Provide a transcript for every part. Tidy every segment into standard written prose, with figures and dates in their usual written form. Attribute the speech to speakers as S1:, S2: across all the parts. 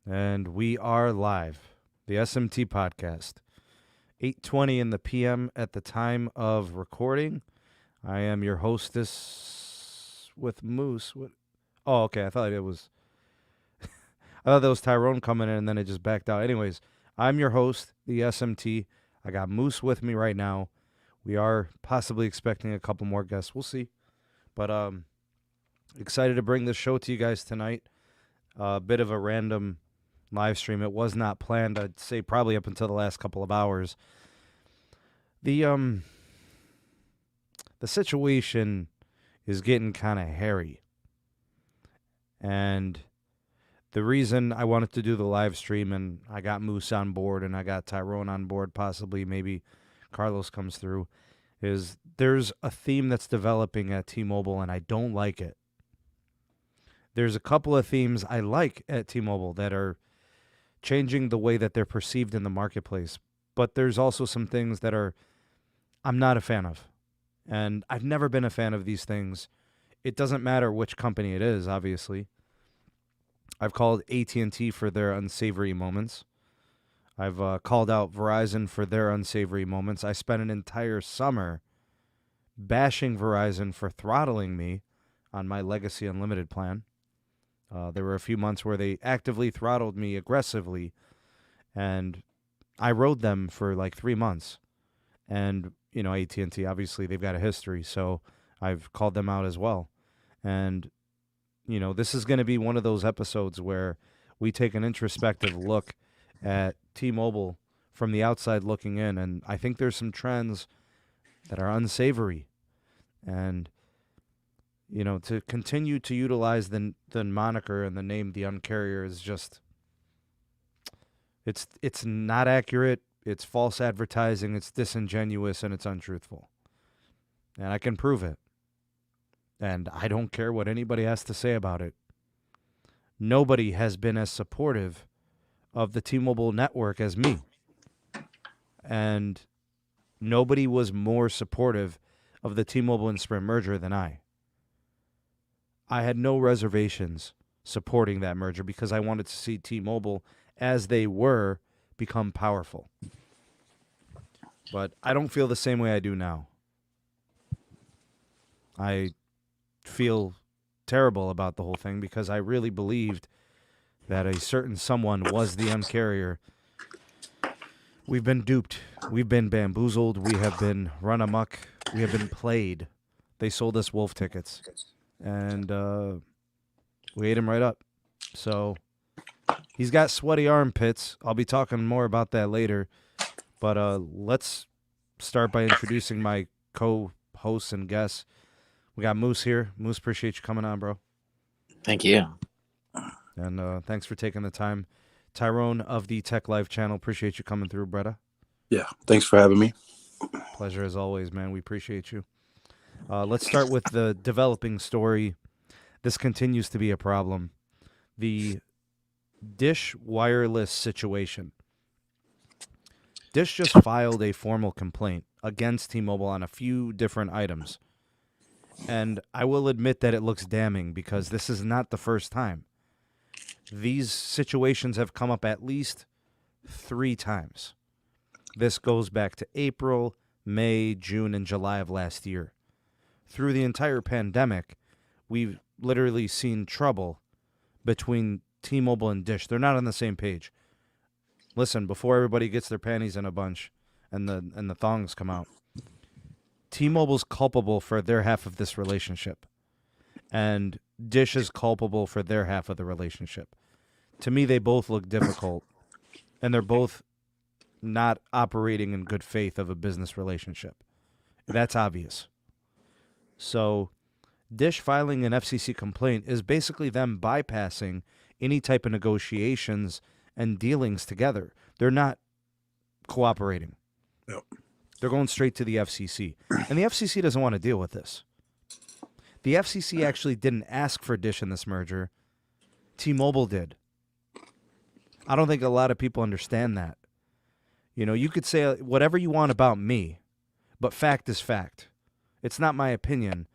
S1: And we are live. The SMT podcast. 8:20 in the PM at the time of recording. I am your hostess with Moose. Oh, okay. I thought that was Tyrone coming in and then it just backed out. Anyways, I'm your host, the SMT. I got Moose with me right now. We are possibly expecting a couple more guests. We'll see. But excited to bring this show to you guys tonight. A bit of a random live stream. It was not planned. I'd say probably up until the last couple of hours. The situation is getting kind of hairy. And the reason I wanted to do the live stream, and I got Moose on board and I got Tyrone on board, possibly maybe Carlos comes through, is there's a theme that's developing at T-Mobile and I don't like it. There's a couple of themes I like at T-Mobile that are changing the way that they're perceived in the marketplace. But there's also some things that I'm not a fan of. And I've never been a fan of these things. It doesn't matter which company it is, obviously. I've called AT&T for their unsavory moments. I've called out Verizon for their unsavory moments. I spent an entire summer bashing Verizon for throttling me on my Legacy Unlimited plan. There were a few months where they actively throttled me aggressively, and I rode them for like 3 months. And, you know, AT&T, obviously, they've got a history, so I've called them out as well. And, you know, this is going to be one of those episodes where we take an introspective look at T-Mobile from the outside looking in, and I think there's some trends that are unsavory. And you know, to continue to utilize the moniker and the name The Uncarrier is just, it's not accurate, it's false advertising, it's disingenuous, and it's untruthful. And I can prove it. And I don't care what anybody has to say about it. Nobody has been as supportive of the T-Mobile network as me. And nobody was more supportive of the T-Mobile and Sprint merger than I. I had no reservations supporting that merger because I wanted to see T-Mobile, as they were, become powerful. But I don't feel the same way I do now. I feel terrible about the whole thing because I really believed that a certain someone was the uncarrier. We've been duped. We've been bamboozled. We have been run amok. We have been played. They sold us wolf tickets. And we ate him right up. So he's got sweaty armpits. I'll be talking more about that later. But let's start by introducing my co-hosts and guests. We got Moose here. Moose, appreciate you coming on, bro.
S2: Thank you.
S1: And thanks for taking the time. Tyrone of the Tech Life channel, appreciate you coming through, Bretta.
S3: Yeah, thanks for having me.
S1: Pleasure as always, man. We appreciate you. Let's start with the developing story. This continues to be a problem. The Dish wireless situation. Dish just filed a formal complaint against T-Mobile on a few different items. And I will admit that it looks damning because this is not the first time. These situations have come up at least 3 times. This goes back to April, May, June, and July of last year. Through the entire pandemic, we've literally seen trouble between T-Mobile and Dish. They're not on the same page. Listen, before everybody gets their panties in a bunch and the thongs come out, T-Mobile's culpable for their half of this relationship. And Dish is culpable for their half of the relationship. To me, they both look difficult. And they're both not operating in good faith of a business relationship. That's obvious. So Dish filing an FCC complaint is basically them bypassing any type of negotiations and dealings together. They're not cooperating.
S3: Yep.
S1: They're going straight to the FCC. And the FCC doesn't want to deal with this. The FCC actually didn't ask for Dish in this merger. T-Mobile did. I don't think a lot of people understand that. You know, you could say whatever you want about me, but fact is fact. It's not my opinion.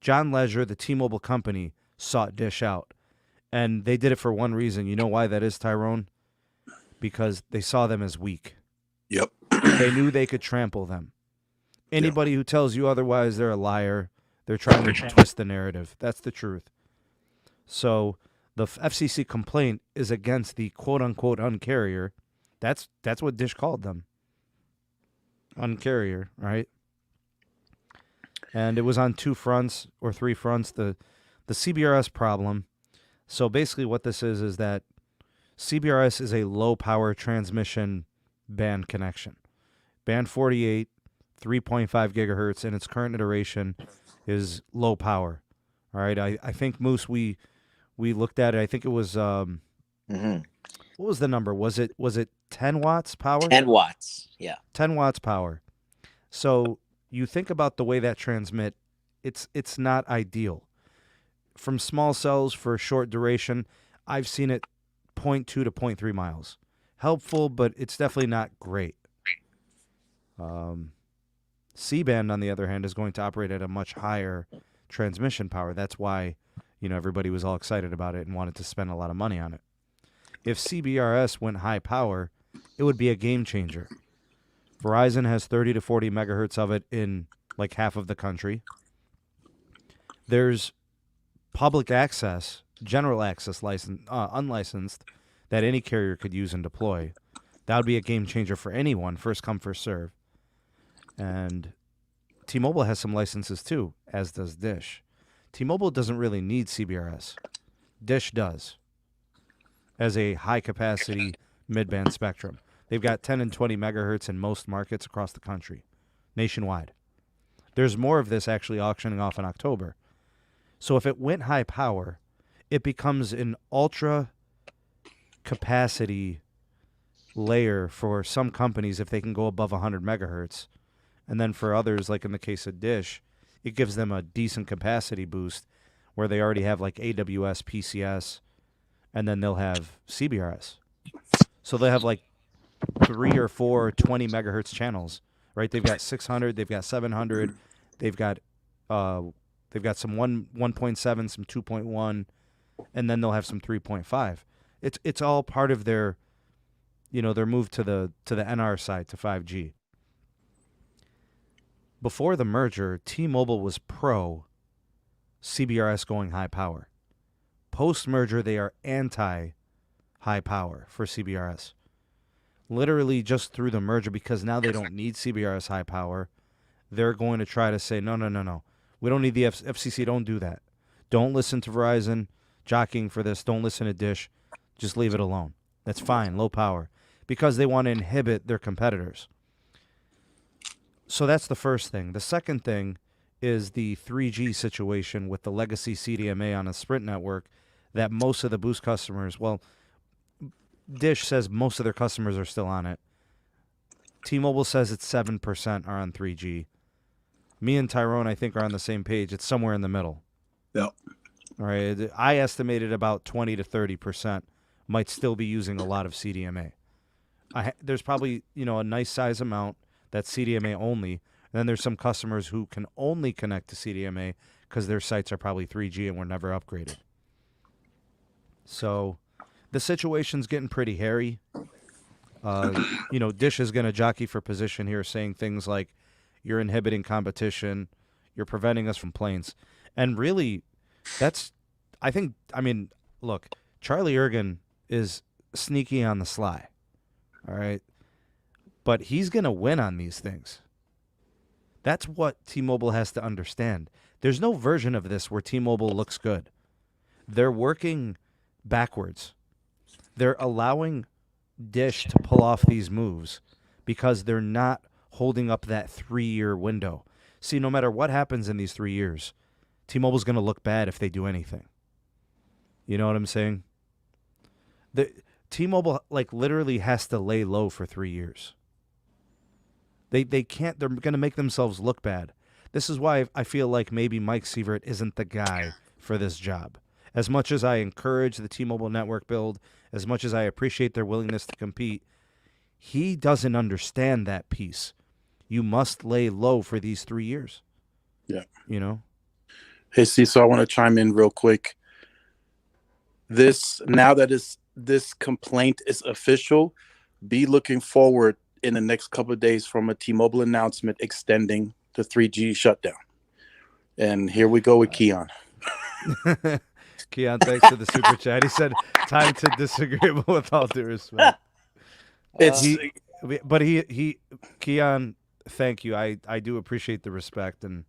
S1: John Legere, the T-Mobile company, sought Dish out. And they did it for one reason. You know why that is, Tyrone? Because they saw them as weak.
S3: Yep.
S1: They knew they could trample them. Anybody who tells you otherwise, they're a liar. They're trying to twist the narrative. That's the truth. So the FCC complaint is against the quote-unquote uncarrier. That's what Dish called them. Uncarrier, right? And it was on 2 fronts or 3 fronts. The CBRS problem. So basically what this is that CBRS is a low-power transmission band connection. Band 48, 3.5 gigahertz, and its current iteration is low power. All right, I think, Moose, we looked at it. I think it was what was the number? Was it 10 watts power?
S2: 10 watts, yeah.
S1: 10 watts power. So you think about the way that transmit, it's not ideal. From small cells for short duration, I've seen it 0.2 to 0.3 miles. Helpful, but it's definitely not great. C-band, on the other hand, is going to operate at a much higher transmission power. That's why, everybody was all excited about it and wanted to spend a lot of money on it. If CBRS went high power, it would be a game changer. Verizon has 30 to 40 megahertz of it in like half of the country. There's public access, general access license, unlicensed, that any carrier could use and deploy. That would be a game changer for anyone, first come, first serve. And T-Mobile has some licenses too, as does Dish. T-Mobile doesn't really need CBRS. Dish does, as a high-capacity mid-band spectrum. They've got 10 and 20 megahertz in most markets across the country, nationwide. There's more of this actually auctioning off in October. So if it went high power, it becomes an ultra-capacity layer for some companies if they can go above 100 megahertz. And then for others, like in the case of Dish, it gives them a decent capacity boost where they already have like AWS, PCS, and then they'll have CBRS. So they have like 3 or 4 20 megahertz channels, right? They've got 600, they've got 700, they've got some 1.7, some 2.1, and then they'll have some 3.5. It's all part of their, their move to the NR side, to 5G. Before the merger, T-Mobile was pro CBRS going high power. Post-merger, they are anti-high power for CBRS. Literally just through the merger, because now they don't need CBRS high power, they're going to try to say, no. We don't need the FCC. Don't do that. Don't listen to Verizon jockeying for this. Don't listen to Dish. Just leave it alone. That's fine, low power, because they want to inhibit their competitors. So that's the first thing. The second thing is the 3G situation with the legacy CDMA on a Sprint network that most of the Boost customers, well, Dish says most of their customers are still on it. T-Mobile says it's 7% are on 3G. Me and Tyrone, I think, are on the same page. It's somewhere in the middle.
S3: Yep.
S1: All right. I estimated about 20 to 30% might still be using a lot of CDMA. There's probably, a nice size amount that's CDMA only. And then there's some customers who can only connect to CDMA because their sites are probably 3G and were never upgraded. So the situation's getting pretty hairy. Dish is going to jockey for position here, saying things like, you're inhibiting competition, you're preventing us from planes. And really, look, Charlie Ergen is sneaky on the sly, all right? But he's going to win on these things. That's what T-Mobile has to understand. There's no version of this where T-Mobile looks good. They're working backwards. They're allowing Dish to pull off these moves because they're not holding up that 3-year window. See, no matter what happens in these 3 years, T-Mobile's going to look bad if they do anything. You know what I'm saying? The T-Mobile literally has to lay low for 3 years. They can't. They're going to make themselves look bad. This is why I feel like maybe Mike Sievert isn't the guy for this job. As much as I encourage the T-Mobile network build, as much as I appreciate their willingness to compete, he doesn't understand that piece. You must lay low for these 3 years.
S3: Yeah.
S1: You know?
S3: Hey, Cesar, I want to chime in real quick. this complaint is official, be looking forward in the next couple of days from a T-Mobile announcement extending the 3G shutdown. And here we go with Keon.
S1: Keon, thanks for the super chat. He said, "Time to disagree, but with all due respect." But Keon, thank you. I do appreciate the respect, and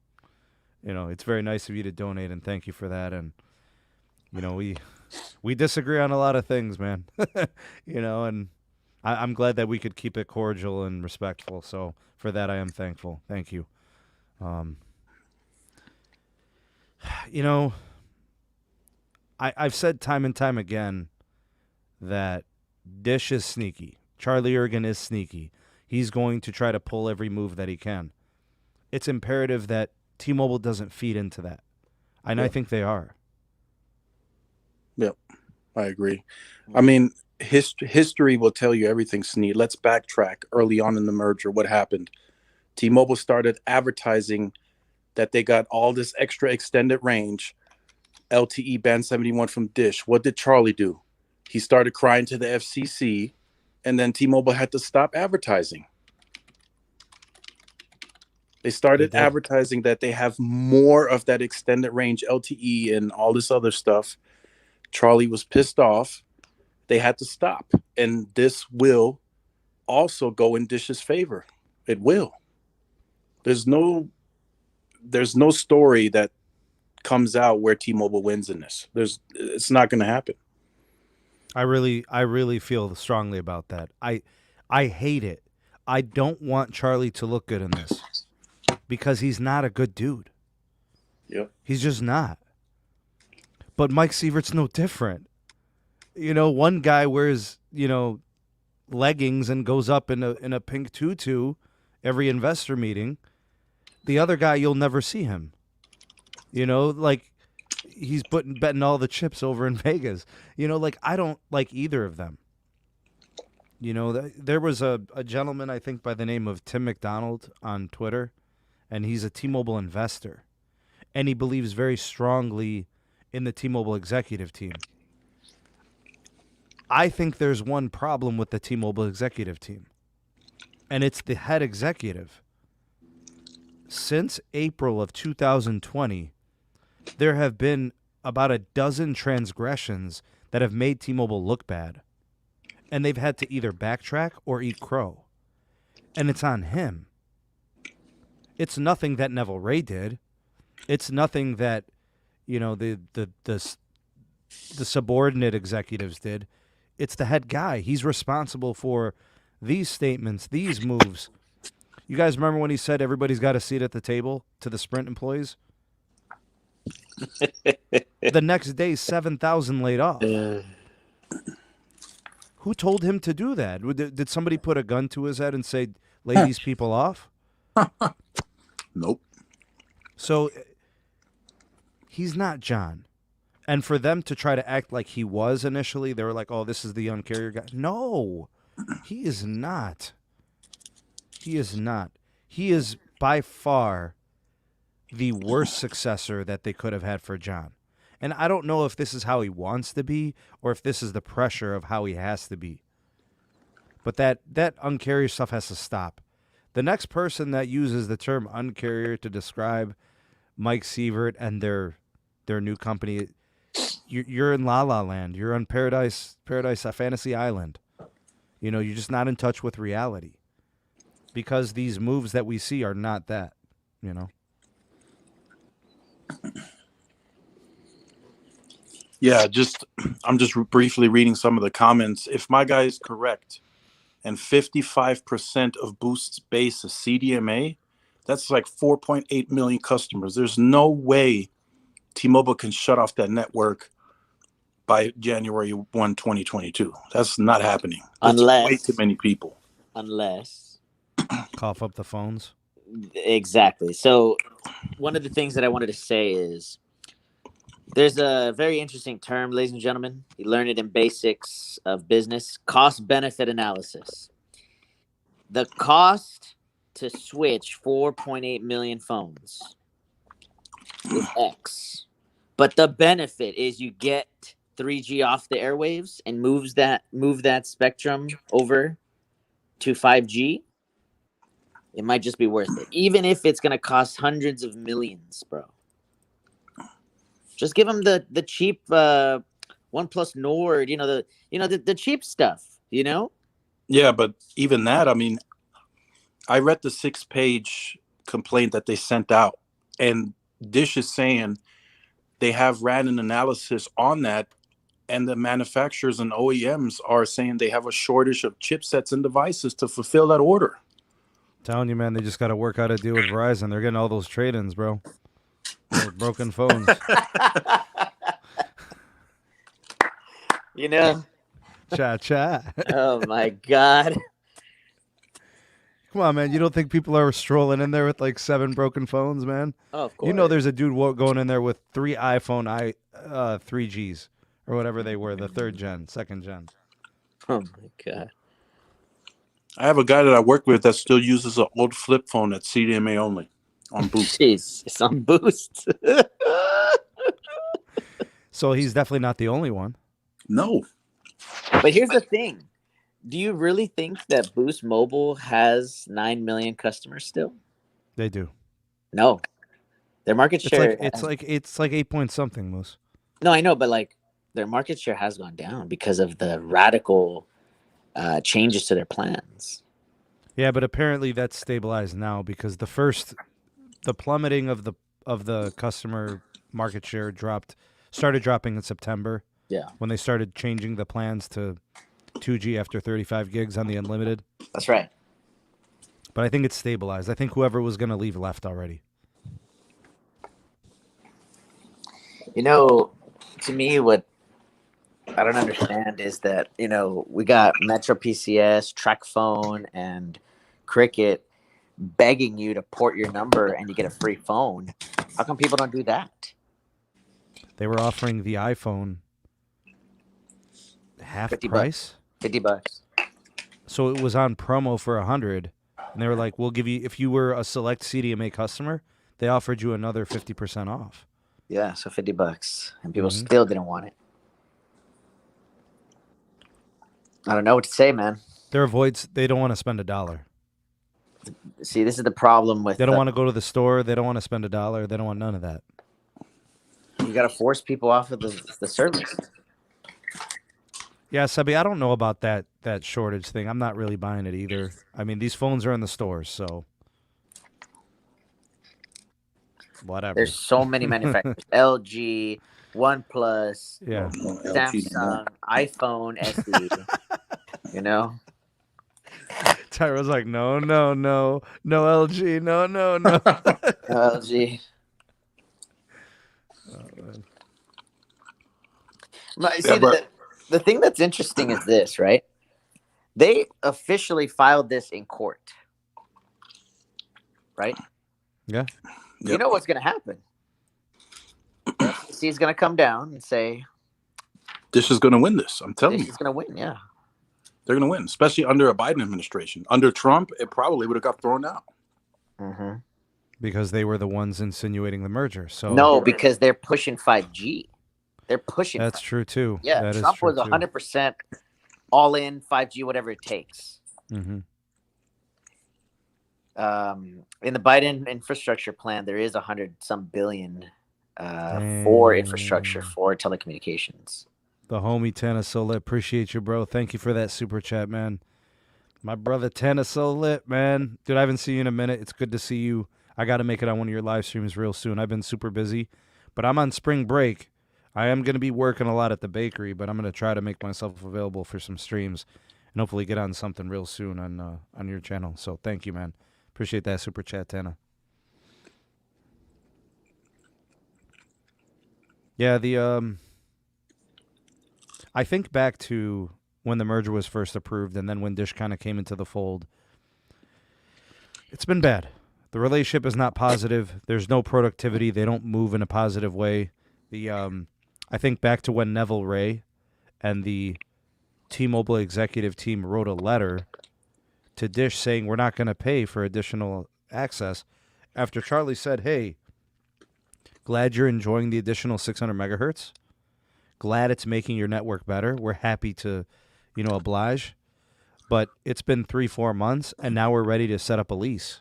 S1: it's very nice of you to donate, and thank you for that. And we disagree on a lot of things, man. And I'm glad that we could keep it cordial and respectful. So for that, I am thankful. Thank you. I've said time and time again that Dish is sneaky. Charlie Ergen is sneaky. He's going to try to pull every move that he can. It's imperative that T-Mobile doesn't feed into that. And I think they are.
S3: Yep, I agree. I mean, history will tell you everything, Sneed. Let's backtrack early on in the merger. What happened? T-Mobile started advertising that they got all this extra extended range, LTE Band 71 from Dish. What did Charlie do? He started crying to the FCC, and then T-Mobile had to stop advertising. They started advertising that they have more of that extended range LTE and all this other stuff. Charlie was pissed off. They had to stop. And this will also go in Dish's favor. It will. There's no story that comes out where T-Mobile wins in this. It's not going to happen.
S1: I really feel strongly about that. I hate it. I don't want Charlie to look good in this because he's not a good dude.
S3: Yep.
S1: He's just not. But Mike Sievert's no different. One guy wears, leggings and goes up in a pink tutu every investor meeting. The other guy, you'll never see him. He's betting all the chips over in Vegas. I don't like either of them. There was a gentleman, I think, by the name of Tim McDonald on Twitter, and he's a T-Mobile investor. And he believes very strongly in the T-Mobile executive team. I think there's one problem with the T-Mobile executive team, and it's the head executive. Since April of 2020, there have been about a dozen transgressions that have made T-Mobile look bad, and they've had to either backtrack or eat crow, and it's on him. It's nothing that Neville Ray did. It's nothing that the subordinate executives did. It's the head guy. He's responsible for these statements, these moves. You guys remember when he said everybody's got a seat at the table to the Sprint employees? The next day, 7,000 laid off. Who told him to do that? Did somebody put a gun to his head and say, lay these people off?
S3: Nope.
S1: So he's not John. And for them to try to act like he was initially, they were like, oh, this is the uncarrier guy. No, he is not. He is not. He is by far the worst successor that they could have had for John. And I don't know if this is how he wants to be or if this is the pressure of how he has to be. But that uncarrier stuff has to stop. The next person that uses the term uncarrier to describe Mike Sievert and their new company, you're in La La Land. You're on Paradise Fantasy Island. You're just not in touch with reality. Because these moves that we see are not that,
S3: Yeah, I'm just briefly reading some of the comments. If my guy is correct, and 55% of Boost's base is CDMA, that's like 4.8 million customers. There's no way T-Mobile can shut off that network by January 1, 2022. That's not happening. That's way too many people.
S2: Unless
S1: cough up the phones.
S2: Exactly. So one of the things that I wanted to say is there's a very interesting term, ladies and gentlemen. You learn it in basics of business, cost-benefit analysis. The cost to switch 4.8 million phones is X. But the benefit is you get 3G off the airwaves and move that spectrum over to 5G, it might just be worth it. Even if it's going to cost hundreds of millions, bro. Just give them the cheap OnePlus Nord, the cheap stuff,
S3: Yeah, but even that, I mean, I read the 6-page complaint that they sent out, and Dish is saying they have ran an analysis on that, and the manufacturers and OEMs are saying they have a shortage of chipsets and devices to fulfill that order.
S1: Telling you, man, they just got to work out a deal with Verizon. They're getting all those trade-ins, bro. Those broken phones. Cha.
S2: Oh my God.
S1: Come on, man. You don't think people are strolling in there with like 7 broken phones, man?
S2: Oh, of course.
S1: There's a dude going in there with 3 iPhone 3Gs or whatever they were, the 3rd gen, 2nd gen.
S2: Oh my God.
S3: I have a guy that I work with that still uses an old flip phone that's CDMA only on Boost.
S2: Jeez, it's on Boost.
S1: So he's definitely not the only one.
S3: No.
S2: But here's the thing. Do you really think that Boost Mobile has 9 million customers still?
S1: They do.
S2: No. Their market share...
S1: It's like 8 point something, Moose.
S2: No, I know, but like their market share has gone down because of the radical changes to their plans.
S1: Yeah, but apparently that's stabilized now because the plummeting of the customer market share started dropping in September.
S2: Yeah.
S1: When they started changing the plans to 2G after 35 gigs on the unlimited.
S2: That's right.
S1: But I think it's stabilized. I think whoever was going to leave left already.
S2: To me, what I don't understand is that, we got Metro PCS, TracFone, and Cricket begging you to port your number and you get a free phone. How come people don't do that?
S1: They were offering the iPhone half
S2: $50.
S1: price.
S2: $50.
S1: So it was on promo for 100, and they were like, "We'll give you if you were a select CDMA customer, they offered you another 50% off."
S2: Yeah, so $50, and people still didn't want it. I don't know what to say, man.
S1: They don't want to spend $1.
S2: See, this is the problem with.
S1: They don't want to go to the store. They don't want to spend $1. They don't want none of that.
S2: You got to force people off of the service.
S1: Yeah, Sebby, I don't know about that shortage thing. I'm not really buying it either. I mean, these phones are in the stores, so whatever.
S2: There's so many manufacturers: LG, OnePlus,
S1: yeah,
S2: Samsung, iPhone SE.
S1: Tyro's like, no LG, no.
S2: No LG. See, the thing that's interesting is this, right? They officially filed this in court, right?
S1: Yeah.
S2: You know what's going to happen? FCC is going to come down and say,
S3: Dish is going to win this. I'm telling you.
S2: Dish is going to win, yeah.
S3: They're going to win, especially under a Biden administration. Under Trump, it probably would have got thrown out.
S2: Mm-hmm.
S1: Because they were the ones insinuating the merger. So
S2: no, because they're pushing 5G. They're pushing.
S1: That's 5G. True too.
S2: Yeah,
S1: that
S2: Trump was 100% all in 5G, whatever it takes.
S1: Mm-hmm.
S2: In the Biden infrastructure plan, there is 100-some billion for infrastructure for telecommunications.
S1: The homie Tana so lit. Appreciate you, bro. Thank you for that super chat, man. My brother Tana so lit, man. Dude, I haven't seen you in a minute. It's good to see you. I got to make it on one of your live streams real soon. I've been super busy, but I'm on spring break. I am going to be working a lot at the bakery, but I'm going to try to make myself available for some streams and hopefully get on something real soon on your channel. So thank you, man. Appreciate that super chat, Tana. Yeah, I think back to when the merger was first approved and then when Dish kind of came into the fold. It's been bad. The relationship is not positive. There's no productivity. They don't move in a positive way. I think back to when Neville Ray and the T-Mobile executive team wrote a letter to Dish saying we're not going to pay for additional access after Charlie said, hey, glad you're enjoying the additional 600 megahertz. glad it's making your network better. We're happy to, oblige. But it's been 3-4 months, and now we're ready to set up a lease.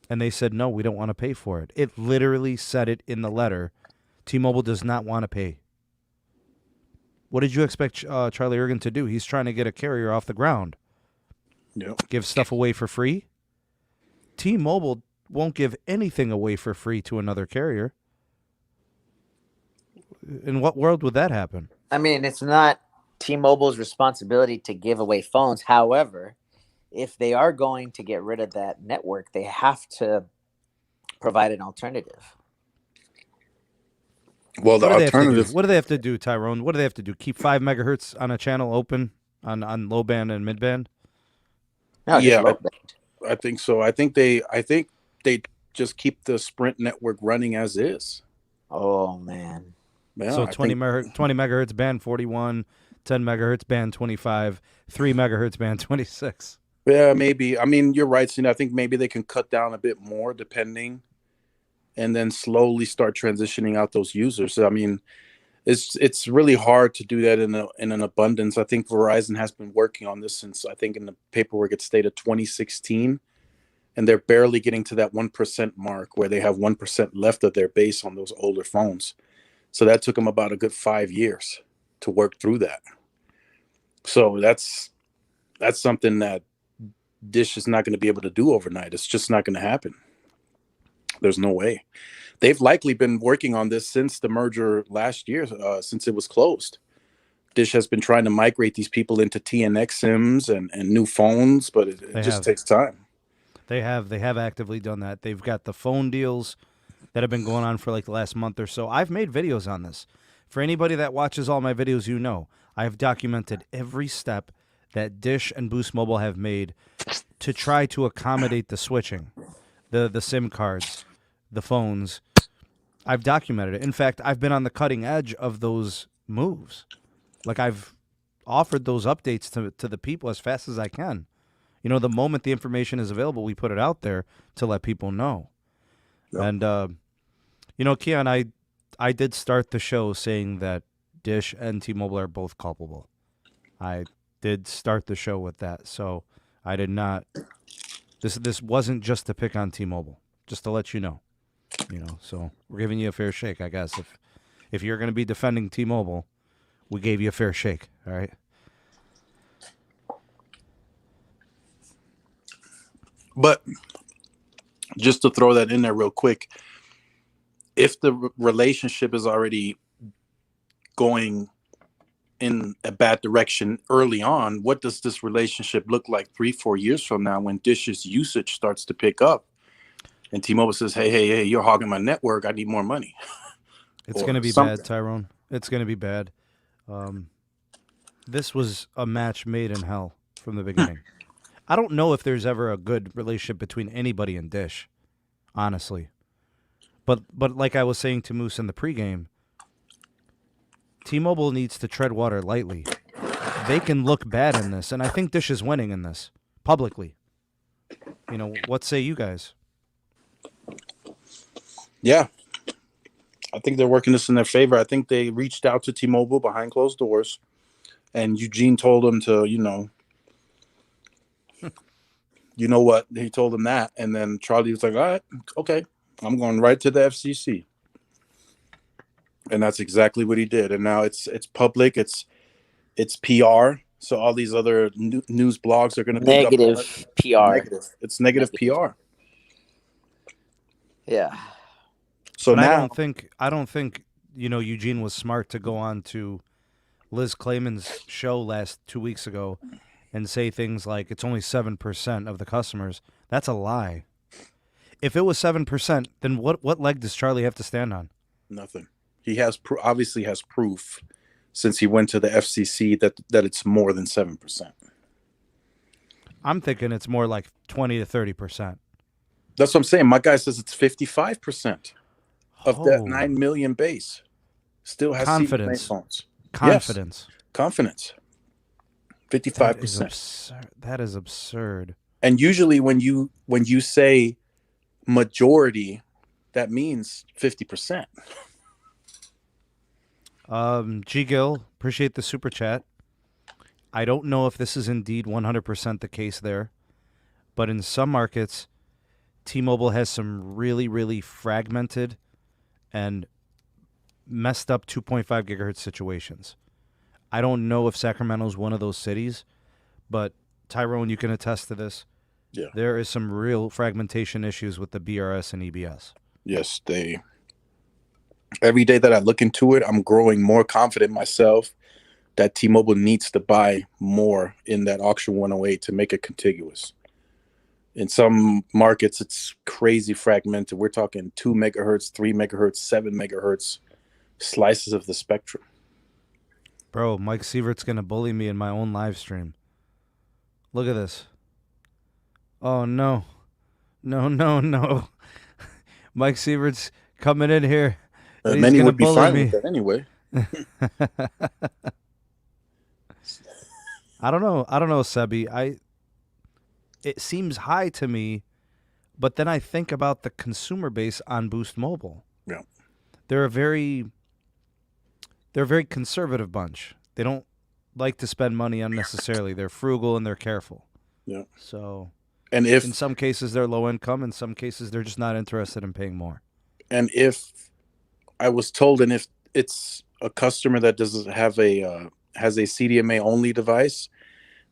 S1: And they said, no, we don't want to pay for it. It literally said it in the letter. T-Mobile does not want to pay. What did you expect Charlie Ergen to do? He's trying to get a carrier off the ground.
S3: Yep.
S1: Give stuff away for free? T-Mobile won't give anything away for free to another carrier. In what world would that happen?
S2: I mean, it's not T-Mobile's responsibility to give away phones. However, if they are going to get rid of that network, they have to provide an alternative.
S3: Well, the alternative.
S1: What do they have to do, Tyrone? What do they have to do? Keep 5 megahertz on a channel open on low band and mid band?
S2: No,
S3: Yeah,
S2: low band.
S3: I think so. I think they just keep the Sprint network running as is.
S2: Oh man.
S3: Yeah,
S1: so 20 megahertz band 41, 10 megahertz band 25, 3 megahertz band 26.
S3: Yeah, maybe. I mean, you're right, Cena. I think maybe they can cut down a bit more depending, and then slowly start transitioning out those users. I mean, it's really hard to do that in an abundance. I think Verizon has been working on this since, I think in the paperwork it stated 2016, and they're barely getting to that 1% mark where they have 1% left of their base on those older phones. So that took them about a good 5 years to work through that. So that's something that Dish is not going to be able to do overnight. It's just not going to happen. There's no way. They've likely been working on this since the merger last year, since it was closed. Dish has been trying to migrate these people into TNX SIMs and new phones, but it just takes time.
S1: They have actively done that. They've got the phone deals that have been going on for like the last month or so. I've made videos on this. For anybody that watches all my videos, I've documented every step that Dish and Boost Mobile have made to try to accommodate the switching, the SIM cards, the phones. I've documented it. In fact, I've been on the cutting edge of those moves. Like, I've offered those updates to the people as fast as I can. The moment the information is available, we put it out there to let people know. Yep. And, Keon, I did start the show saying that Dish and T-Mobile are both culpable. I did start the show with that, so I did not. This wasn't just to pick on T-Mobile, just to let you know. So we're giving you a fair shake, I guess. If you're going to be defending T-Mobile, we gave you a fair shake. All right.
S3: But just to throw that in there real quick, if the relationship is already going in a bad direction early on, what does this relationship look like 3-4 years from now when Dish's usage starts to pick up and T-Mobile says, hey, you're hogging my network, I need more money?
S1: It's going to be bad, Tyrone. It's going to be bad. This was a match made in hell from the beginning. I don't know if there's ever a good relationship between anybody and Dish, honestly. But like I was saying to Moose in the pregame, T-Mobile needs to tread water lightly. They can look bad in this, and I think Dish is winning in this, publicly. What say you guys? Yeah.
S3: I think they're working this in their favor. I think they reached out to T-Mobile behind closed doors, and Eugene told them to, you know what? He told them that, and then Charlie was like, all right, okay, I'm going right to the FCC. And that's exactly what he did. And now it's public. It's PR. So all these other news blogs are going to pick
S2: negative
S3: up
S2: PR.
S3: It's negative PR.
S2: Yeah.
S3: So
S1: but
S3: now
S1: I don't think Eugene was smart to go on to Liz Clayman's show 2 weeks ago and say things like it's only 7% of the customers. That's a lie. If it was 7%, then what leg does Charlie have to stand on?
S3: Nothing. He has obviously has proof since he went to the FCC that it's more than 7%.
S1: I'm thinking it's more like 20 to 30%.
S3: That's what I'm saying. My guy says it's 55% of that 9 million base. Still has
S1: confidence.
S3: Phones.
S1: Confidence.
S3: Yes. Confidence. 55%.
S1: That is absurd.
S3: And usually when you say majority, that means 50%.
S1: G. Gill, appreciate the super chat. I don't know if this is indeed 100% the case there, but in some markets, T-Mobile has some really, really fragmented and messed up 2.5 gigahertz situations. I don't know if Sacramento's one of those cities, but Tyrone, you can attest to this.
S3: Yeah.
S1: There is some real fragmentation issues with the BRS and EBS.
S3: Yes, every day that I look into it, I'm growing more confident myself that T-Mobile needs to buy more in that auction 108 to make it contiguous. In some markets, it's crazy fragmented. We're talking 2 megahertz, 3 megahertz, 7 megahertz slices of the spectrum.
S1: Bro, Mike Sievert's going to bully me in my own live stream. Look at this. Oh, no. No. Mike Sievert's coming in here.
S3: Many would be fine with that anyway.
S1: I don't know, Sebby. It seems high to me, but then I think about the consumer base on Boost Mobile.
S3: Yeah.
S1: They're a very conservative bunch. They don't like to spend money unnecessarily. They're frugal and they're careful.
S3: Yeah.
S1: So,
S3: and if
S1: in some cases they're low income, in some cases they're just not interested in paying more.
S3: And if I was told, and if it's a customer that doesn't have has a CDMA only device,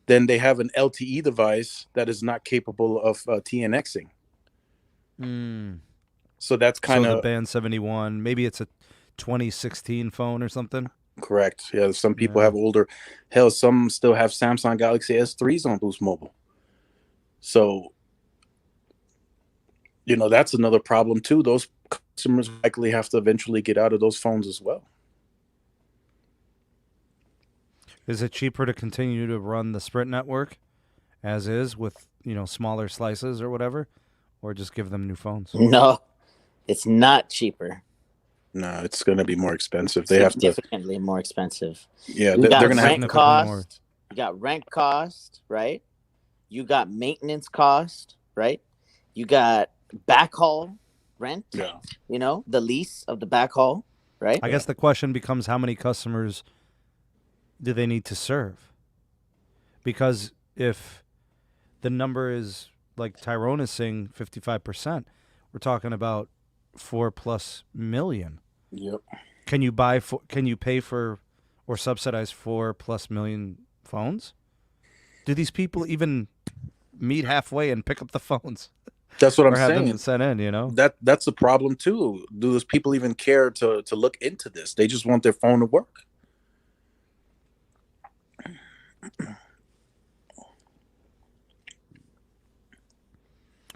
S3: then they have an LTE device that is not capable of TNXing. So that's kind of
S1: the Band 71. Maybe it's a 2016 phone or something.
S3: Correct. Yeah, some people have older. Hell, some still have Samsung Galaxy S3s on Boost Mobile. So, that's another problem too. Those customers likely have to eventually get out of those phones as well.
S1: Is it cheaper to continue to run the Sprint network as is with, smaller slices or whatever, or just give them new phones?
S2: No, it's not cheaper.
S3: No, it's going to be more expensive.
S2: They have significantly more expensive.
S3: Yeah,
S2: they're going to have
S1: rent
S2: cost.
S1: More.
S2: You got rent cost, right? You got maintenance cost, right? You got backhaul rent.
S3: Yeah.
S2: The lease of the backhaul, right?
S1: I guess the question becomes, how many customers do they need to serve? Because if the number is, like Tyrone is saying, 55%, we're talking about 4+ million.
S3: Yep.
S1: Can you pay for or subsidize 4+ million phones? Do these people even meet halfway and pick up the phones?
S3: That's what I'm
S1: have
S3: saying.
S1: Them sent in,
S3: That's a problem too. Do those people even care to look into this? They just want their phone to work.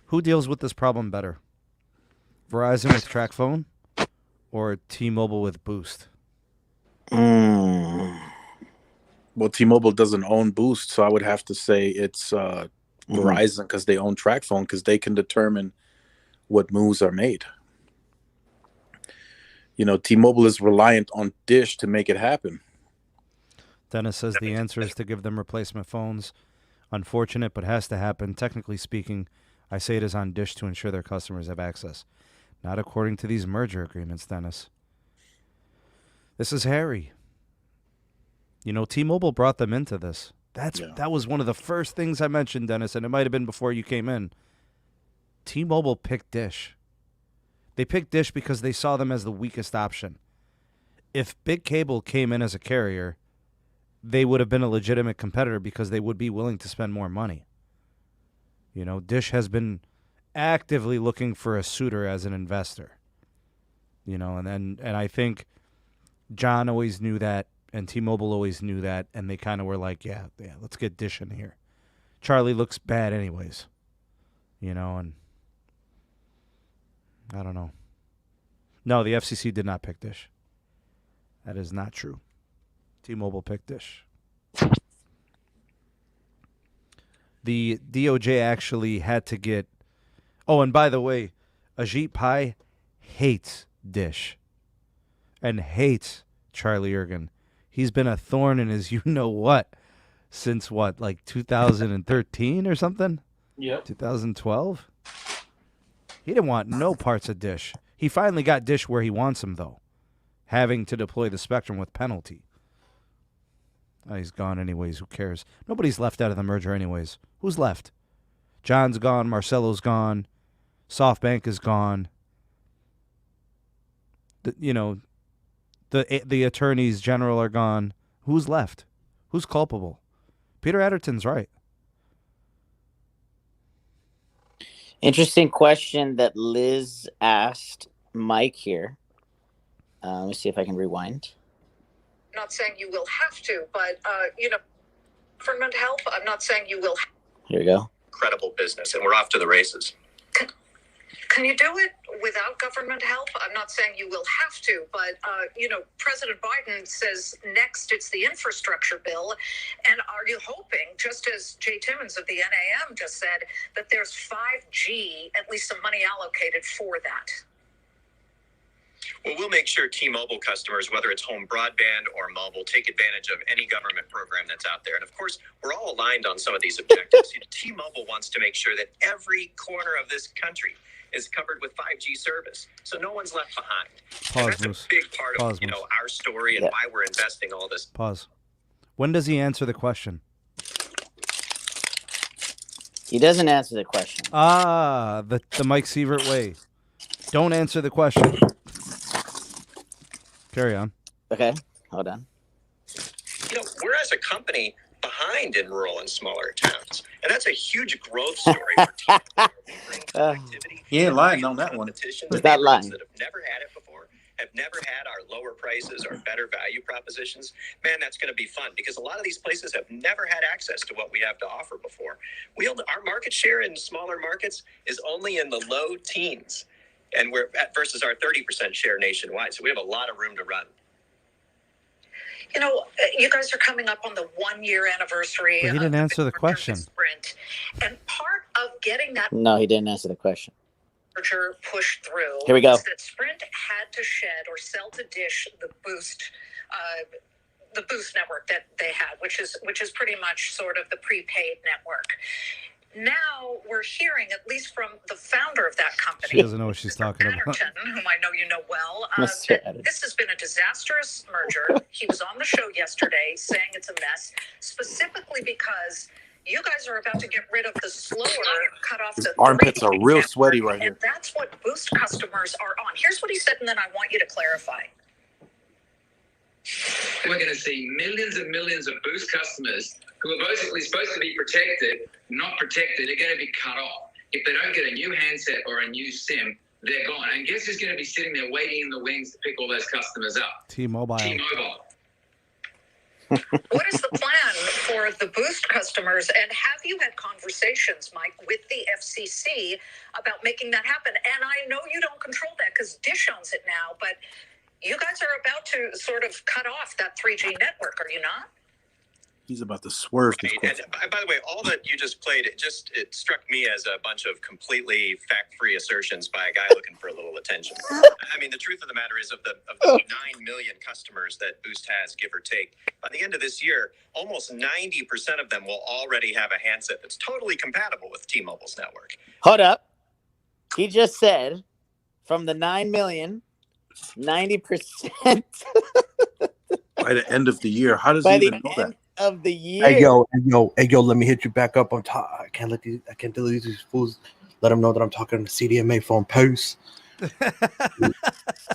S1: Who deals with this problem better? Verizon with TracFone or T-Mobile with Boost?
S3: Well, T-Mobile doesn't own Boost, so I would have to say it's Verizon because they own TracFone because they can determine what moves are made. T-Mobile is reliant on Dish to make it happen.
S1: Dennis says the answer is to give them replacement phones. Unfortunate, but has to happen. Technically speaking, I say it is on Dish to ensure their customers have access. Not according to these merger agreements, Dennis. This is hairy. T-Mobile brought them into this. That was one of the first things I mentioned, Dennis, and it might have been before you came in. T-Mobile picked Dish. They picked Dish because they saw them as the weakest option. If Big Cable came in as a carrier, they would have been a legitimate competitor because they would be willing to spend more money. Dish has been actively looking for a suitor as an investor. And I think John always knew that, and T-Mobile always knew that, and they kind of were like, yeah, let's get Dish in here. Charlie looks bad anyways. And I don't know. No, the FCC did not pick Dish. That is not true. T-Mobile picked Dish. The DOJ actually had to get... Oh, and by the way, Ajit Pai hates Dish and hates Charlie Ergen. He's been a thorn in his you-know-what since, like 2013 or something?
S3: Yep.
S1: 2012? He didn't want no parts of Dish. He finally got Dish where he wants him, though. having to deploy the spectrum with penalty. Oh, he's gone anyways. Who cares? Nobody's left out of the merger anyways. Who's left? John's gone. Marcelo's gone. SoftBank is gone. The attorneys general are gone. Who's left? Who's culpable? Peter Adderton's right.
S2: Interesting question that Liz asked Mike here. Let me see if I can rewind.
S4: I'm not saying you will have to, but, government help, I'm not saying you will.
S2: Here we go.
S5: Credible business, and we're off to the races.
S4: Can you do it without government help? I'm not saying you will have to, but, President Biden says next it's the infrastructure bill. And are you hoping, just as Jay Timmons of the NAM just said, that there's 5G, at least some money allocated for that?
S5: Well, we'll make sure T-Mobile customers, whether it's home broadband or mobile, take advantage of any government program that's out there. And of course, we're all aligned on some of these objectives. T-Mobile wants to make sure that every corner of this country is covered with 5G service, so no one's left behind.
S1: Pause,
S5: and that's a big part of our story and why we're investing all this.
S1: Pause. When does he answer the question?
S2: He doesn't answer the question.
S1: The Mike Sievert way. Don't answer the question. Carry on.
S2: Okay, hold on.
S5: We're as a company behind in rural and smaller towns, and that's a huge growth story for T-Mobile.
S3: He ain't lying on that one.
S2: He's not lying.
S5: That have never had it before, have never had our lower prices or better value propositions. Man, that's going to be fun because a lot of these places have never had access to what we have to offer before. Our market share in smaller markets is only in the low teens, and we're at versus our 30% share nationwide. So we have a lot of room to run.
S4: You guys are coming up on the 1-year anniversary.
S1: But he didn't answer the question.
S4: Sprint. And part of getting that
S2: No, he didn't answer the question.
S4: merger pushed through
S2: Here we go.
S4: was that Sprint had to shed or sell to Dish the Boost network that they had, which is pretty much sort of the prepaid network. Now we're hearing, at least from the founder of that company,
S1: She doesn't know what she's talking about.
S4: Adderton, whom I know you know well,
S2: Mr.
S4: that
S2: Adderton.
S4: this has been a disastrous merger. He was on the show yesterday saying it's a mess, specifically because you guys are about to get rid of the slower cutoff.
S3: His armpits are real sweaty right here.
S4: And that's what Boost customers are on. Here's what he said, and then I want you to clarify.
S6: We're going to see millions and millions of Boost customers who are basically supposed to be protected, not protected, are going to be cut off. If they don't get a new handset or a new SIM, they're gone. And guess who's going to be sitting there waiting in the wings to pick all those customers up?
S1: T-Mobile.
S6: T-Mobile.
S4: What is the plan for the Boost customers? And have you had conversations, Mike, with the FCC about making that happen? And I know you don't control that because Dish owns it now, but you guys are about to sort of cut off that 3G network, are you not?
S3: He's about to swerve this
S5: And
S3: question.
S5: by the way, all that you just played, it struck me as a bunch of completely fact-free assertions by a guy looking for a little attention. I mean, the truth of the matter is of the 9 million customers that Boost has, give or take, by the end of this year, almost 90% of them will already have a handset that's totally compatible with T-Mobile's network.
S2: Hold up. He just said from the 9 million, 90%
S3: By the end of the year. How does he
S2: by the
S3: even know that?
S2: end of the year.
S7: Hey yo, let me hit you back up on top. I can't delete these fools. Let them know that I'm talking to CDMA phone post.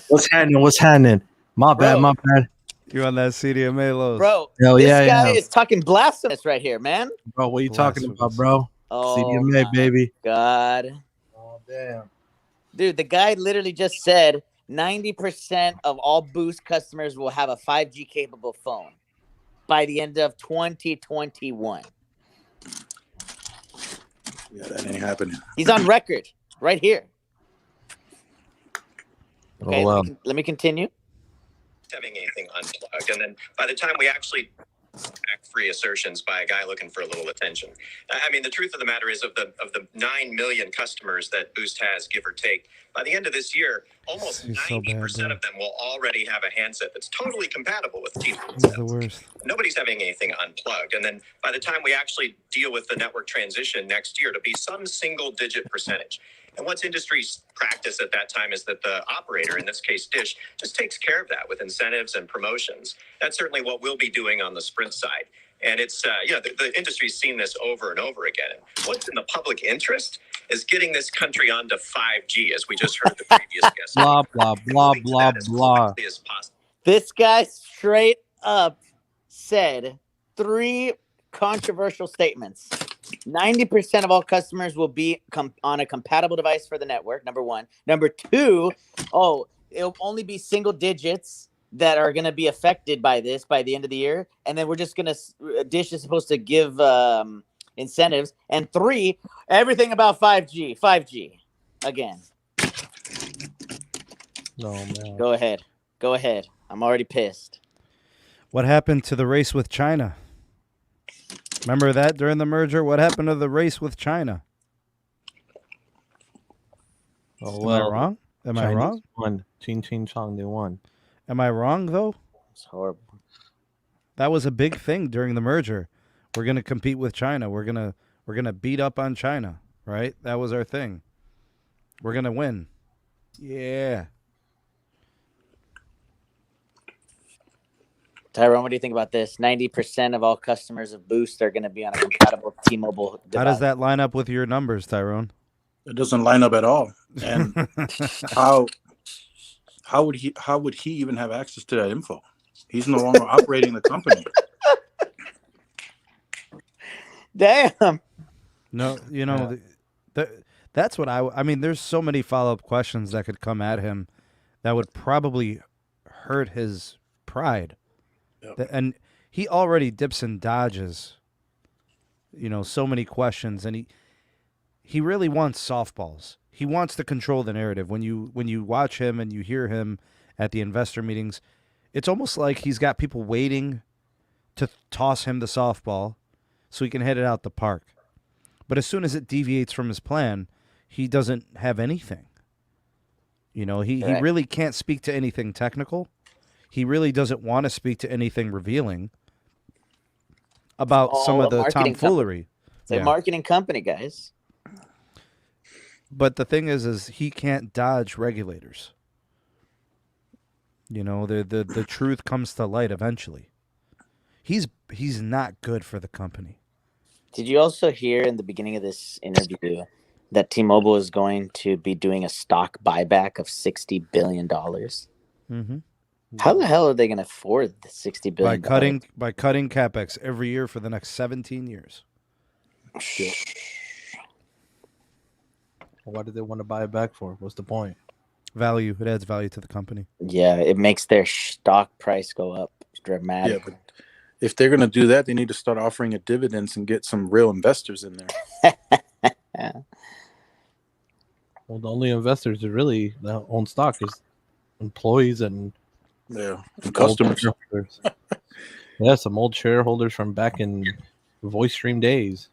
S7: What's happening? My bad.
S1: You on that CDMA lows.
S2: Bro,
S7: Hell
S2: this
S7: yeah,
S2: guy
S7: yeah.
S2: is talking blasphemous right here, man.
S7: Bro, what are you talking
S1: Blasphemous.
S7: about, bro?
S2: Oh,
S7: CDMA,
S2: my
S7: baby.
S2: God.
S7: Oh, damn.
S2: Dude, the guy literally just said 90% of all Boost customers will have a 5G capable phone by the end of 2021.
S3: Yeah, that ain't happening.
S2: He's on record right here. Okay,
S7: Oh,
S2: let me continue.
S5: Having anything unplugged, and then by the time we actually fact-free assertions by a guy looking for a little attention. I mean, the truth of the matter is of the 9 million customers that Boost has, give or take, by the end of this year, almost
S1: He's so
S5: 90%
S1: bad,
S5: of them will already have a handset that's totally compatible with T-Mobile.
S1: He's the worst.
S5: Nobody's having anything unplugged. And then by the time we actually deal with the network transition next year, it'll be some single-digit percentage. And what's industry's practice at that time is that the operator, in this case Dish, just takes care of that with incentives and promotions. That's certainly what we'll be doing on the Sprint side. And it's, the industry's seen this over and over again. And what's in the public interest is getting this country onto 5G, as we just heard the previous guest.
S8: Blah, blah, blah, blah, blah.
S5: As possible.
S2: This guy straight up said 3 controversial statements. 90% of all customers will be on a compatible device for the network, number 1. Number 2, it'll only be single digits that are going to be affected by this by the end of the year. And then we're just going to, Dish is supposed to give incentives. And 3, everything about 5G again.
S8: No, man.
S2: Go ahead. I'm already pissed.
S1: What happened to the race with China? Remember that during the merger? What happened to the race with China?
S8: Oh,
S1: Am I wrong? Am I wrong?
S8: Won. Ching Ching Chong, they won.
S1: Am I wrong, though?
S2: It's horrible.
S1: That was a big thing during the merger. We're going to compete with China. We're going to beat up on China, right? That was our thing. We're going to win. Yeah.
S2: Tyrone, what do you think about this? 90% of all customers of Boost are going to be on a compatible T-Mobile device.
S1: How does that line up with your numbers, Tyrone?
S3: It doesn't line up at all. And how would he even have access to that info? He's no longer operating the company.
S2: Damn.
S1: No, that's what I mean, there's so many follow-up questions that could come at him that would probably hurt his pride. Yep. And he already dips and dodges, so many questions, and he really wants softballs. He wants to control the narrative. When you watch him and you hear him at the investor meetings, it's almost like he's got people waiting to toss him the softball so he can hit it out the park. But as soon as it deviates from his plan, he doesn't have anything. He really can't speak to anything technical. He really doesn't want to speak to anything revealing about some of the tomfoolery.
S2: It's a marketing company, guys.
S1: But the thing is he can't dodge regulators. The truth comes to light eventually. He's not good for the company.
S2: Did you also hear in the beginning of this interview that T-Mobile is going to be doing a stock buyback of $60 billion?
S1: Mm-hmm.
S2: How the hell are they going to afford the $60 billion?
S1: By cutting CapEx every year for the next 17 years.
S8: Why do they want to buy it back for? What's the point?
S1: Value. It adds value to the company.
S2: Yeah, it makes their stock price go up dramatically.
S3: Yeah, but if they're going to do that, they need to start offering a dividends and get some real investors in there.
S8: Well, the only investors that really own stock is employees and
S3: customers.
S8: Yeah, some old shareholders from back in voice stream days.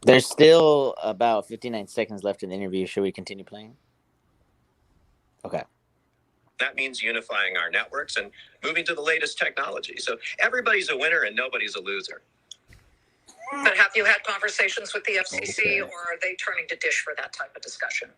S2: There's still about 59 seconds left in the interview. Should we continue playing? Okay.
S5: That means unifying our networks and moving to the latest technology. So everybody's a winner and nobody's a loser.
S4: But have you had conversations with the FCC, or are they turning to Dish for that type of discussion?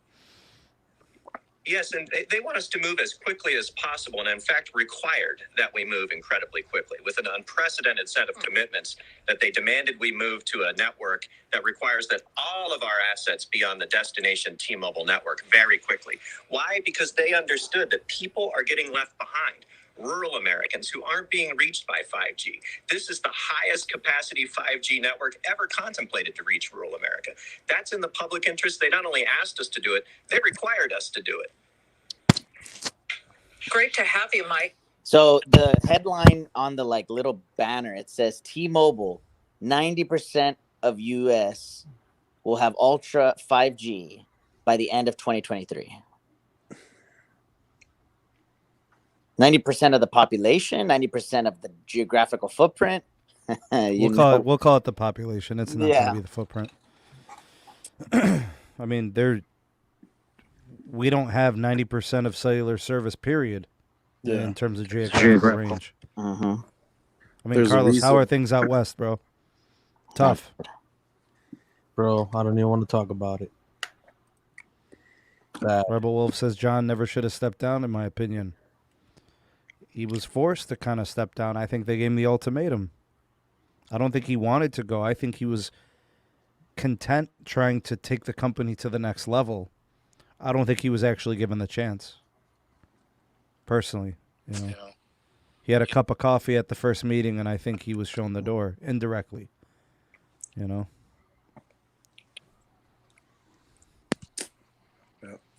S5: Yes, and they want us to move as quickly as possible, and in fact required that we move incredibly quickly with an unprecedented set of commitments that they demanded we move to a network that requires that all of our assets be on the destination T-Mobile network very quickly. Why? Because they understood that people are getting left behind. Rural Americans who aren't being reached by 5G. This is the highest capacity 5G network ever contemplated to reach rural America. That's in the public interest. They not only asked us to do it, they required us to do it.
S4: Great to have you, Mike.
S2: So the headline on the little banner, it says T-Mobile, 90% of US will have ultra 5G by the end of 2023. 90% of the population, 90% of the geographical footprint.
S1: We'll call it the population. It's not going to be the footprint. I mean, we don't have 90% of cellular service, period, in terms of geographical range.
S2: Mm-hmm.
S1: I mean, there's Carlos, how are things out west, bro? Tough.
S8: Bro, I don't even want to talk about it.
S1: Rebel Wolf says John never should have stepped down, in my opinion. He was forced to kind of step down. I think they gave him the ultimatum. I don't think he wanted to go. I think he was content trying to take the company to the next level. I don't think he was actually given the chance. Personally, he had a cup of coffee at the first meeting, and I think he was shown the door indirectly.
S3: Yeah,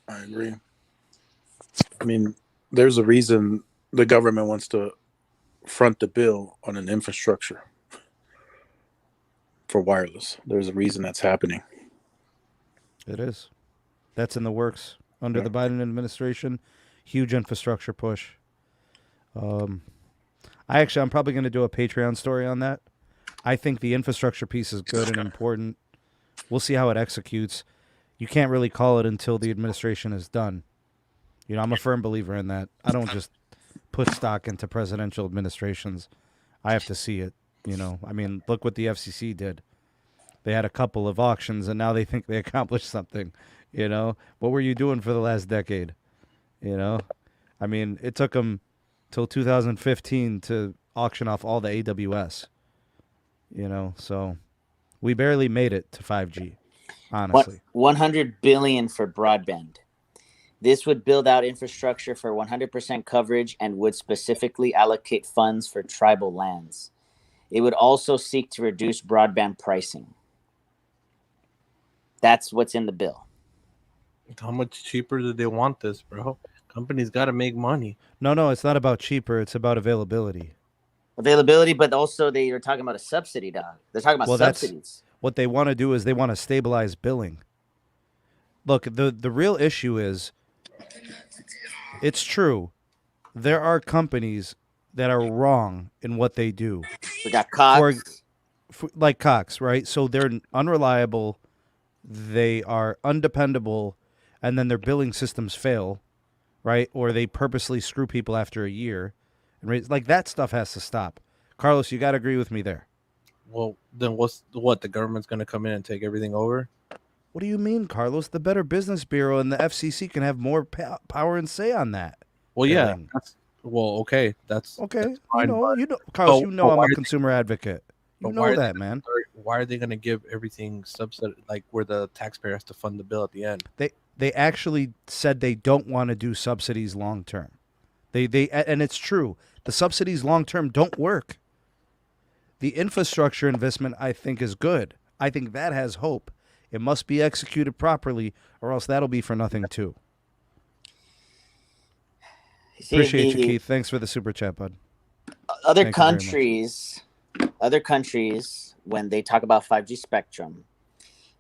S3: I agree. I mean, there's a reason the government wants to front the bill on an infrastructure for wireless. There's a reason that's happening.
S1: It is. That's in the works under the Biden administration. Huge infrastructure push. I'm probably going to do a Patreon story on that. I think the infrastructure piece is good and important. We'll see how it executes. You can't really call it until the administration is done. I'm a firm believer in that. I don't just put stock into presidential administrations. I have to see it. I mean, look what the FCC did. They had a couple of auctions, and now they think they accomplished something. What were you doing for the last decade? I mean, it took them till 2015 to auction off all the AWS. So we barely made it to 5G, honestly.
S2: 100 billion for broadband. This would build out infrastructure for 100% coverage and would specifically allocate funds for tribal lands. It would also seek to reduce broadband pricing. That's what's in the bill.
S8: How much cheaper do they want this, bro? Companies got to make money.
S1: No, it's not about cheaper. It's about availability.
S2: Availability, but also they are talking about a subsidy, dog. They're talking about subsidies.
S1: What they want to do is they want to stabilize billing. Look, the real issue is, it's true, there are companies that are wrong in what they do.
S2: We got Cox.
S1: Like Cox, right? So they're unreliable, they are undependable, and then their billing systems fail, right? Or they purposely screw people after a year. Like, that stuff has to stop. Carlos, you got to agree with me there.
S8: Well, then the government's going to come in and take everything over?
S1: What do you mean, Carlos? The Better Business Bureau and the FCC can have more power and say on that.
S8: Well, yeah. Okay. That's
S1: fine, Carlos, I'm a consumer advocate. You know that, man.
S8: Why are they going to give everything subsidized, like where the taxpayer has to fund the bill at the end?
S1: They actually said they don't want to do subsidies long term. And it's true. The subsidies long term don't work. The infrastructure investment, I think, is good. I think that has hope. It must be executed properly, or else that'll be for nothing too. Appreciate you, Keith. Thanks for the super chat, bud.
S2: Other countries, when they talk about 5G spectrum,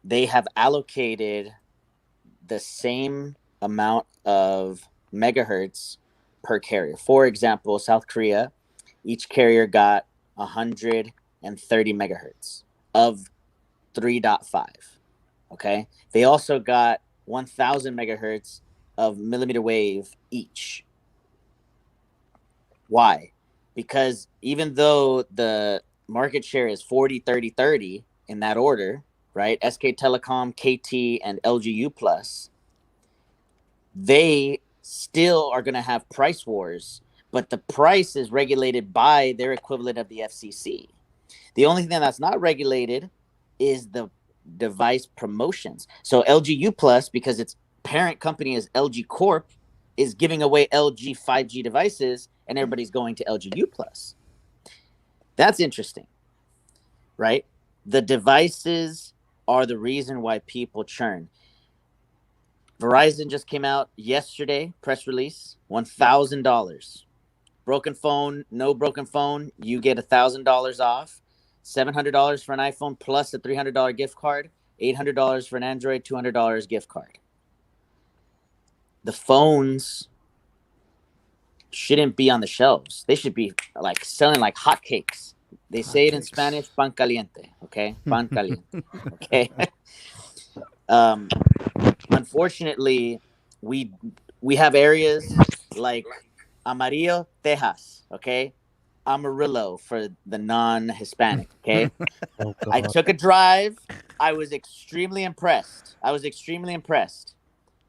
S2: they have allocated the same amount of megahertz per carrier. For example, South Korea, each carrier got 130 megahertz of 3.5. Okay. They also got 1,000 megahertz of millimeter wave each. Why? Because even though the market share is 40, 30, 30 in that order, right? SK Telecom, KT, and LGU Plus, they still are going to have price wars, but the price is regulated by their equivalent of the FCC. The only thing that's not regulated is the device promotions. So LGU Plus, because its parent company is LG Corp, is giving away LG 5G devices, and everybody's going to LGU Plus. That's interesting, right? The devices are the reason why people churn. Verizon just came out yesterday, press release, $1,000. Broken phone, no broken phone, you get $1,000 off. $700 for an iPhone plus a $300 gift card, $800 for an Android, $200 gift card. The phones shouldn't be on the shelves. They should be like selling like hotcakes. They say it in Spanish, pan caliente, okay? Pan caliente, okay? Unfortunately, we have areas like Amarillo, Texas, okay? Amarillo for the non-Hispanic, okay? I took a drive I was extremely impressed.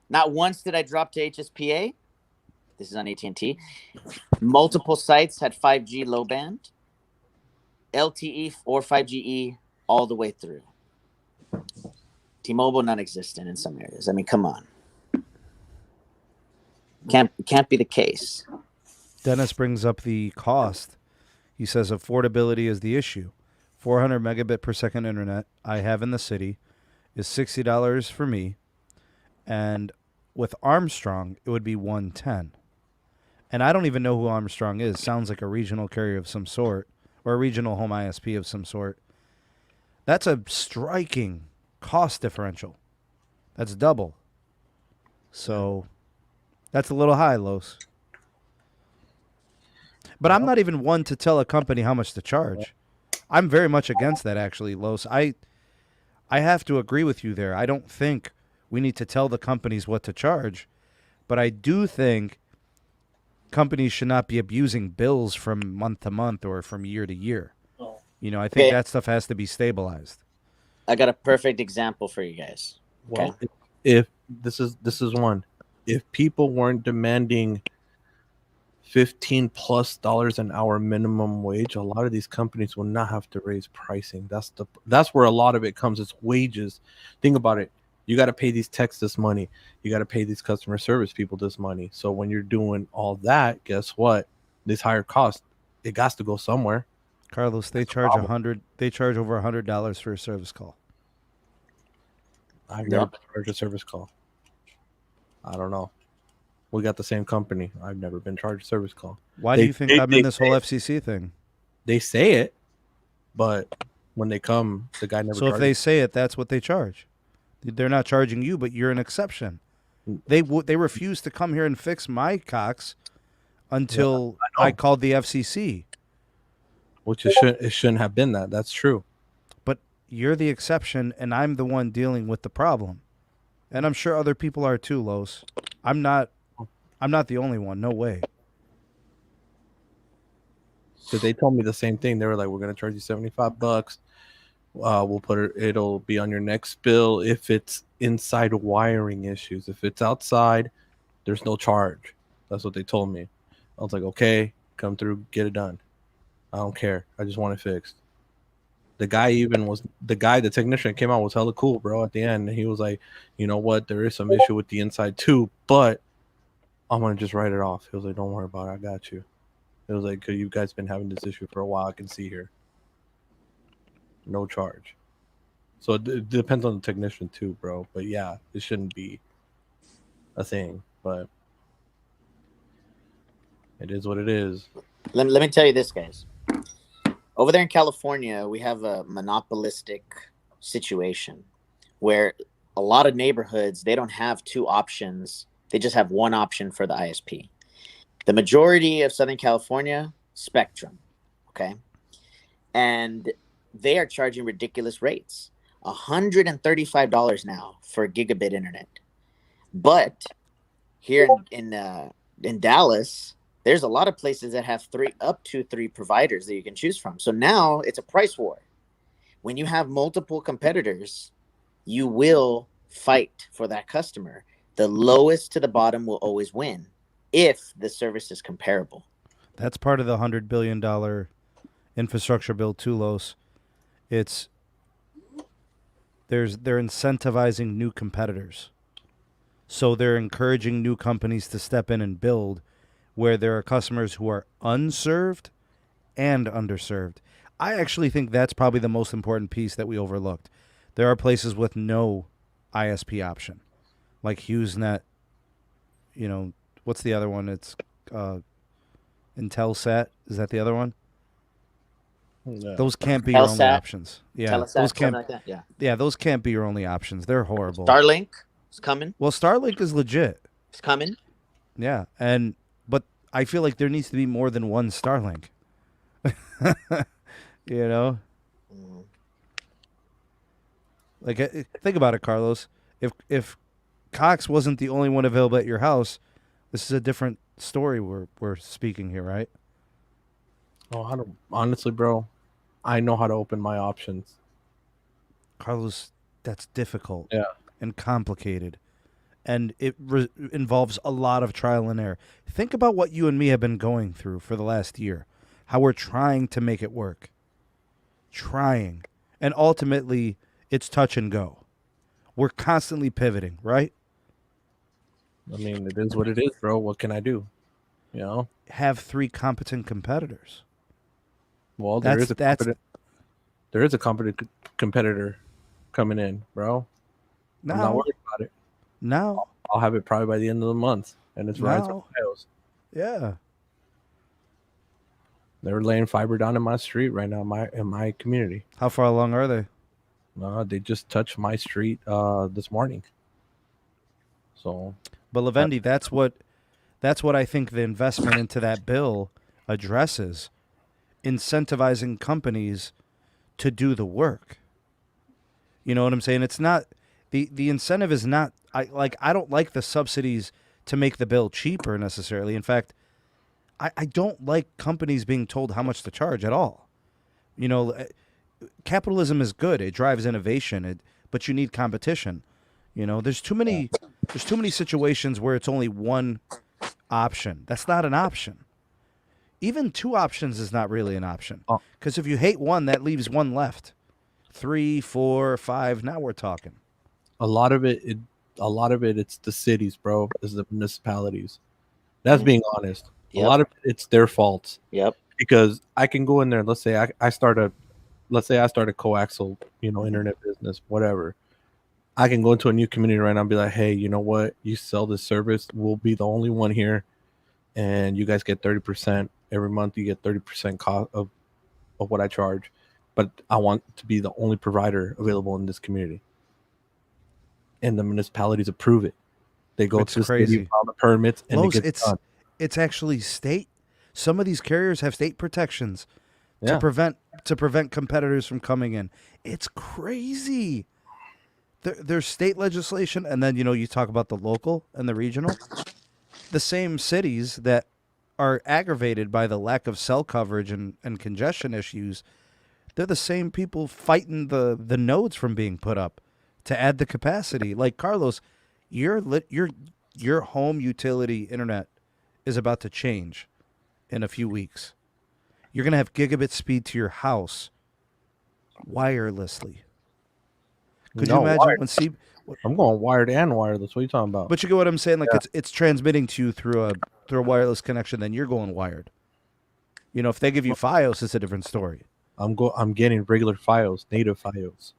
S2: Not once did I drop to HSPA. This is on AT&T. Multiple sites had 5G low band, LTE or 5GE all the way through. T-Mobile non-existent in some areas. I mean, come on. Can't be the case.
S1: Dennis brings up the cost. He says affordability is the issue. 400 megabit per second internet I have in the city is $60 for me, and with Armstrong it would be $110. And I don't even know who Armstrong is. Sounds like a regional carrier of some sort, or a regional home ISP of some sort. That's a striking cost differential. That's double. So that's a little high, Los. But I'm not even one to tell a company how much to charge. I'm very much against that, actually, Los. I have to agree with you there. I don't think we need to tell the companies what to charge, but I do think companies should not be abusing bills from month to month or from year to year. You know, I think that stuff has to be stabilized.
S2: I got a perfect example for you guys. Okay?
S8: Well, if this is one, if people weren't demanding $15+ an hour minimum wage, a lot of these companies will not have to raise pricing. That's where a lot of it comes. It's wages. Think about it. You got to pay these techs this money. You got to pay these customer service people this money. So when you're doing all that, guess what? This higher cost, it got to go somewhere.
S1: Carlos, they charge $100. They charge over $100 for a service call.
S8: I've never been charged a service call. I don't know. We got the same company. I've never been charged a service call.
S1: Why do you think I'm in this whole FCC thing?
S8: They say it, but when they come, the guy never.
S1: So if they say it, that's what they charge. They're not charging you, but you're an exception. They refused to come here and fix my until I called the FCC.
S8: Which it shouldn't have been that. That's true.
S1: But you're the exception, and I'm the one dealing with the problem. And I'm sure other people are too, Los. I'm not the only one. No way.
S8: So they told me the same thing. They were like, "We're gonna charge you $75. We'll put it. It'll be on your next bill if it's inside wiring issues. If it's outside, there's no charge." That's what they told me. I was like, "Okay, come through, get it done. I don't care. I just want it fixed." The technician that came out was hella cool, bro. At the end, he was like, "You know what? There is some issue with the inside too, but I'm gonna just write it off." He was like, "Don't worry about it. I got you." It was like, "You guys been having this issue for a while. I can see here. No charge." So it depends on the technician too, bro. But yeah, it shouldn't be a thing, but it is what it is.
S2: Let me tell you this, guys. Over there in California, we have a monopolistic situation where a lot of neighborhoods, they don't have two options. They just have one option for the ISP. The majority of Southern California, Spectrum, okay? And they are charging ridiculous rates. $135 now for gigabit internet. But here in Dallas, there's a lot of places that have up to three providers that you can choose from. So now it's a price war. When you have multiple competitors, you will fight for that customer. The lowest to the bottom will always win if the service is comparable.
S1: That's part of the $100 billion infrastructure bill too, Los. They're incentivizing new competitors. So they're encouraging new companies to step in and build where there are customers who are unserved and underserved. I actually think that's probably the most important piece that we overlooked. There are places with no ISP option, like HughesNet. You know, what's the other one? It's Intelsat. Is that the other one? No. Those can't be your only options. Yeah,
S2: Telesat,
S1: those can't.
S2: like that.
S1: Yeah, those can't be your only options. They're horrible.
S2: Starlink is coming.
S1: Well, Starlink is legit.
S2: It's coming.
S1: Yeah, but I feel like there needs to be more than one Starlink. You know, like think about it, Carlos. If Cox wasn't the only one available at your house, this is a different story we're speaking here, right?
S8: Oh, honestly, bro, I know how to open my options.
S1: Carlos, that's difficult
S8: Yeah.
S1: and complicated. And it involves a lot of trial and error. Think about what you and me have been going through for the last year, how we're trying to make it work. Trying. And ultimately, it's touch and go. We're constantly pivoting, right?
S8: I mean, it is what it is, bro. What can I do? You know?
S1: Have 3 competent competitors.
S8: Well,
S1: That's
S8: there is a competent competitor coming in, bro. I'm not worried about it.
S1: Now.
S8: I'll have it probably by the end of the month, and it's Verizon
S1: No.
S8: Fios.
S1: Yeah.
S8: They're laying fiber down in my street right now, in my community.
S1: How far along are they?
S8: They just touched my street this morning. So,
S1: but Lavendi, that's what I think the investment into that bill addresses, incentivizing companies to do the work. You know what I'm saying? It's not the incentive is not I don't like the subsidies to make the bill cheaper necessarily. In fact, I don't like companies being told how much to charge at all. You know, capitalism is good. It drives innovation, but you need competition. You know, there's too many situations where it's only one option. That's not an option. Even 2 options is not really an option. Because if you hate one, that leaves one left. 3, 4, 5. Now we're talking.
S8: A lot of it, it's the cities, bro. It's the municipalities. That's being honest.
S2: Yep.
S8: A lot of it's their faults.
S2: Yep.
S8: Because I can go in there. Let's say I start a coaxial, internet business, whatever. I can go into a new community right now and be like, hey, you know what? You sell this service. We'll be the only one here. And you guys get 30% every month. You get 30% cost of what I charge. But I want to be the only provider available in this community. And the municipalities approve it. They go to the city, file the permits, and
S1: Los,
S8: it gets done.
S1: It's actually state. Some of these carriers have state protections
S8: Yeah.
S1: to prevent competitors from coming in. It's crazy. There's state legislation, and then you talk about the local and the regional. The same cities that are aggravated by the lack of cell coverage and congestion issues, they're the same people fighting the nodes from being put up to add the capacity. Like Carlos, your home utility internet is about to change in a few weeks. You're going to have gigabit speed to your house wirelessly. Could you imagine
S8: wired.
S1: when
S8: I'm going wired and wireless. What are you talking about?
S1: But you get what I'm saying? Like it's transmitting to you through a wireless connection, then you're going wired. If they give you Fios, it's a different story.
S8: I'm getting regular Fios, native Fios,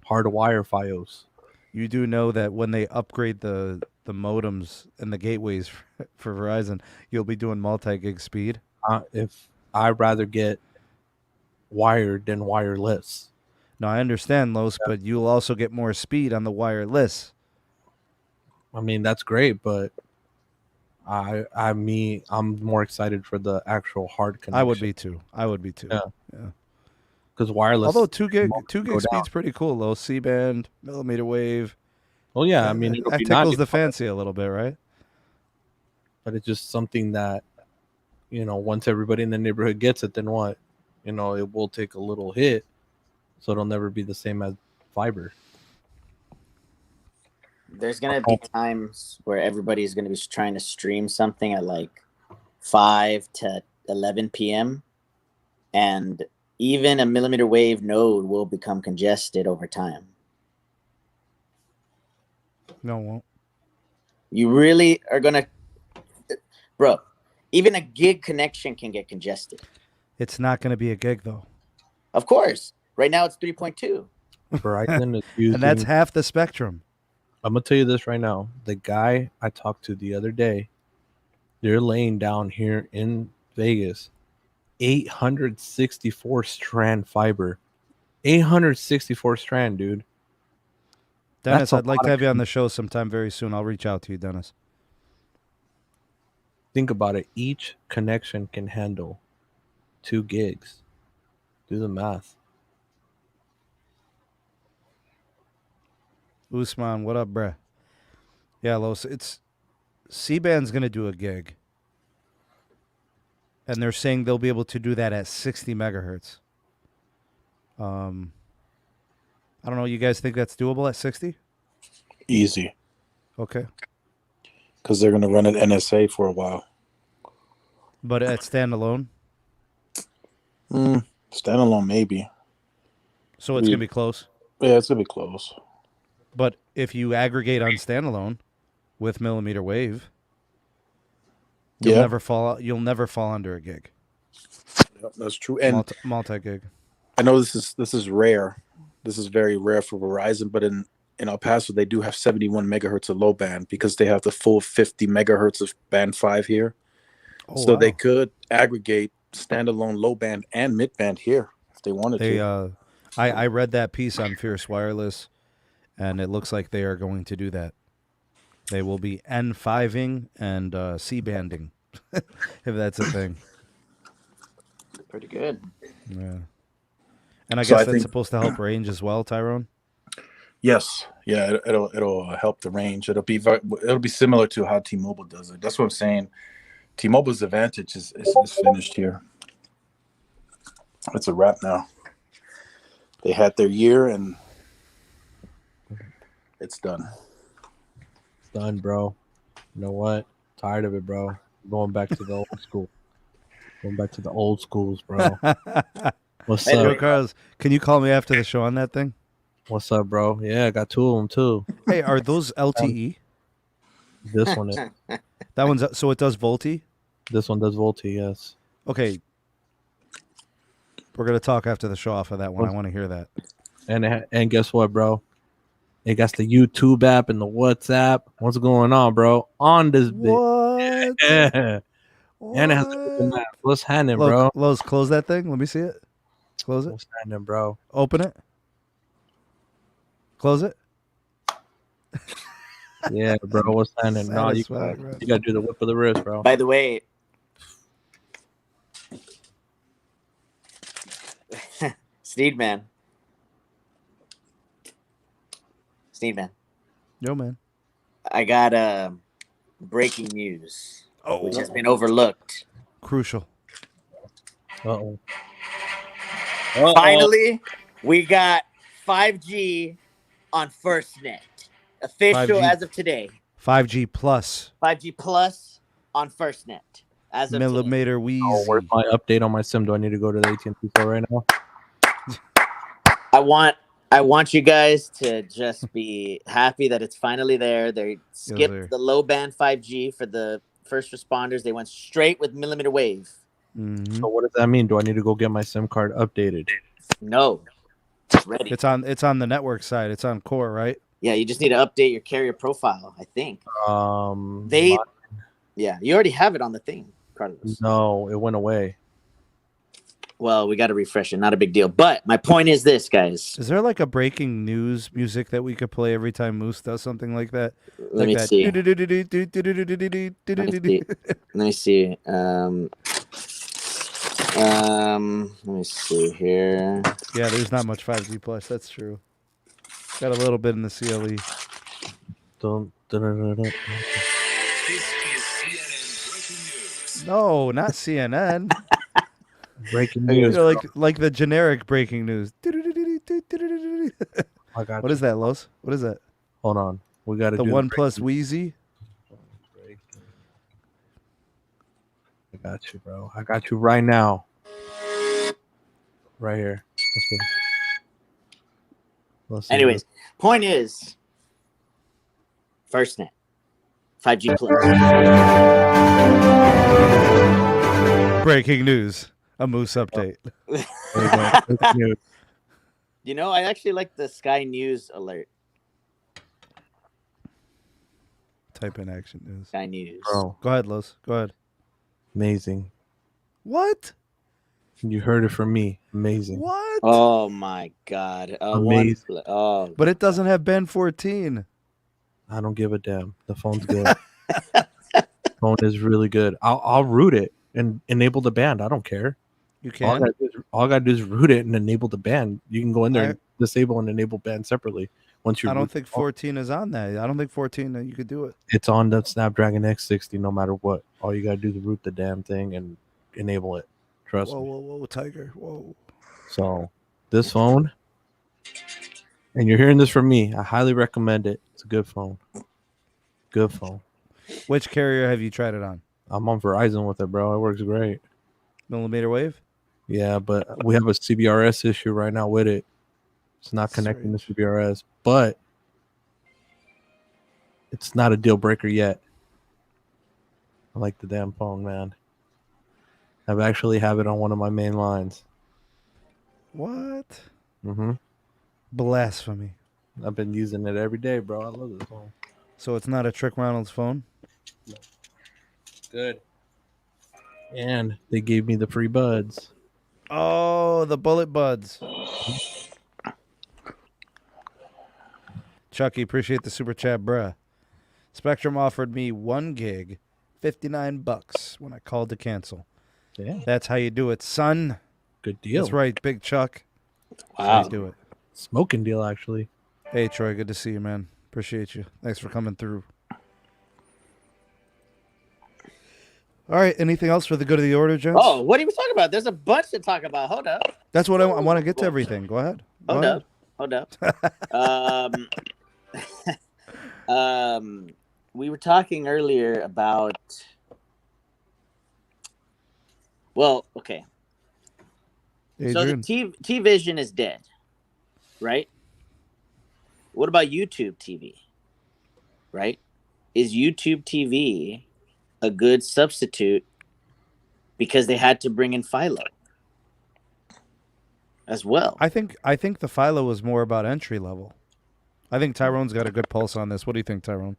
S8: hardwire Fios.
S1: You do know that when they upgrade the modems and the gateways for Verizon, you'll be doing multi-gig speed.
S8: If I'd rather get wired than wireless.
S1: No, I understand, Los, but you'll also get more speed on the wireless.
S8: I mean, that's great, but I'm more excited for the actual hard connection.
S1: I would be too.
S8: Yeah. Because wireless.
S1: Although 2 gig speed's pretty cool, though. C-band, millimeter wave.
S8: Well, yeah, I mean,
S1: that tickles the fancy a little bit, right?
S8: But it's just something that, once everybody in the neighborhood gets it, then what? It will take a little hit, so it'll never be the same as fiber.
S2: There's going to be times where everybody's going to be trying to stream something at like 5 to 11 p.m. and even a millimeter wave node will become congested over time.
S1: No, it won't.
S2: You really are going to... Bro, even a gig connection can get congested.
S1: It's not going to be a gig, though.
S2: Of course. Right now it's 3.2.
S8: Verizon is using...
S1: And that's half the spectrum.
S8: I'm going to tell you this right now. The guy I talked to the other day, they're laying down here in Vegas 864 strand fiber. 864 strand, dude.
S1: Dennis, I'd like to have you on the show sometime very soon. I'll reach out to you, Dennis.
S8: Think about it. Each connection can handle 2 gigs. Do the math.
S1: Usman, what up, bruh? Yeah, Los, it's C-band's going to do a gig. And they're saying they'll be able to do that at 60 megahertz. I don't know. You guys think that's doable at 60?
S3: Easy.
S1: Okay.
S3: Because they're going to run at NSA for a while.
S1: But at standalone?
S3: Standalone, maybe.
S1: So it's going to be close?
S3: Yeah, it's going to be close.
S1: But if you aggregate on standalone with millimeter wave, you'll never fall under a gig.
S3: Yep, that's true. And
S1: multi-gig.
S3: I know this is rare. This is very rare for Verizon, but in El Paso they do have 71 megahertz of low band because they have the full 50 megahertz of band 5 here. So they could aggregate standalone low band and mid band here if they wanted to.
S1: I read that piece on Fierce Wireless, and it looks like they are going to do that. They will be N5ing and C-banding, if that's a thing.
S2: Pretty good.
S1: Yeah. And I guess that's supposed to help range as well, Tyrone?
S3: Yes. Yeah, it'll help the range. It'll be similar to how T-Mobile does it. That's what I'm saying. T-Mobile's advantage is finished here. It's a wrap now. They had their year, and it's done.
S8: It's done, bro. You know what? Tired of it, bro. Going back to the old school. Going back to the old schools, bro. What's up?
S1: Yo, Carlos, can you call me after the show on that thing?
S8: What's up, bro? Yeah, I got 2 of them, too.
S1: Hey, are those LTE?
S8: This one is.
S1: That one's so it does VoLTE?
S8: This one does VoLTE, yes.
S1: Okay. We're going to talk after the show off of that one. I want to hear that.
S8: And guess what, bro? It got the YouTube app and the WhatsApp. What's going on, bro? On this
S1: What?
S8: Yeah. What? And it has the map. What's happening, bro?
S1: Los, close that thing. Let me see it. Close it.
S8: What's happening, bro?
S1: Open it. Close it.
S8: Yeah, bro. What's happening? No, you got to do the whip of the wrist, bro.
S2: By the way, Sneedman.
S1: Yo, man.
S2: I got breaking news, which has been overlooked.
S1: Crucial.
S8: Uh-oh.
S2: Finally, we got 5G on FirstNet. Official
S1: 5G.
S2: as of today.
S1: 5G plus.
S2: 5G plus on FirstNet as of
S1: millimeter wheezy.
S8: Oh, where's my update on my SIM? Do I need to go to the AT&T store right now?
S2: I want you guys to just be happy that it's finally there. They skipped the low band 5G for the first responders. They went straight with millimeter wave.
S1: Mm-hmm.
S8: So what does that mean? Do I need to go get my SIM card updated?
S2: No. It's ready.
S1: It's on the network side. It's on core, right?
S2: Yeah, you just need to update your carrier profile, I think. Yeah, you already have it on the thing, Carlos.
S8: No, it went away.
S2: Well, we got to refresh it. Not a big deal. But my point is this, guys.
S1: Is there like a breaking news music that we could play every time Moose does something like that?
S2: Let me see. Let me see. Let me see here.
S1: Yeah, there's not much 5G plus. That's true. Got a little bit in the CLE.
S5: This is CNN breaking news.
S1: No, not CNN.
S8: Breaking news.
S1: Like the generic breaking news. What is that, Los? What is that?
S8: Hold on. We got to do
S1: the OnePlus Wheezy.
S8: I got you, bro. I got you right now. Right here. Let's see.
S2: Anyways, point is, FirstNet, 5G plus.
S1: Breaking news. A Moose update.
S2: You know, I actually like the Sky News alert.
S1: Type in action news.
S2: Sky News.
S8: Bro.
S1: Go ahead, Los. Go ahead.
S8: Amazing.
S1: What?
S8: You heard it from me. Amazing.
S1: What?
S2: Oh my God.
S8: Amazing.
S1: But it doesn't have band 14.
S8: I don't give a damn. The phone's good. Phone is really good. I'll root it and enable the band. I don't care.
S1: You can.
S8: All I gotta do is root it and enable the band. You can go in there and disable and enable band separately. Once you,
S1: I don't think 14 is on that. I don't think 14 you could do it.
S8: It's on the Snapdragon X60 no matter what. All you gotta do is root the damn thing and enable it. Trust me.
S1: Whoa, Tiger. Whoa.
S8: So this phone And you're hearing this from me. I highly recommend it. It's a good phone. Good phone.
S1: Which carrier have you tried it on?
S8: I'm on Verizon with it, bro. It works great.
S1: Millimeter wave?
S8: Yeah, but we have a CBRS issue right now with it. It's not connecting to CBRS, but it's not a deal breaker yet. I like the damn phone, man. I've actually have it on one of my main lines.
S1: What?
S8: Mm-hmm.
S1: Blasphemy.
S8: I've been using it every day, bro. I love this phone.
S1: So it's not a Trick Ronald's phone?
S8: Good. And they gave me the free buds.
S1: Oh, the bullet buds. Chucky, appreciate the super chat, bruh. Spectrum offered me 1 gig, $59 when I called to cancel.
S8: Yeah.
S1: That's how you do it, son.
S8: Good deal.
S1: That's right, Big Chuck. That's how
S2: Wow.
S1: you do it.
S8: Smoking deal, actually.
S1: Hey, Troy, good to see you, man. Appreciate you. Thanks for coming through. All right, anything else for the good of the order, gents?
S2: Oh, what are we talking about? There's a bunch to talk about. Hold up.
S1: That's what I want to get to everything. Go ahead. Go
S2: Hold
S1: ahead.
S2: up. We were talking earlier about. Well, okay. So the
S1: Adrian.
S2: T-Vision is dead, right? What about YouTube TV? Right? Is YouTube TV a good substitute because they had to bring in Philo as well?
S1: I think the Philo was more about entry level. I think Tyrone's got a good pulse on this. What do you think, Tyrone?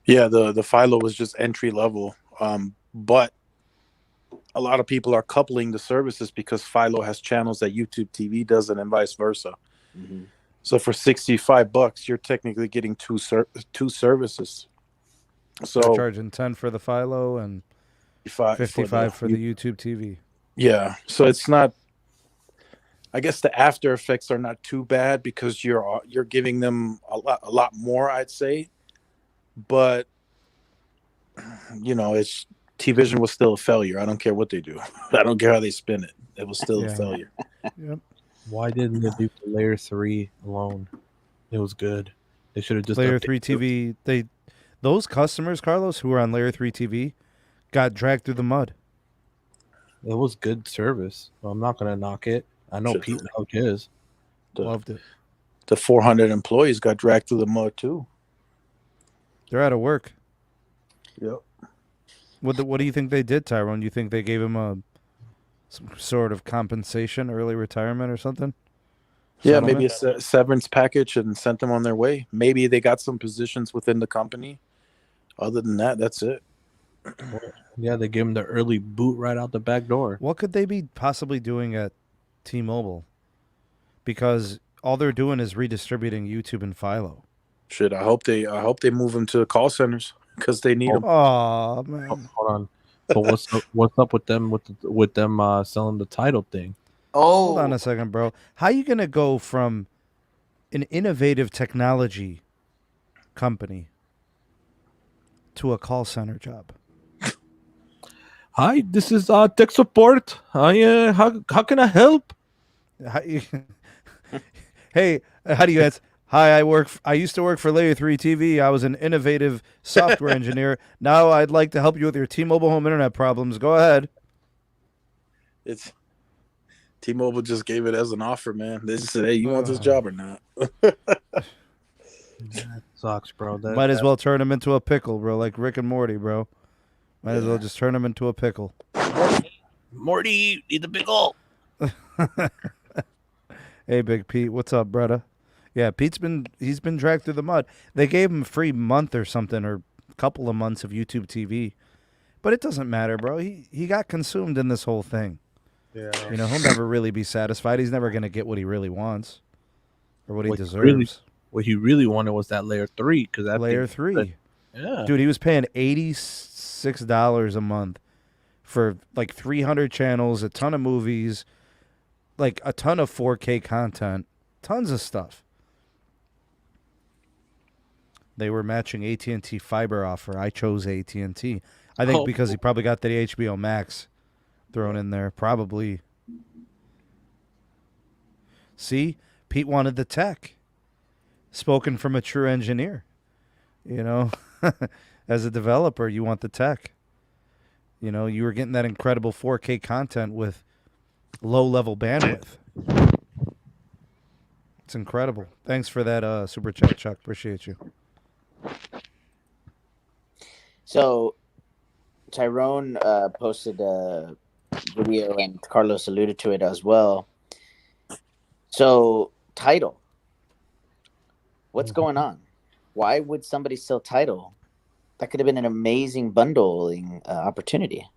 S3: Yeah, the Philo was just entry level, but a lot of people are coupling the services because Philo has channels that YouTube TV doesn't, and vice versa.
S2: Mm-hmm.
S3: So for $65, you're technically getting two services. So
S1: they're charging 10 for the Philo and 55 for the YouTube TV.
S3: Yeah, so it's not. I guess the after effects are not too bad because you're giving them a lot more, I'd say. But it's T-Vision was still a failure. I don't care what they do. I don't care how they spin it. It was still a failure.
S1: Yep.
S8: Why didn't they leave the Layer 3 alone? It was good. They should have just
S1: Layer 3 TV. Those customers, Carlos, who were on Layer 3 TV, got dragged through the mud.
S8: It was good service. Well, I'm not gonna knock it. I know Pete knows his.
S1: Loved it.
S3: The 400 employees got dragged through the mud too.
S1: They're out of work.
S3: Yep.
S1: What do you think they did, Tyrone? You think they gave him some sort of compensation, early retirement or something?
S3: Yeah,
S1: Settlement?
S3: maybe a severance package and sent them on their way. Maybe they got some positions within the company. Other than that, that's it.
S8: Yeah, they gave him the early boot right out the back door.
S1: What could they be possibly doing at T-Mobile? Because all they're doing is redistributing YouTube and Philo.
S3: Shit, I hope they move them to call centers because they need them.
S1: Oh man,
S8: hold on. So what's up with them selling the title thing?
S2: Oh,
S1: hold on a second, bro. How you gonna go from an innovative technology company to a call center job?
S8: Hi, this is tech support. How can I help?
S1: Hey, how do you answer? Hi, I used to work for Layer 3 TV. I was an innovative software engineer. Now I'd like to help you with your T-Mobile home internet problems. Go ahead.
S3: It's T-Mobile just gave it as an offer, man. They just said, "Hey, you want this job or not?"
S8: That sucks, bro.
S1: Might as well turn him into a pickle, bro, like Rick and Morty, bro. Might as well just turn him into a pickle.
S8: Morty, eat the pickle.
S1: Hey, Big Pete, what's up, brother? Yeah, he's been dragged through the mud. They gave him a free month or something, or a couple of months of YouTube TV. But it doesn't matter, bro. He got consumed in this whole thing.
S3: Yeah.
S1: He'll never really be satisfied. He's never going to get what he really wants or what he deserves.
S8: What he really wanted was that Layer 3. Because that
S1: Layer 3.
S8: Yeah.
S1: Dude, he was paying $86 a month for like 300 channels, a ton of movies, like a ton of 4K content, tons of stuff. They were matching AT&T fiber offer. I chose AT&T. I think because he probably got the HBO Max thrown in there. Probably. See? Pete wanted the tech. Spoken from a true engineer. You know, as a developer, you want the tech. You know, you were getting that incredible 4K content with low-level bandwidth. It's incredible. Thanks for that super chat, Chuck. Appreciate you.
S2: So, Tyrone posted a video, and Carlos alluded to it as well. So, title. What's going on? Why would somebody sell title? That could have been an amazing bundling opportunity.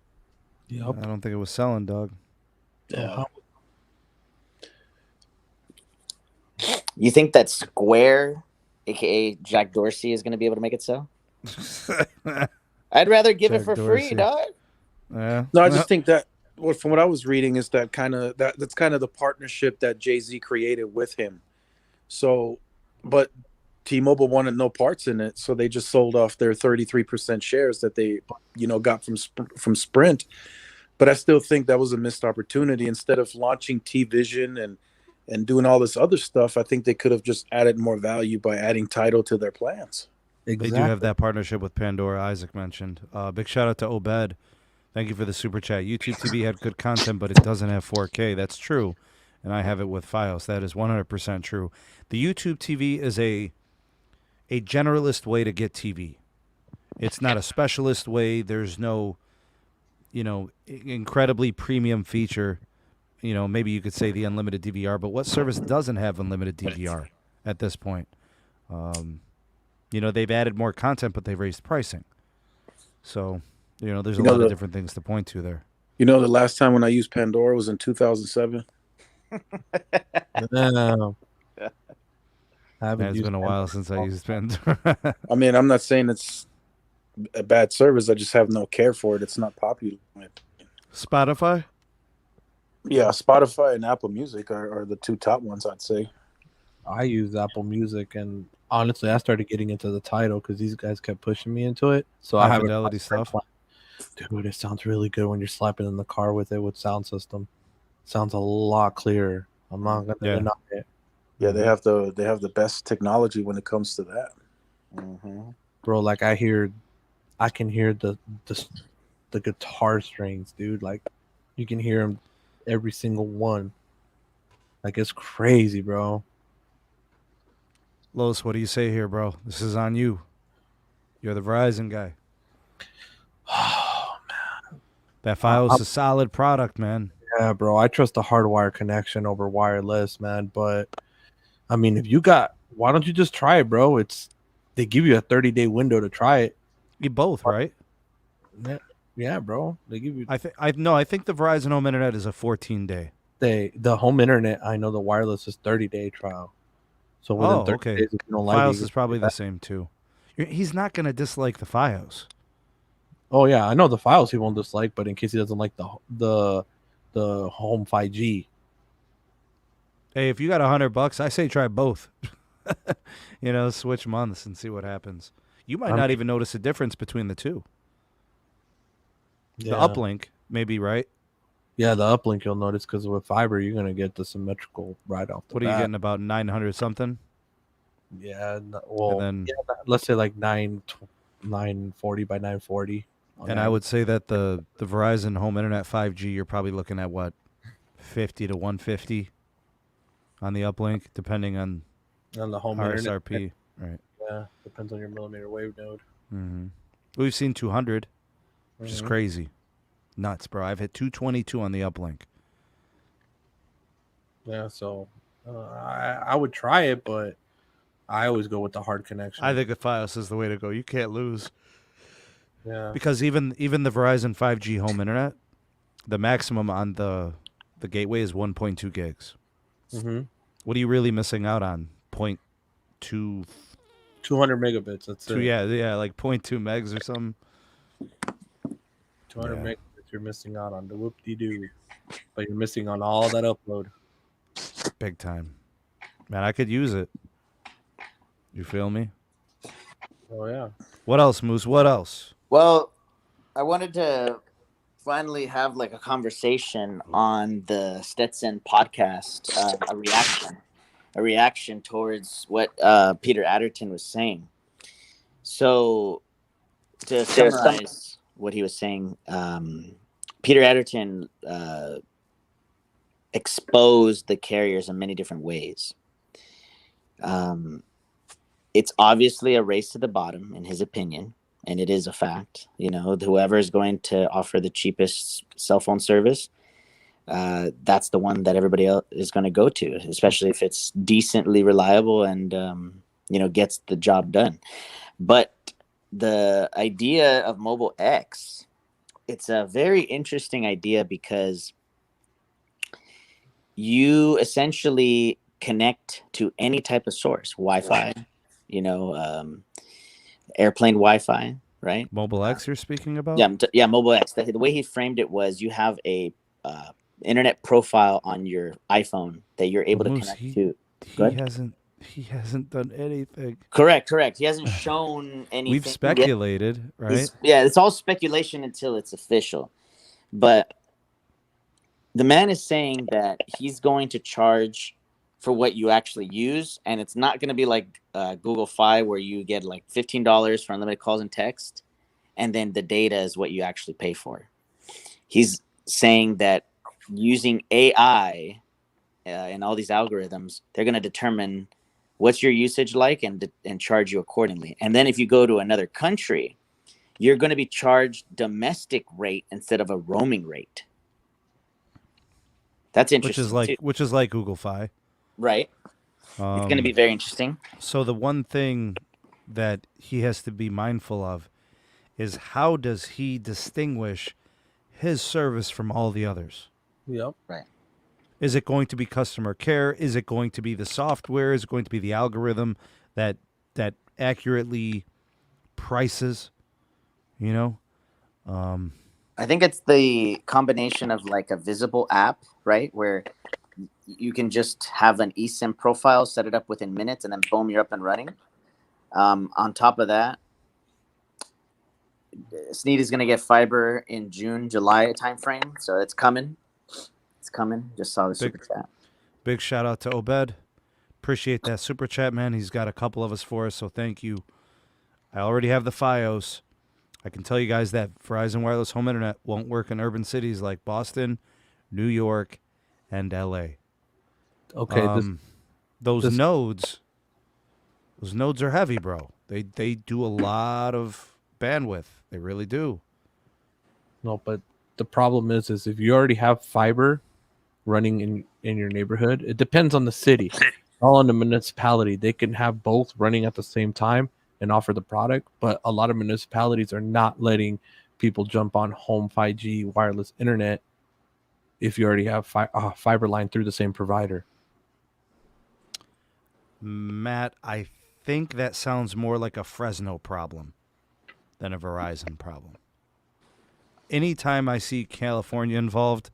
S8: Yep.
S1: I don't think it was selling, dog.
S3: Yeah.
S2: You think that Square, aka Jack Dorsey, is going to be able to make it sell? I'd rather give
S1: Jack
S2: it for
S1: Dorsey.
S2: free, dog.
S1: Yeah.
S3: No, I just think that from what I was reading is that that's kind of the partnership that Jay-Z created with him. So, but T-Mobile wanted no parts in it, so they just sold off their 33% shares that they, got from Sprint. But I still think that was a missed opportunity. Instead of launching T-Vision and doing all this other stuff, I think they could have just added more value by adding title to their plans.
S8: Exactly.
S1: They do have that partnership with Pandora, Isaac mentioned. Big shout out to Obed. Thank you for the super chat. YouTube TV had good content, but it doesn't have 4K. That's true. And I have it with Fios. That is 100% true. The YouTube TV is a generalist way to get TV. It's not a specialist way. There's no, incredibly premium feature. Maybe you could say the unlimited DVR, but what service doesn't have unlimited DVR at this point? They've added more content, but they've raised pricing. So, there's a lot of different things to point to there.
S3: The last time when I used Pandora was in 2007.
S8: No.
S1: It's been a while since I used Pandora.
S3: I mean, I'm not saying it's a bad service. I just have no care for it. It's not popular.
S1: Spotify?
S3: Yeah, Spotify and Apple Music are the two top ones, I'd say.
S8: I use Apple Music, and honestly, I started getting into the title because these guys kept pushing me into it. So I have
S1: fidelity stuff.
S8: Dude, it sounds really good when you're slapping in the car with it with sound system. Sounds a lot clearer. I'm not gonna deny it.
S3: Yeah, they have the best technology when it comes to that.
S2: Mm-hmm.
S8: Bro, like I can hear the guitar strings, dude. Like you can hear them, every single one. Like it's crazy, bro.
S1: Los, what do you say here, bro? This is on you. You're the Verizon guy.
S8: Oh man,
S1: that Fios is a solid product, man.
S8: Yeah, bro. I trust the hardwire connection over wireless, man. But I mean, why don't you just try it, bro? They give you a 30-day window to try it.
S1: You both, right?
S8: Yeah, bro. They give you.
S1: I think the Verizon Home Internet is a 14-day.
S8: The home internet, I know the wireless is 30-day trial. So within 30 days, if you don't like
S1: Fios
S8: it,
S1: is probably the same too. He's not going to dislike the Fios.
S8: Oh yeah, I know the Fios he won't dislike, but in case he doesn't like the home 5G.
S1: Hey, if you got $100, I say try both. Switch months and see what happens. You might not even notice a difference between the two.
S8: Yeah.
S1: The uplink, maybe, right?
S8: Yeah, the uplink you'll notice because with fiber, you're gonna get the symmetrical right off the
S1: What are you getting, about 900 something?
S8: Yeah, let's say like 940 by 940.
S1: And I would say that the Verizon Home Internet 5G, you're probably looking at what, 50 to 150 on the uplink, depending on
S8: the home
S1: RSRP.
S8: internet.
S1: Right.
S8: Yeah, depends on your millimeter wave node.
S1: Mm-hmm. We've seen 200, which is crazy. Nuts, bro. I've hit 222 on the uplink.
S8: Yeah, so I would try it, but I always go with the hard connection.
S1: I think the Fios is the way to go. You can't lose.
S8: Yeah.
S1: Because even the Verizon 5G home internet, the maximum on the gateway is 1.2 gigs.
S8: Mm-hmm.
S1: What are you really missing out on? 0.2...
S8: 200 megabits. That's it.
S1: Yeah, like 0.2 megs or something.
S8: 200 megabits you're missing out on. The whoop-de-doo. But you're missing on all that upload.
S1: Big time. Man, I could use it. You feel me?
S8: Oh, yeah.
S1: What else, Moose? What else?
S2: Well, I wanted to finally have like a conversation on the Stetson podcast, a a reaction towards what Peter Adderton was saying. So to summarize what he was saying, Peter Adderton exposed the carriers in many different ways. It's obviously a race to the bottom, in his opinion, and it is a fact. You know, whoever is going to offer the cheapest cell phone service, that's the one that everybody else is going to go to, especially if it's decently reliable and, gets the job done. But the idea of Mobile X, it's a very interesting idea because you essentially connect to any type of source, Wi-Fi, airplane Wi-Fi, right?
S1: Mobile X you're speaking about?
S2: Yeah, Mobile X. The way he framed it was you have a internet profile on your iPhone that you're able to connect to.
S1: He hasn't done anything.
S2: Correct. He hasn't shown anything.
S1: We've speculated,
S2: yet.
S1: Right?
S2: It's all speculation until it's official. But the man is saying that he's going to charge for what you actually use, and it's not going to be like Google Fi where you get like $15 for unlimited calls and text, and then the data is what you actually pay for. He's saying that using AI and all these algorithms, they're going to determine what's your usage like and charge you accordingly. And then if you go to another country, you're going to be charged domestic rate instead of a roaming rate. That's interesting.
S1: Which is like Google Fi.
S2: Right. It's going to be very interesting.
S1: So the one thing that he has to be mindful of is how does he distinguish his service from all the others?
S8: Yep.
S2: Right.
S1: Is it going to be customer care? Is it going to be the software? Is it going to be the algorithm that accurately prices?
S2: I think it's the combination of like a visible app, right, where you can just have an eSIM profile, set it up within minutes, and then boom, you're up and running. On top of that, Sneed is going to get fiber in June, July timeframe, so it's coming. It's coming. Just saw the super chat.
S1: Big shout out to Obed. Appreciate that super chat, man. He's got a couple of us for us, so thank you. I already have the FiOS. I can tell you guys that Verizon Wireless Home Internet won't work in urban cities like Boston, New York, and LA.
S8: Okay,
S1: those nodes are heavy, bro. They do a lot of bandwidth. They really do.
S8: No, but the problem is if you already have fiber running in your neighborhood, it depends on the city. All on the municipality, they can have both running at the same time and offer the product, but a lot of municipalities are not letting people jump on home 5G wireless internet if you already have fiber line through the same provider.
S1: Matt, I think that sounds more like a Fresno problem than a Verizon problem. Anytime I see California involved,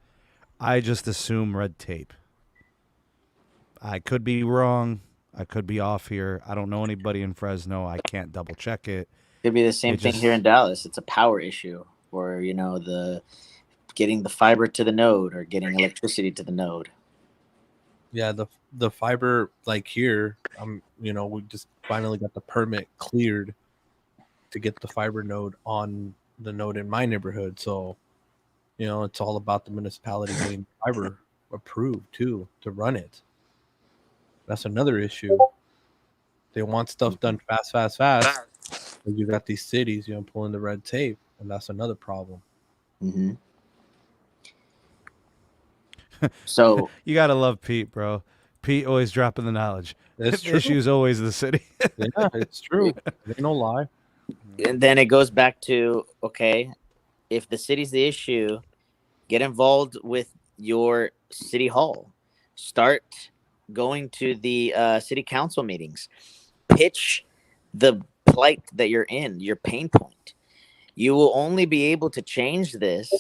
S1: I just assume red tape. I could be wrong. I could be off here. I don't know anybody in Fresno. I can't double check it.
S2: Could be the same thing here in Dallas. It's a power issue, or the getting the fiber to the node or getting electricity to the node.
S8: Yeah, the fiber like here, we just finally got the permit cleared to get the fiber node on the node in my neighborhood. So, it's all about the municipality getting fiber approved too to run it. That's another issue. They want stuff done fast. But you got these cities, pulling the red tape, and that's another problem.
S2: Mm-hmm. So
S1: you gotta love Pete, bro. Pete always dropping the knowledge.
S8: That's true.
S1: Issue's always the city.
S8: Yeah, it's true. There's no lie.
S2: And then it goes back to, okay, if the city's the issue, get involved with your city hall. Start going to the city council meetings. Pitch the plight that you're in, your pain point. You will only be able to change this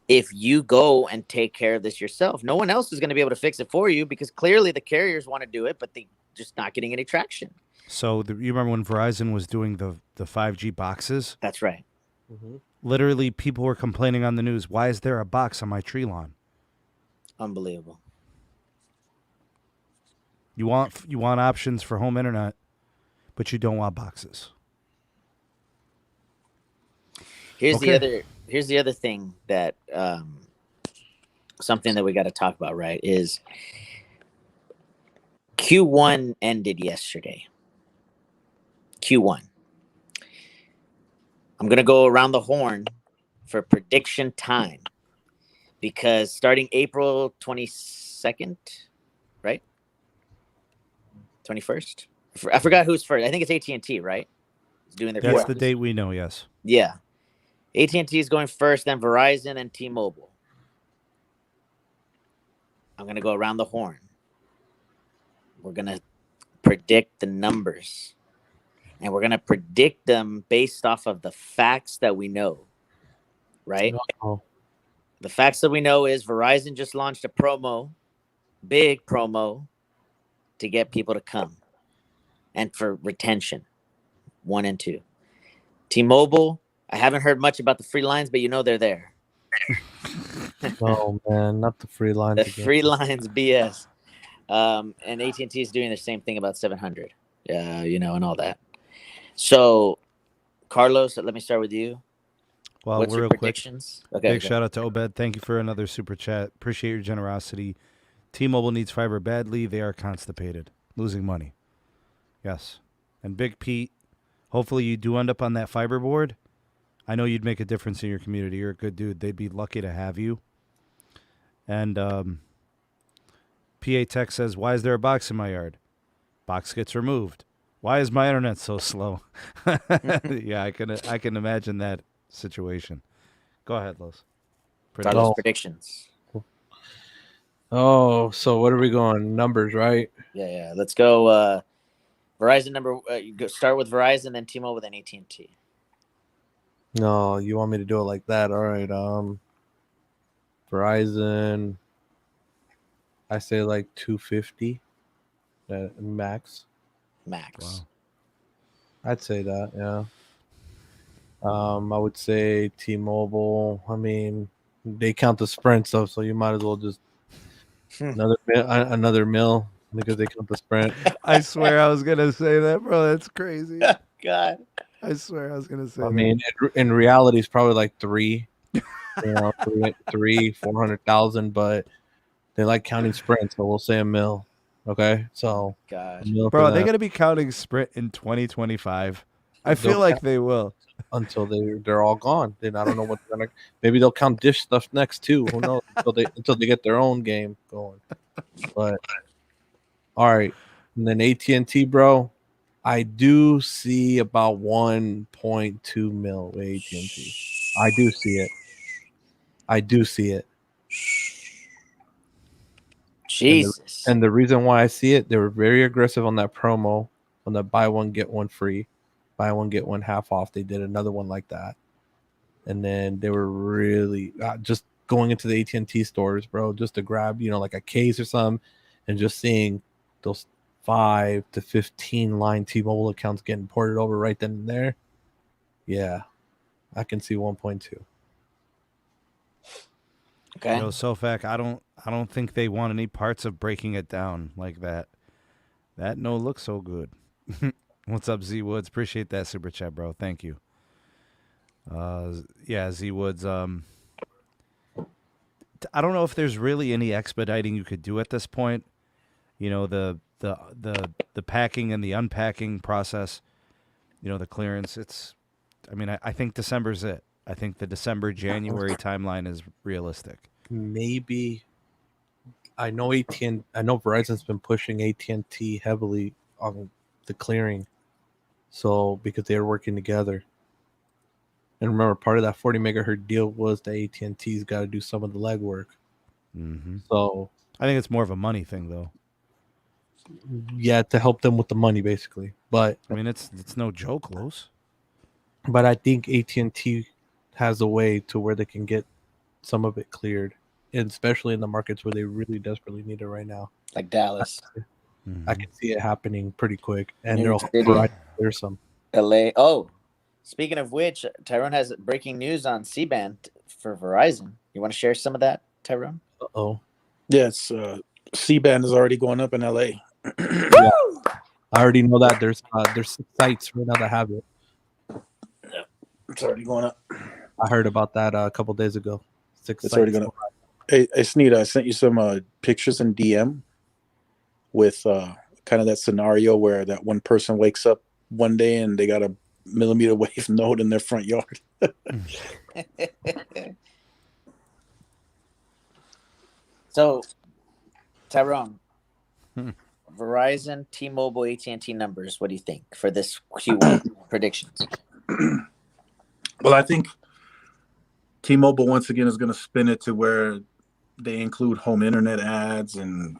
S2: if you go and take care of this yourself. No one else is going to be able to fix it for you because clearly the carriers want to do it, but they just not getting any traction.
S1: So you remember when Verizon was doing the 5G boxes?
S2: That's right.
S8: Mm-hmm.
S1: Literally, people were complaining on the news, why is there a box on my tree lawn?
S2: Unbelievable.
S1: You want options for home internet, but you don't want boxes.
S2: Here's
S1: Okay.
S2: the other thing that something that we got to talk about, right? Is Q1 ended yesterday. Q1. I'm gonna go around the horn for prediction time because starting April 22nd, right? 21st. I forgot who's first. I think it's AT&T, right? It's doing their
S1: That's
S2: first.
S1: the date we know. Yes.
S2: Yeah. AT&T is going first, then Verizon, and T-Mobile. I'm going to go around the horn. We're going to predict the numbers. And we're going to predict them based off of the facts that we know. Right?
S8: Oh.
S2: The facts that we know is Verizon just launched a promo, big promo, to get people to come. And for retention, 1 and 2. T-Mobile, I haven't heard much about the free lines, but you know they're there.
S8: Oh man, not the free lines.
S2: The
S8: again.
S2: free lines BS. And AT&T is doing the same thing about 700, and all that. So, Carlos, let me start with you.
S1: Well,
S2: What's your
S1: real quick.
S2: predictions? Okay.
S1: Big shout out to Obed. Thank you for another super chat. Appreciate your generosity. T-Mobile needs fiber badly. They are constipated, losing money. Yes. And Big Pete, hopefully you do end up on that fiber board. I know you'd make a difference in your community. You're a good dude. They'd be lucky to have you. And PA Tech says, why is there a box in my yard? Box gets removed. Why is my internet so slow? Yeah, I can imagine that situation. Go ahead, Los.
S2: Carlos, predictions.
S8: Oh, so what are we going? Numbers, right?
S2: Yeah. Let's go. Verizon start with Verizon, then T-Mobile, then AT&T.
S8: No, you want me to do it like that? All right. Verizon, I say like 250 max.
S2: Max.
S1: Wow.
S8: I'd say that, yeah. I would say T-Mobile. I mean, they count the Sprint stuff, so you might as well just another mil because they count the Sprint.
S1: I swear I was gonna say that, bro. That's crazy.
S2: God.
S1: I swear I was gonna say.
S8: I mean, in reality, it's probably like three, 400,000, but they like counting Sprint, so we'll say a mil. Okay, so
S2: God,
S1: bro, are they gonna be counting Sprint in 2025? I feel like they will
S8: until they're all gone. Then I don't know what they're gonna. Maybe they'll count Dish stuff next too. Who knows? until they get their own game going. But all right, and then AT&T, bro. I do see about 1.2 mil with AT&T. I do see it.
S2: Jesus.
S8: And the reason why I see it, they were very aggressive on that promo, on the buy one get one free, buy one get one half off. They did another one like that, and then they were really just going into the AT&T stores, bro, just to grab like a case or something, and just seeing those 5 to 15 line T-Mobile accounts getting ported over right then and there. Yeah, I can see 1.2.
S2: Okay.
S1: Sofac, I don't think they want any parts of breaking it down like that. That no looks so good. What's up, Z Woods? Appreciate that super chat, bro. Thank you. Yeah, Z Woods. I don't know if there's really any expediting you could do at this point. The packing and the unpacking process. The clearance. I think December's it. I think the December-January timeline is realistic.
S8: Maybe. I know Verizon's been pushing AT&T heavily on the clearing, so because they're working together. And remember, part of that 40 megahertz deal was that AT&T's got to do some of the legwork.
S1: Mm-hmm.
S8: So
S1: I think it's more of a money thing, though.
S8: Yeah, to help them with the money, basically. But
S1: it's no joke, Los.
S8: But I think AT&T has a way to where they can get some of it cleared, and especially in the markets where they really desperately need it right now,
S2: like Dallas.
S8: I can see it happening pretty quick, and
S2: New
S8: there's some
S2: LA. Oh, speaking of which, Tyrone has breaking news on C-band for Verizon. You want to share some of that, Tyrone?
S3: Yes, C-band is already going up in LA.
S8: Yeah, I already know that there's 6 sites right now that have it.
S3: It's already going up.
S8: I heard about that a couple days ago. 6
S3: It's
S8: sites.
S3: already going up. Hey, Sneed, I sent you some pictures in DM with kind of that scenario where that one person wakes up one day and they got a millimeter wave node in their front yard.
S2: So, Tyrone, Verizon, T-Mobile, AT&T numbers. What do you think for this Q1 predictions?
S3: Well, I think T-Mobile once again is going to spin it to where they include home internet ads and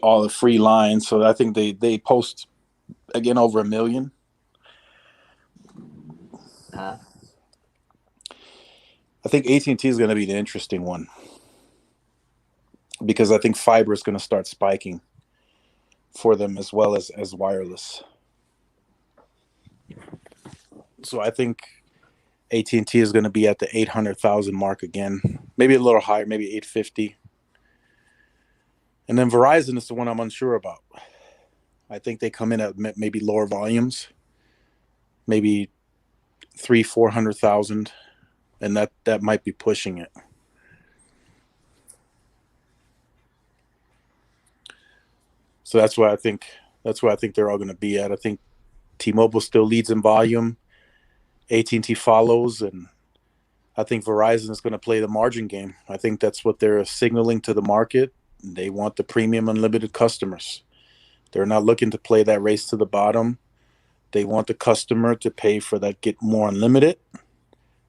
S3: all the free lines. So I think they post again over 1 million. I think AT&T is going to be the interesting one because I think fiber is going to start spiking for them as well as wireless. So I think AT&T is going to be at the 800,000 mark again, maybe a little higher, maybe 850. And then Verizon is the one I'm unsure about. I think they come in at maybe lower volumes, maybe 300,000-400,000, and that might be pushing it. So that's why I think they're all going to be at. I think T-Mobile still leads in volume. AT&T follows, and I think Verizon is going to play the margin game. I think that's what they're signaling to the market. They want the premium unlimited customers. They're not looking to play that race to the bottom. They want the customer to pay for that Get More Unlimited,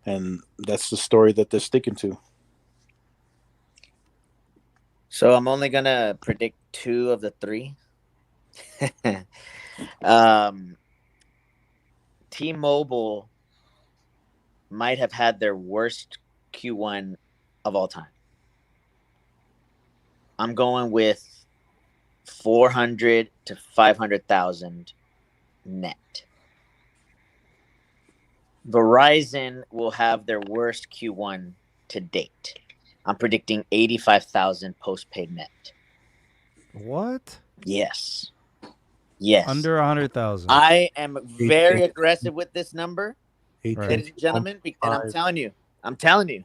S3: and that's the story that they're sticking to.
S2: So I'm only going to predict 2 of the 3. T-Mobile might have had their worst Q1 of all time. I'm going with 400 to 500,000 net. Verizon will have their worst Q1 to date. I'm predicting 85,000 postpaid net.
S1: What?
S2: Yes.
S1: Under 100,000.
S2: I am very aggressive with this number,
S1: Right.
S2: ladies and gentlemen, and I'm telling you,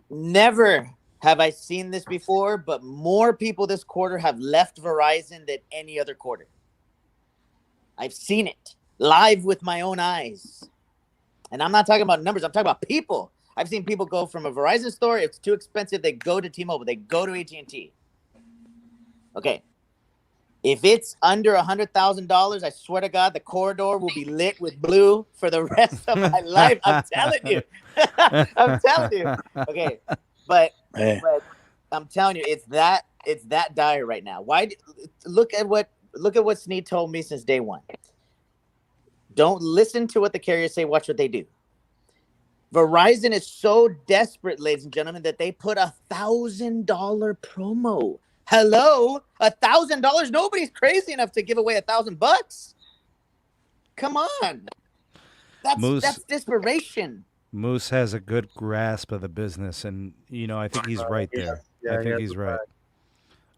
S2: never have I seen this before, but more people this quarter have left Verizon than any other quarter. I've seen it live with my own eyes. And I'm not talking about numbers. I'm talking about people. I've seen people go from a Verizon store. It's too expensive. They go to T-Mobile. They go to AT&T. Okay. If it's under $100,000, I swear to God, the corridor will be lit with blue for the rest of my life. I'm telling you. I'm telling you. Okay. But I'm telling you, it's that dire right now. Look at what Sneed told me since day one. Don't listen to what the carriers say. Watch what they do. Verizon is so desperate, ladies and gentlemen, that they put $1,000 promo. Hello, $1,000. Nobody's crazy enough to give away $1,000. Come on, that's desperation.
S1: Moose has a good grasp of the business, and I think he's right there. I think he's right.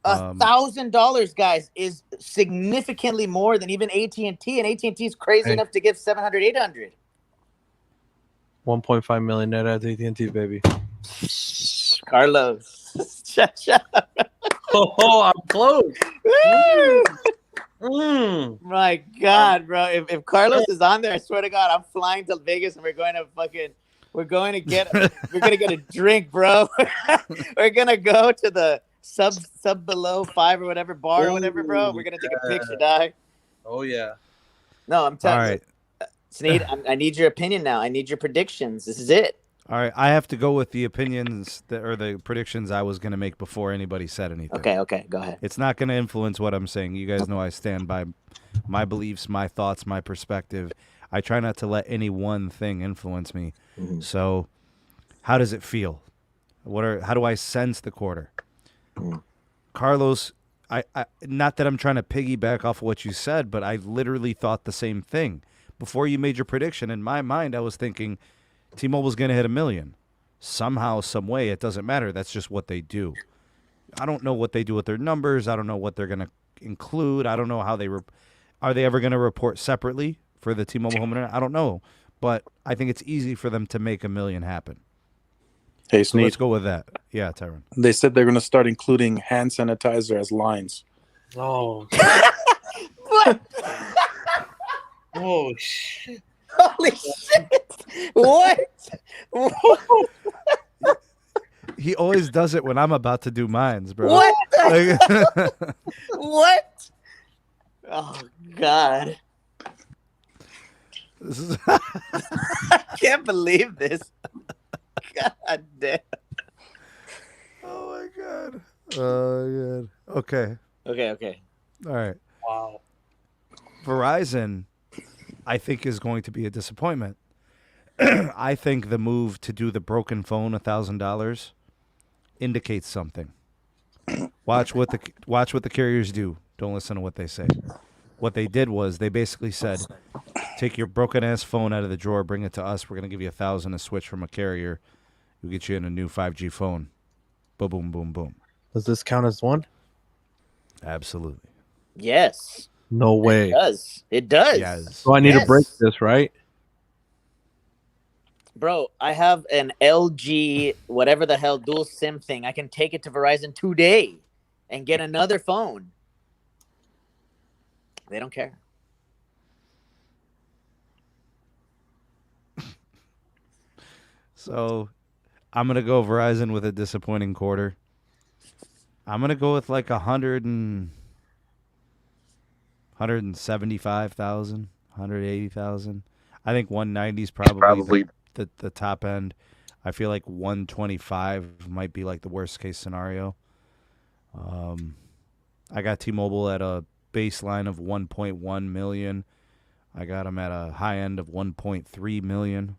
S2: $1,000, guys, is significantly more than even AT&T, and AT&T is crazy enough to give 700, 800.
S8: 1.5 million net adds AT&T, baby.
S2: Carlos, shut up.
S8: Oh, I'm close.
S2: My God, bro! If Carlos is on there, I swear to God, I'm flying to Vegas and we're going to get a drink, bro. We're gonna go to the sub below 5 or whatever bar or whatever, bro. We're gonna take a picture, die.
S8: Oh yeah.
S2: No, I'm telling you.
S1: All right.
S2: Sneed, I need your opinion now. I need your predictions. This is it.
S1: All right, I have to go with the opinions or the predictions I was going to make before anybody said anything.
S2: Okay, go ahead.
S1: It's not going to influence what I'm saying. You guys know I stand by my beliefs, my thoughts, my perspective. I try not to let any one thing influence me. Mm-hmm. So, how does it feel? How do I sense the quarter? Mm-hmm. Carlos, I not that I'm trying to piggyback off of what you said, but I literally thought the same thing. Before you made your prediction, in my mind, I was thinking T-Mobile's going to hit 1 million. Somehow, some way, it doesn't matter. That's just what they do. I don't know what they do with their numbers. I don't know what they're going to include. I don't know how they are they ever going to report separately for the T-Mobile home internet? I don't know, but I think it's easy for them to make $1 million happen.
S3: Hey,
S1: So let's
S3: Sneed,
S1: go with that. Yeah, Tyron.
S3: they said they're going to start including hand sanitizer as lines.
S7: Oh,
S2: What?
S7: oh shit!
S2: Holy shit! What?
S1: He always does it when I'm about to do mines, bro.
S2: What?
S1: Like-
S2: What? Oh God!
S1: This is
S2: I can't believe this. God damn.
S1: oh my god. Oh god. Okay.
S2: Okay.
S1: All right.
S7: Wow.
S1: Verizon, I think, is going to be a disappointment. I think the move to do the broken phone $1,000 indicates something. Watch what the carriers do. Don't listen to what they say. What they did was they basically said, take your broken ass phone out of the drawer, bring it to us. We're gonna give you $1,000 to switch from a carrier. We'll get you in a new 5G phone. Boom, boom, boom, boom.
S8: Does this count as one?
S1: Absolutely.
S2: Yes.
S8: No way.
S2: It does. It does.
S1: Yes.
S8: So I need to break
S2: Yes.
S8: this, right?
S2: Bro, I have an LG, whatever the hell, dual SIM thing. I can take it to Verizon today and get another phone. They don't care.
S1: So I'm gonna go Verizon with a disappointing quarter. I'm gonna go with like 175,000, 180,000. I think 190 is probably the top end. I feel like 125 might be like the worst case scenario. I got T-Mobile at a baseline of 1.1 million. I got them at a high end of 1.3 million.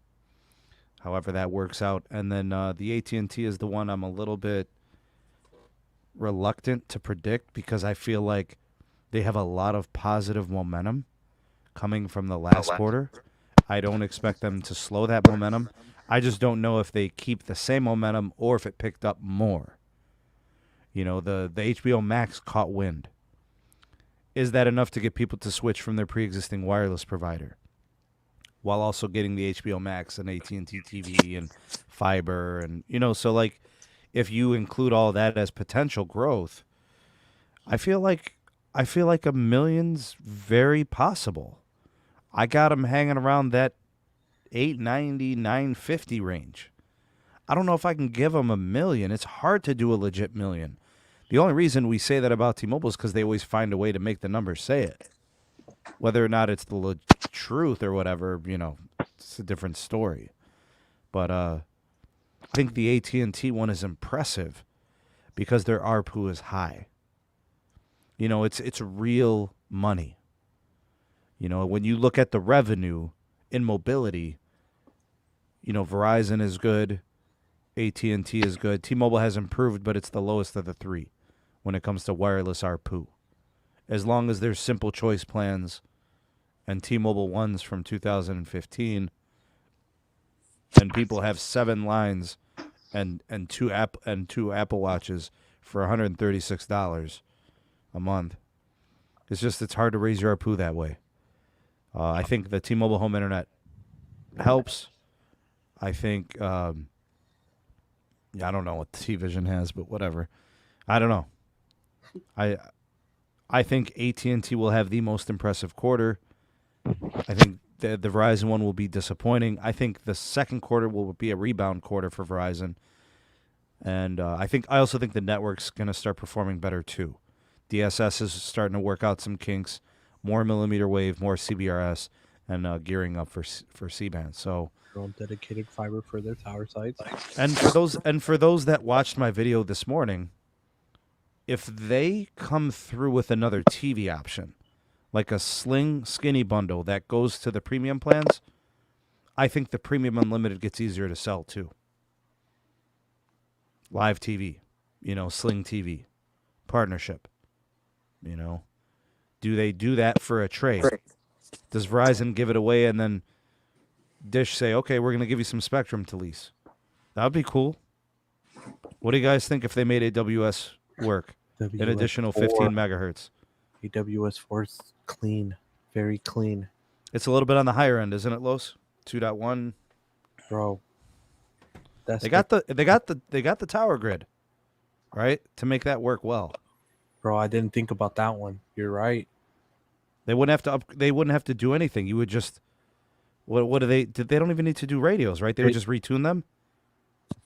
S1: However that works out. And then the AT&T is the one I'm a little bit reluctant to predict because I feel like they have a lot of positive momentum coming from the last quarter. I don't expect them to slow that momentum. I just don't know if they keep the same momentum or if it picked up more. You know, the HBO Max caught wind. Is that enough to get people to switch from their pre-existing wireless provider while also getting the HBO Max and AT&T TV and fiber and, you know, so like if you include all that as potential growth, I feel like $1 million's very possible. I got them hanging around that 890, 950 range. I don't know if I can give them $1 million. It's hard to do a legit $1 million. The only reason we say that about T-Mobile is because they always find a way to make the numbers say it. Whether or not it's the truth or whatever, you know, it's a different story. But I think the AT&T one is impressive because their ARPU is high. You know, it's real money. You know, when you look at the revenue in mobility, you know, Verizon is good, AT&T is good. T-Mobile has improved, but it's the lowest of the three when it comes to wireless ARPU. As long as there's simple choice plans and T-Mobile ones from 2015 and people have 7 lines and two Apple Watches for $136 a month. It's hard to raise your ARPU that way. I think the T-Mobile home internet helps. I think I don't know what T-Vision has, but whatever. I don't know. I think AT&T will have the most impressive quarter. I think the Verizon one will be disappointing. I think the second quarter will be a rebound quarter for Verizon. And I also think the network's going to start performing better too. DSS is starting to work out some kinks, more millimeter wave, more CBRS, and gearing up for C-band. So
S8: Their own dedicated fiber for their tower sites.
S1: And for those that watched my video this morning, if they come through with another TV option, like a Sling Skinny bundle that goes to the premium plans, I think the premium unlimited gets easier to sell too. Live TV, you know, Sling TV, partnership, you know. Do they do that for a trade? Does Verizon give it away and then Dish say, okay, we're going to give you some spectrum to lease? That would be cool. What do you guys think if they made AWS work. An
S8: WS4.
S1: additional 15 megahertz.
S8: AWS4 is clean, very clean,
S1: It's a little bit on the higher end, isn't it, Los? 2.1.
S8: bro. That's
S1: They got the tower grid, right, to make that work well.
S8: bro. I didn't think about that one. You're right.
S1: They wouldn't have to they wouldn't have to do anything. You would just what do they don't even need to do radios, right? They would just retune them.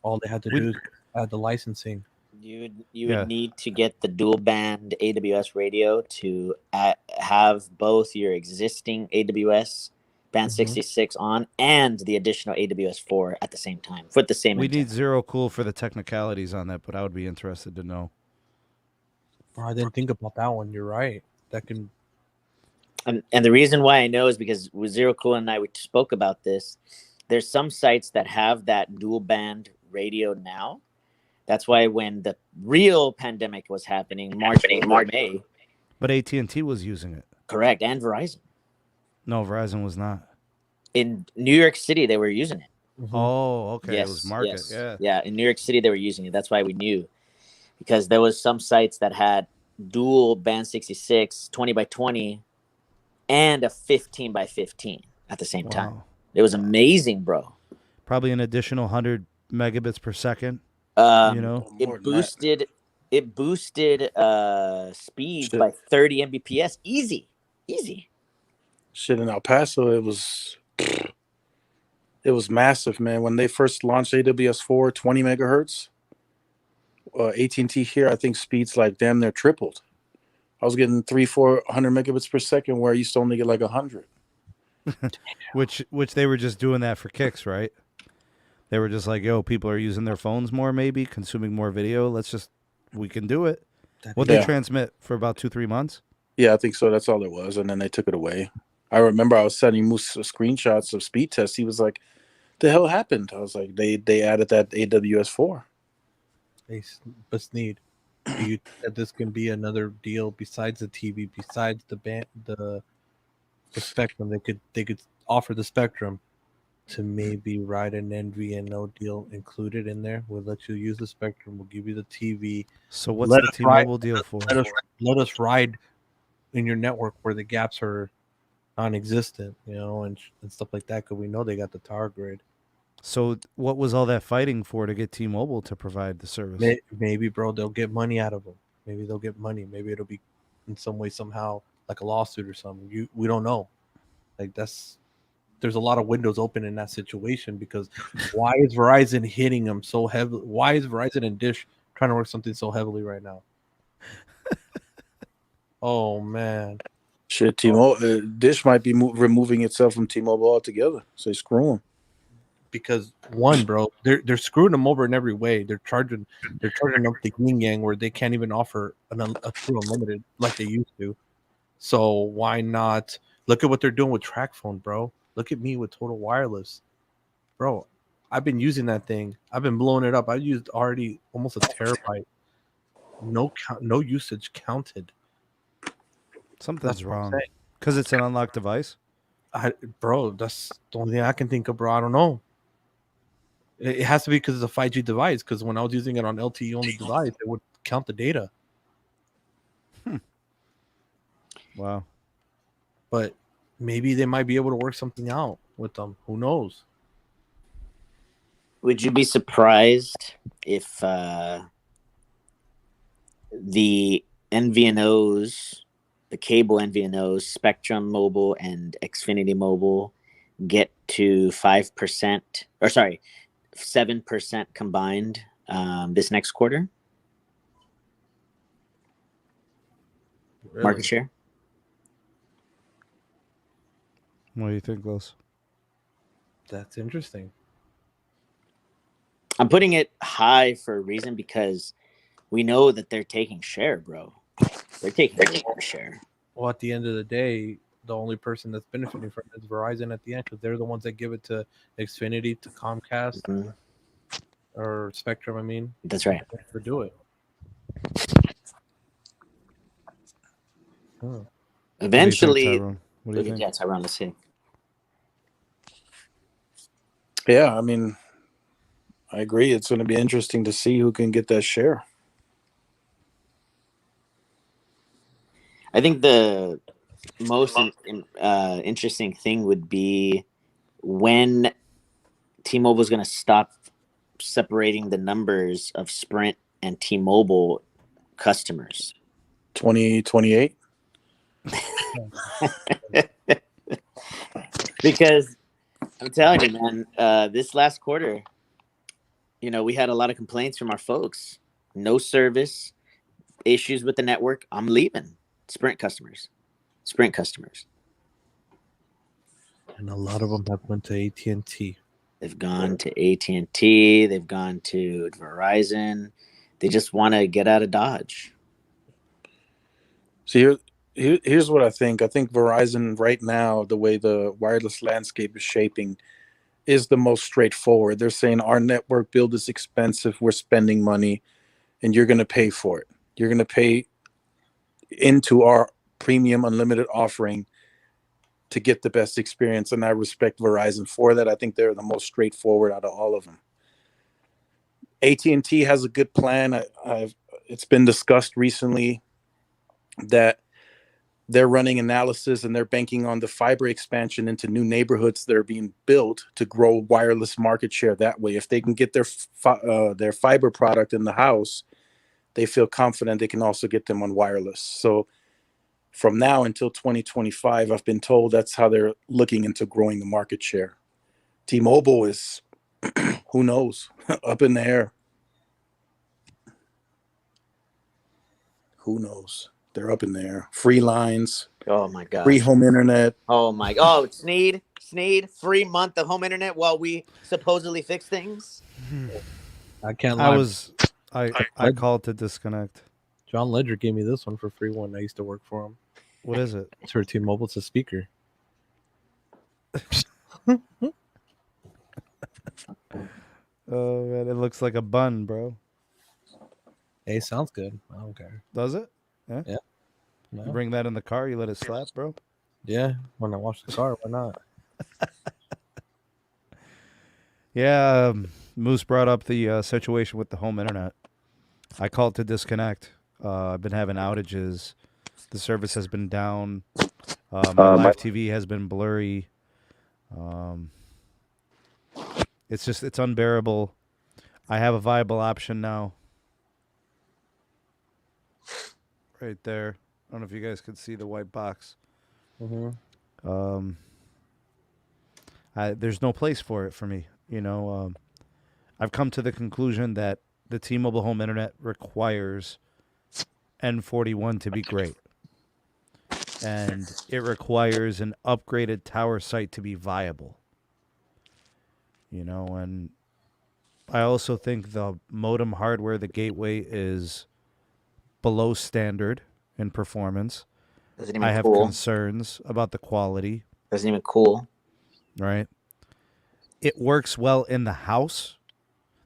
S8: All they had to do is add the licensing.
S2: You would need to get the dual band AWS radio to have both your existing AWS band 66 on and the additional AWS 4 at the same time for the same.
S1: We need Zero Cool for the technicalities on that, but I would be interested to know.
S8: Bro, I didn't think about that one. You're right. That can.
S2: And the reason why I know is because with Zero Cool and I we spoke about this. There's some sites that have that dual band radio now. That's why when the real pandemic was happening, March, May.
S1: But AT&T was using it.
S2: Correct, and Verizon.
S1: No, Verizon was not.
S2: In New York City, they were using it.
S1: Oh, okay.
S2: Yes,
S1: It was market.
S2: yes.
S1: Yeah.
S2: Yeah, in New York City, they were using it. That's why we knew. Because there was some sites that had dual band 66, 20 by 20, and a 15 by 15 at the same time. It was amazing, bro.
S1: Probably an additional 100 megabits per second.
S2: It boosted speeds by 30 Mbps. Easy.
S3: Shit, in El Paso, it was massive, man. When they first launched AWS4, 20 megahertz, AT&T here, I think speeds like damn near tripled. I was getting 300-400 megabits per second, where I used to only get like 100.
S1: which they were just doing that for kicks, right? They were just like, yo, people are using their phones more, maybe consuming more video. We can do it. What they transmit for about 2-3 months?
S3: Yeah, I think so. That's all it was. And then they took it away. I remember I was sending Moose screenshots of speed tests. He was like, the hell happened? I was like, they added that AWS4.
S8: But Sneed, do you think that this can be another deal besides the TV, besides the spectrum? They could offer the spectrum to maybe write an MVNO deal included in there. We'll let you use the spectrum. We'll give you the TV.
S1: So what's the T-Mobile deal for?
S8: Let us ride in your network where the gaps are non-existent, and stuff like that, because we know they got the tower grid.
S1: So what was all that fighting for to get T-Mobile to provide the service?
S8: Maybe, bro, they'll get money out of them. Maybe they'll get money. Maybe it'll be in some way, somehow, like a lawsuit or something. We don't know. Like there's a lot of windows open in that situation, because why is Verizon hitting them so heavily? Why is Verizon and Dish trying to work something so heavily right now? Oh man,
S3: shit! T-Mobile, Dish might be removing itself from T-Mobile altogether. So screw them.
S8: Because one, bro, they're screwing them over in every way. They're charging up the yin yang where they can't even offer a true unlimited like they used to. So why not look at what they're doing with TracFone, bro? Look at me with Total Wireless, bro. I've been using that thing. I've been blowing it up. I used already almost a terabyte. No usage counted.
S1: Something's wrong. Because it's an unlocked device?
S8: Bro, that's the only thing I can think of, bro. I don't know. It has to be because it's a 5G device, because when I was using it on LTE only device, it would count the data.
S1: Wow.
S8: But maybe they might be able to work something out with them. Who knows?
S2: Would you be surprised if the MVNOs, the cable MVNOs, Spectrum Mobile and Xfinity Mobile, get to 7% combined this next quarter? Really? Market share?
S1: What do you think, Los?
S8: That's interesting.
S2: I'm putting it high for a reason, because we know that they're taking share, bro. They're taking share.
S8: Well, at the end of the day, the only person that's benefiting from it is Verizon at the end, because they're the ones that give it to Xfinity, to Comcast, or Spectrum. I mean,
S2: that's right.
S8: To do it.
S2: Eventually,
S1: what do you think?
S2: Yeah, Tyron, let's see.
S3: Yeah, I mean, I agree. It's going to be interesting to see who can get that share.
S2: I think the most interesting thing would be when T-Mobile is going to stop separating the numbers of Sprint and T-Mobile customers.
S3: 2028.
S2: Because I'm telling you, man, this last quarter, we had a lot of complaints from our folks. No service, issues with the network. I'm leaving. Sprint customers.
S8: And a lot of them have went to AT&T.
S2: They've gone to AT&T. They've gone to Verizon. They just want to get out of Dodge.
S3: So here's what I think. I think Verizon right now, the way the wireless landscape is shaping, is the most straightforward. They're saying our network build is expensive. We're spending money, and you're going to pay for it. You're going to pay into our premium unlimited offering to get the best experience. And I respect Verizon for that. I think they're the most straightforward out of all of them. AT&T has a good plan. It's been discussed recently that they're running analysis and they're banking on the fiber expansion into new neighborhoods that are being built to grow wireless market share that way. If they can get their fiber product in the house, they feel confident they can also get them on wireless. So from now until 2025, I've been told that's how they're looking into growing the market share. T-Mobile is, who knows, up in the air. Who knows? They're up in the air. Free lines.
S2: Oh my God.
S3: Free home internet.
S2: Oh Sneed, free month of home internet while we supposedly fix things.
S8: I can't lie.
S1: I called to disconnect.
S8: John Ledger gave me this one for free when I used to work for him.
S1: What is it?
S8: It's for T-Mobile. It's a speaker.
S1: Oh man, it looks like a bun, bro.
S8: Hey, sounds good. I don't care.
S1: Does it? Yeah.
S8: No.
S1: You bring that in the car, you let it slap, bro?
S8: Yeah, when I wash the car, why not?
S1: Yeah, Moose brought up the situation with the home internet. I called to disconnect. I've been having outages. The service has been down. My live TV has been blurry. It's unbearable. I have a viable option now. Right there. I don't know if you guys could see the white box.
S8: Mm-hmm.
S1: There's no place for it for me. I've come to the conclusion that the T-Mobile home internet requires N41 to be great. And it requires an upgraded tower site to be viable. And I also think the modem hardware, the gateway, is below standard in performance. I have concerns about the quality.
S2: Doesn't even cool.
S1: Right? It works well in the house.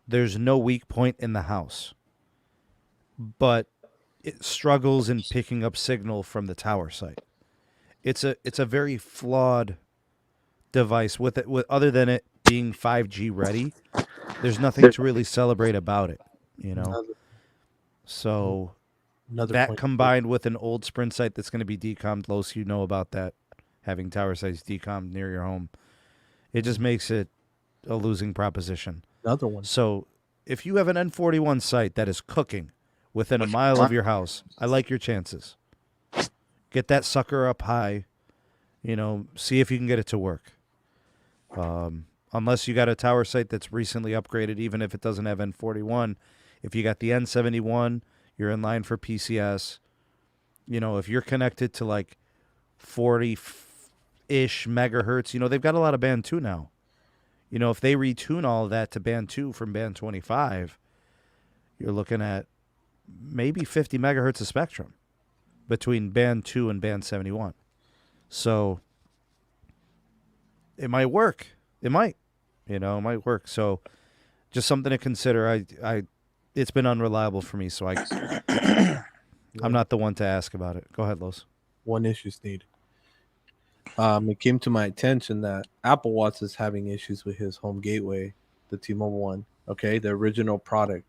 S1: There's no weak point in the house. But it struggles in picking up signal from the tower site. It's a very flawed device with other than it being 5G ready. There's nothing to really celebrate about it, So that combined with an old Sprint site that's going to be decommed, Los, you know about that, having tower sites decommed near your home. It just makes it a losing proposition.
S8: Another one.
S1: So if you have an N41 site that is cooking within a mile of your house, I like your chances. Get that sucker up high, see if you can get it to work. Unless you got a tower site that's recently upgraded, even if it doesn't have N41, if you got the N71, you're in line for PCS. If you're connected to like 40-ish megahertz, they've got a lot of band 2 now. If they retune all of that to band 2 from band 25, you're looking at maybe 50 megahertz of spectrum between band 2 and band 71. So it might work. It might. It might work. So just something to consider. It's been unreliable for me, so I'm not the one to ask about it. Go ahead, Los.
S8: One issue, Sneed. It came to my attention that Apple Watch is having issues with his home gateway, the T-Mobile one. Okay, the original product.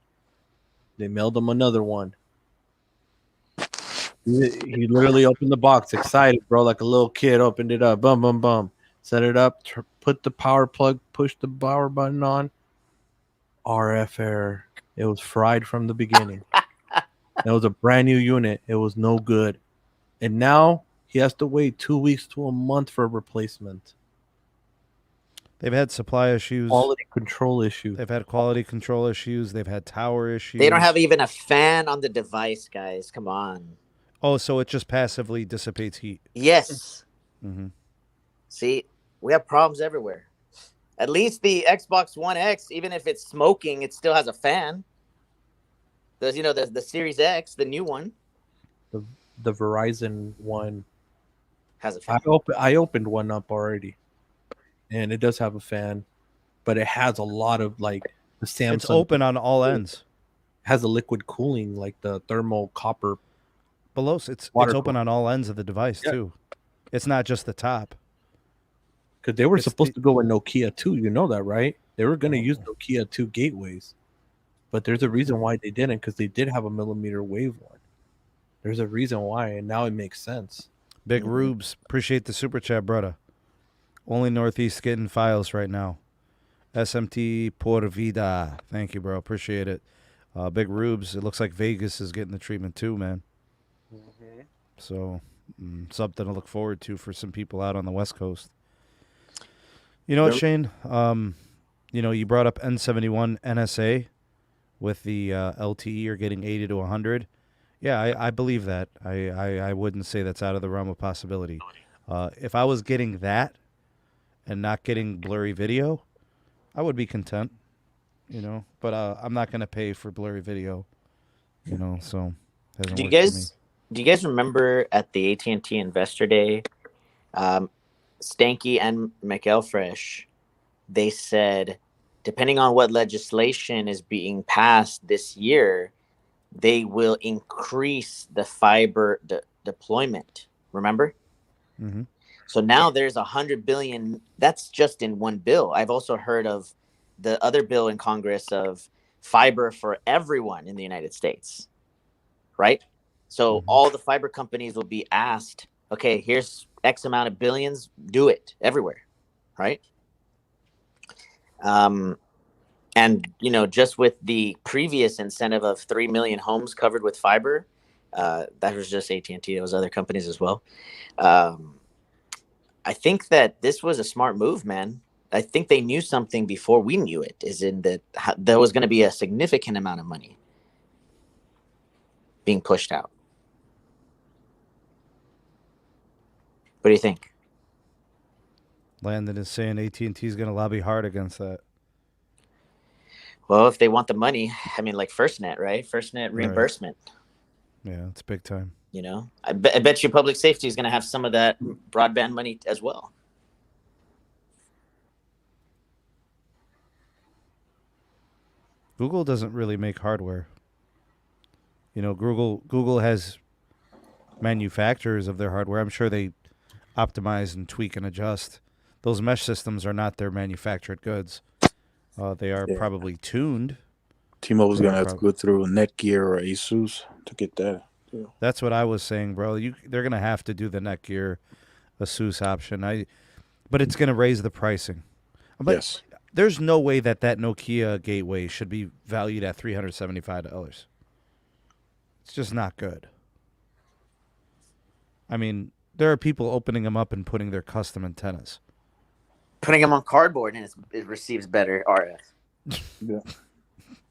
S8: They mailed him another one. He literally opened the box, excited, bro, like a little kid. Opened it up, bum, bum, bum. Set it up, put the power plug, push the power button on. RF error. It was fried from the beginning. It was a brand new unit. It was no good. And now he has to wait 2 weeks to a month for a replacement.
S1: They've had supply issues.
S8: Quality control issues.
S1: They've had quality control issues. They've had tower issues.
S2: They don't have even a fan on the device, guys. Come on.
S1: Oh, so it just passively dissipates heat.
S2: Yes.
S1: Mm-hmm.
S2: See, we have problems everywhere. At least the Xbox One X, even if it's smoking, it still has a fan. There's, the Series X, the new one,
S8: The Verizon one
S2: has a fan.
S8: I opened one up already, and it does have a fan, but it has a lot of like the Samsung.
S1: It's open on all ends.
S8: Has a liquid cooling like the thermal copper.
S1: Below, it's
S8: Water
S1: open on all ends of the device too. It's not just the top.
S8: Because they were supposed to go with Nokia 2, you know that, right? They were going to use Nokia 2 gateways, but there's a reason why they didn't, because they did have a millimeter wave one. There's a reason why, and now it makes sense.
S1: Big Rubes, appreciate the super chat, brother. Only Northeast getting files right now. SMT Por Vida. Thank you, bro. Appreciate it. Big Rubes, it looks like Vegas is getting the treatment too, man.
S7: Mm-hmm.
S1: So something to look forward to for some people out on the West Coast. You know what, Shane? You brought up N71 NSA with the LTE or getting 80 to 100. Yeah, I believe that. I wouldn't say that's out of the realm of possibility. If I was getting that and not getting blurry video, I would be content, But I'm not going to pay for blurry video, so hasn't
S2: Do
S1: worked for me.
S2: you guys remember at the AT&T Investor Day, Stanky and McElfresh, they said, depending on what legislation is being passed this year, they will increase the fiber deployment. Remember?
S1: Mm-hmm.
S2: So now there's $100 billion. That's just in one bill. I've also heard of the other bill in Congress of fiber for everyone in the United States, right? So all the fiber companies will be asked, okay, here's X amount of billions, do it everywhere, right? And, just with the previous incentive of 3 million homes covered with fiber, that was just AT&T. It was other companies as well. I think that this was a smart move, man. I think they knew something before we knew it, is in that there was going to be a significant amount of money being pushed out. What do you think?
S1: Landon is saying AT&T is going to lobby hard against that.
S2: Well, if they want the money, like FirstNet, right? FirstNet reimbursement.
S1: Right. Yeah, it's big time.
S2: I bet you public safety is going to have some of that broadband money as well.
S1: Google doesn't really make hardware. Google has manufacturers of their hardware. I'm sure they optimize and tweak and adjust. Those mesh systems are not their manufactured goods. They are probably tuned.
S3: T-Mobile's going to have to go through Netgear or Asus to get that. Yeah.
S1: That's what I was saying, bro. They're going to have to do the Netgear Asus option. But it's going to raise the pricing. But
S3: yes.
S1: There's no way that Nokia gateway should be valued at $375. It's just not good. There are people opening them up and putting their custom antennas.
S2: Putting them on cardboard and it receives better RF.
S3: Yeah.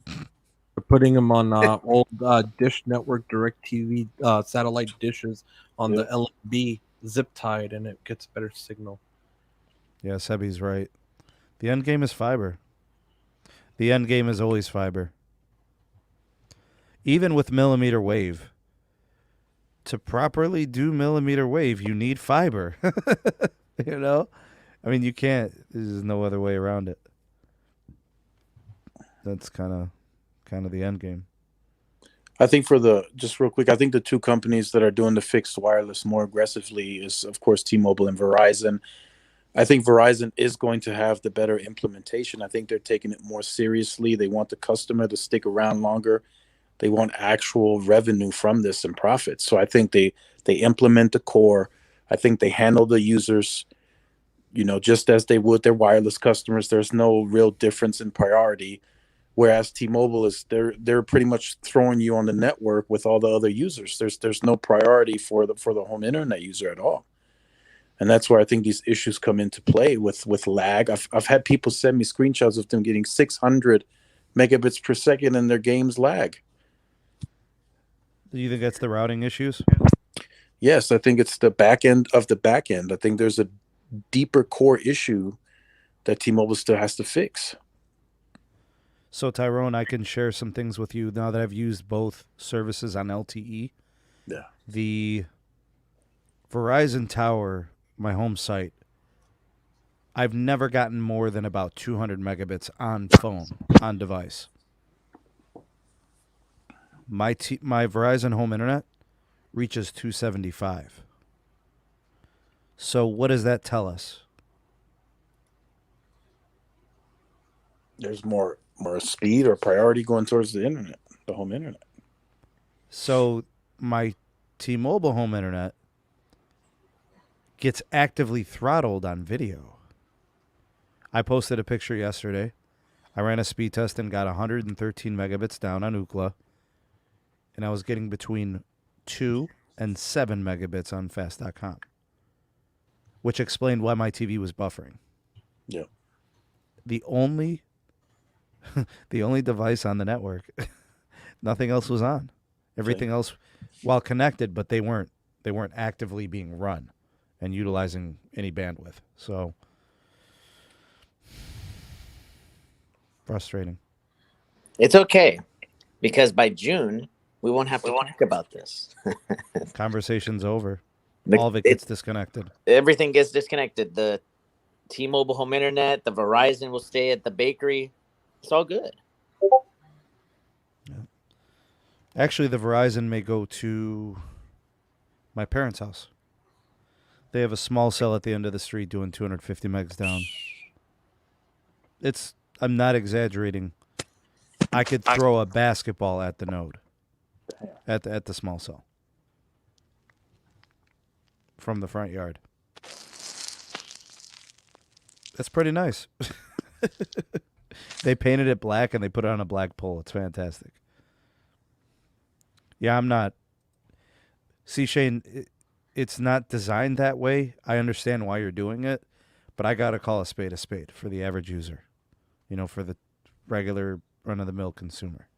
S8: We're putting them on old Dish Network DirecTV satellite dishes on the LB zip tied, and it gets better signal.
S1: Yeah, Sebby's right. The end game is fiber. The end game is always fiber. Even with millimeter wave, to properly do millimeter wave, you need fiber. You can't. There's no other way around it. That's kind of the end game.
S3: I think just real quick, I think the two companies that are doing the fixed wireless more aggressively is, of course, T-Mobile and Verizon. I think Verizon is going to have the better implementation. I think they're taking it more seriously. They want the customer to stick around longer. They want actual revenue from this and profits. So I think they implement the core. I think they handle the users, just as they would their wireless customers. There's no real difference in priority. Whereas T-Mobile is they're pretty much throwing you on the network with all the other users. There's no priority for the home internet user at all. And that's where I think these issues come into play with lag. I've had people send me screenshots of them getting 600 megabits per second and their games lag.
S1: Do you think that's the routing issues?
S3: Yes, I think it's the back end of the back end. I think there's a deeper core issue that T-Mobile still has to fix.
S1: So, Tyrone, I can share some things with you now that I've used both services on LTE.
S3: Yeah.
S1: The Verizon Tower, my home site, I've never gotten more than about 200 megabits on phone, on device. My Verizon home internet reaches 275. So what does that tell us?
S3: There's more speed or priority going towards the internet, the home internet.
S1: So my T-Mobile home internet gets actively throttled on video. I posted a picture yesterday. I ran a speed test and got 113 megabits down on Ookla. And I was getting between 2 and 7 megabits on fast.com, which explained why my TV was buffering.
S3: Yeah.
S1: The only device on the network, nothing else was on. Everything else, while connected, but they weren't actively being run and utilizing any bandwidth. So frustrating.
S2: It's okay, because by June we won't have to talk about this.
S1: Conversation's over. All of it gets disconnected.
S2: Everything gets disconnected. The T-Mobile home internet, the Verizon will stay at the bakery. It's all good.
S1: Yeah. Actually, the Verizon may go to my parents' house. They have a small cell at the end of the street doing 250 megs down. I'm not exaggerating. I could throw a basketball at the node, at the small cell, from the front yard. That's pretty nice. They painted it black and they put it on a black pole. It's fantastic. Yeah, I'm not. See, Shane, it's not designed that way. I understand why you're doing it, but I got to call a spade for the average user, for the regular run-of-the-mill consumer.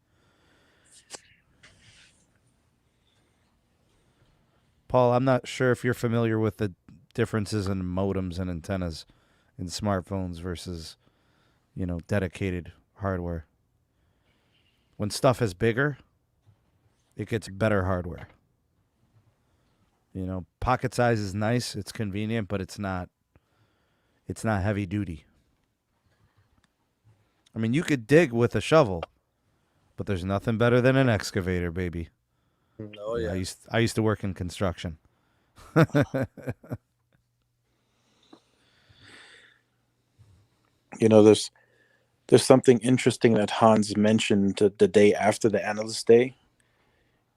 S1: Paul, I'm not sure if you're familiar with the differences in modems and antennas in smartphones versus, dedicated hardware. When stuff is bigger, it gets better hardware. Pocket size is nice, it's convenient, but it's not heavy duty. I mean, you could dig with a shovel, but there's nothing better than an excavator, baby.
S8: Oh, yeah.
S1: I used to work in construction.
S3: There's something interesting that Hans mentioned the day after the analyst day.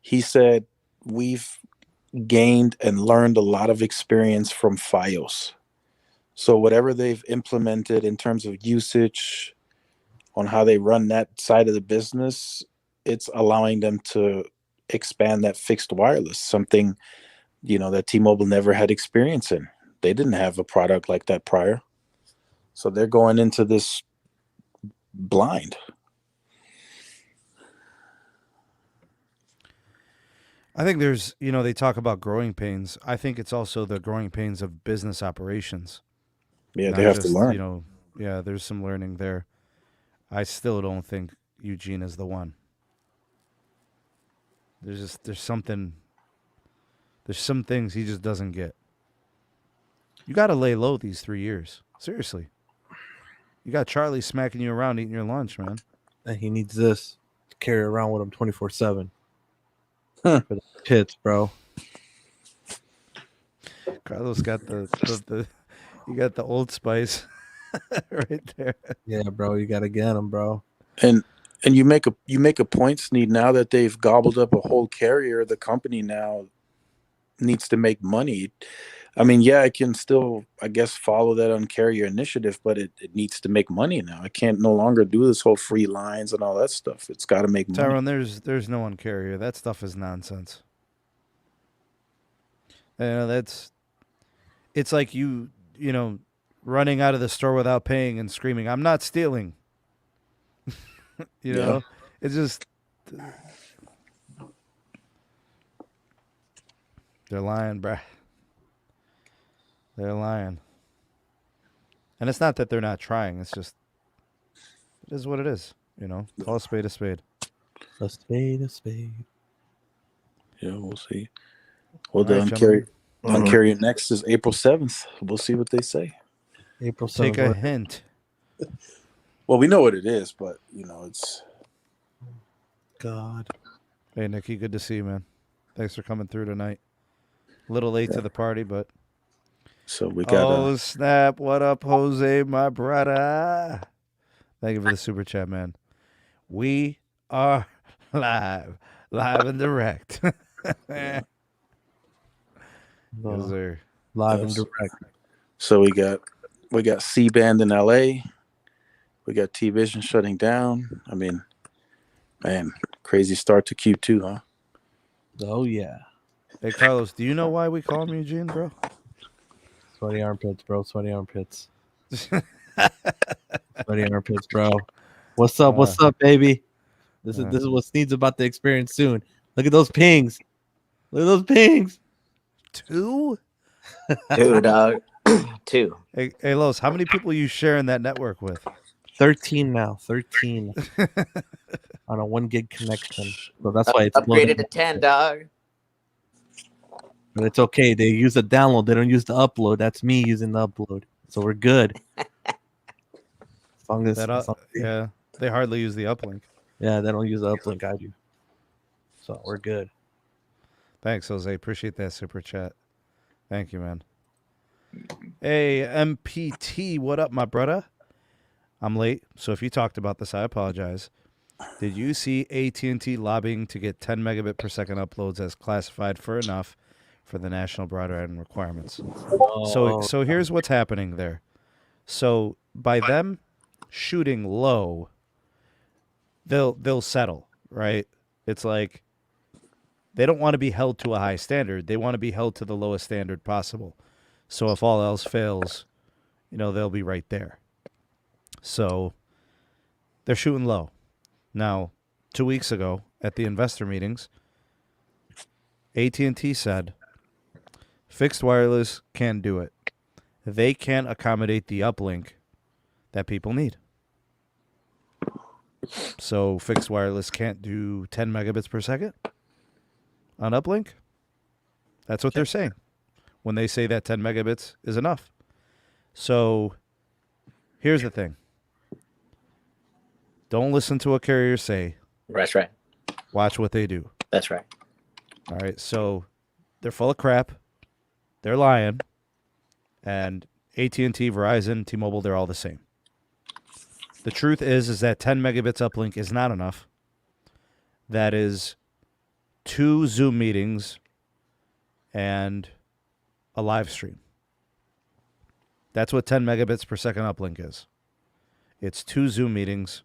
S3: He said, we've gained and learned a lot of experience from Fios. So whatever they've implemented in terms of usage on how they run that side of the business, it's allowing them to expand that fixed wireless, something, that T-Mobile never had experience in. They didn't have a product like that prior. So they're going into this blind.
S1: I think there's, they talk about growing pains. I think it's also the growing pains of business operations.
S3: Yeah, they have to learn.
S1: There's some learning there. I still don't think Eugene is the one. There's some things he just doesn't get. You got to lay low these 3 years. Seriously. You got Charlie smacking you around eating your lunch, man.
S8: And he needs this to carry around with him 24/7. For the kids, bro.
S1: Carlos got the you got the Old Spice right there.
S8: Yeah, bro, you gotta get him, bro.
S3: And And you make a point, Sneed. Now that they've gobbled up a whole carrier, the company now needs to make money. I mean, yeah, I can still, I guess, follow that on carrier initiative, but it needs to make money now. I can't no longer do this whole free lines and all that stuff. It's got to make money.
S1: Tyrone, there's no one carrier. That stuff is nonsense. It's like you running out of the store without paying and screaming, "I'm not stealing." It's just they're lying, bruh. They're lying. And it's not that they're not trying. It's just, it is what it is. Call a spade a spade.
S8: A spade, a spade.
S3: Yeah, we'll see. Well,
S1: All right,
S3: on carrier next is April 7th. We'll see what they say.
S8: April 7th.
S1: Take a hint.
S3: Well, we know what it is, but, it's...
S8: God.
S1: Hey, Nikki, good to see you, man. Thanks for coming through tonight. A little late to the party, but...
S3: So we got...
S1: Oh, snap. What up, Jose, my brother? Thank you for the super chat, man. We are live and direct. Yes, sir.
S8: Live and direct.
S3: So we got C-Band in LA. We got T-Vision shutting down. I mean, man, crazy start to Q2, huh?
S8: Oh, yeah.
S1: Hey, Carlos, do you know why we call him Eugene, bro?
S8: Sweaty armpits, bro. Sweaty armpits. Sweaty armpits, bro. What's up? What's up, baby? This is what Sneed's about to experience soon. Look at those pings. Look at those pings.
S1: 2?
S2: 2, dog. 2.
S1: Hey, Los, how many people you sharing that network with?
S8: 13 now. 13 on a 1 gig connection. So that's why it's
S2: upgraded to 10, dog.
S8: But it's okay. They use the download. They don't use the upload. That's me using the upload. So we're good. As long as,
S1: yeah, they hardly use the uplink.
S8: Yeah, they don't use the uplink. I do. So we're good.
S1: Thanks, Jose. Appreciate that super chat. Thank you, man. Hey, MPT, what up, my brother? I'm late, so if you talked about this, I apologize. Did you see AT&T lobbying to get 10 megabit per second uploads as classified for enough for the national broadband requirements? So here's what's happening there. So by them shooting low, they'll settle, right? It's like they don't want to be held to a high standard. They want to be held to the lowest standard possible. So if all else fails, they'll be right there. So they're shooting low. Now, 2 weeks ago at the investor meetings, AT&T said fixed wireless can do it. They can't accommodate the uplink that people need. So fixed wireless can't do 10 megabits per second on uplink. That's what they're saying when they say that 10 megabits is enough. So here's the thing. Don't listen to what carriers say.
S2: That's right.
S1: Watch what they do.
S2: That's right.
S1: All right. So they're full of crap. They're lying. And AT&T, Verizon, T-Mobile, they're all the same. The truth is that 10 megabits uplink is not enough. That is 2 Zoom meetings and a live stream. That's what 10 megabits per second uplink is. It's 2 Zoom meetings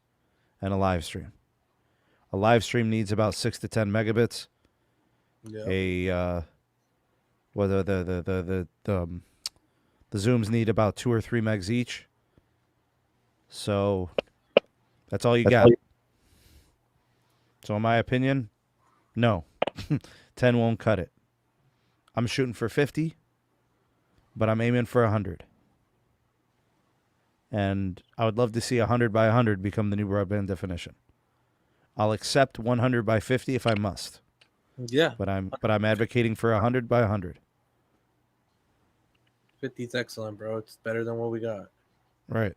S1: and a live stream. A live stream needs about 6 to 10 megabits. Yeah. The Zooms need about 2 or 3 megs each. So that's all you got. So in my opinion, no. 10 won't cut it. I'm shooting for 50, but I'm aiming for 100. And I would love to see 100 by 100 become the new broadband definition. I'll accept 100 by 50 if I must.
S8: Yeah.
S1: But I'm advocating for 100 by 100.
S8: 50 is excellent, bro. It's better than what we got.
S1: Right.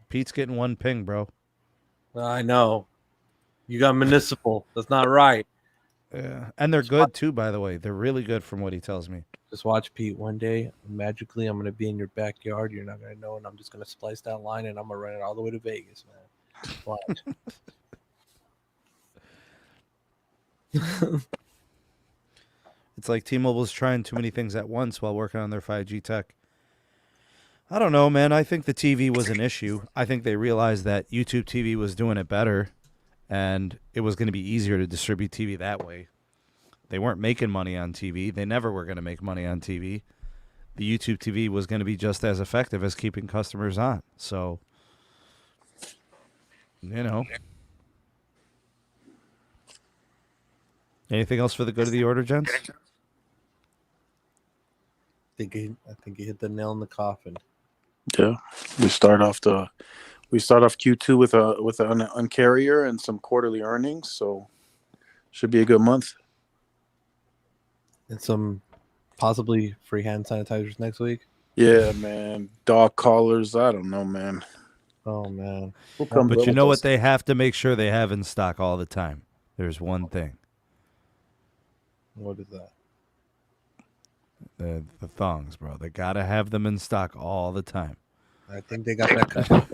S1: Pete's getting 1 ping, bro.
S8: I know. You got municipal. That's not right.
S1: Yeah. And they're good too, by the way. They're really good from what he tells me.
S8: Just watch, Pete. One day, magically, I'm gonna be in your backyard. You're not gonna know, and I'm just gonna splice that line, and I'm gonna run it all the way to Vegas, man. Watch.
S1: It's like T-Mobile's trying too many things at once while working on their 5G tech. I don't know, man. I think the TV was an issue. I think they realized that YouTube TV was doing it better, and it was going to be easier to distribute TV that way. They weren't making money on TV. They never were going to make money on TV. The YouTube TV was going to be just as effective as keeping customers on. So, you know. Anything else for the good of the order, gents?
S8: I think he hit the nail in the coffin.
S3: Yeah, we start off Q2 with an uncarrier and some quarterly earnings, so should be a good month.
S8: And some possibly free hand sanitizers next week.
S3: Yeah, man. Dog collars. I don't know, man.
S8: Oh man.
S1: But you know what they have to make sure they have in stock all the time? There's one thing.
S8: What is that?
S1: The thongs, bro. They got to have them in stock all the time.
S8: I think they got that cut.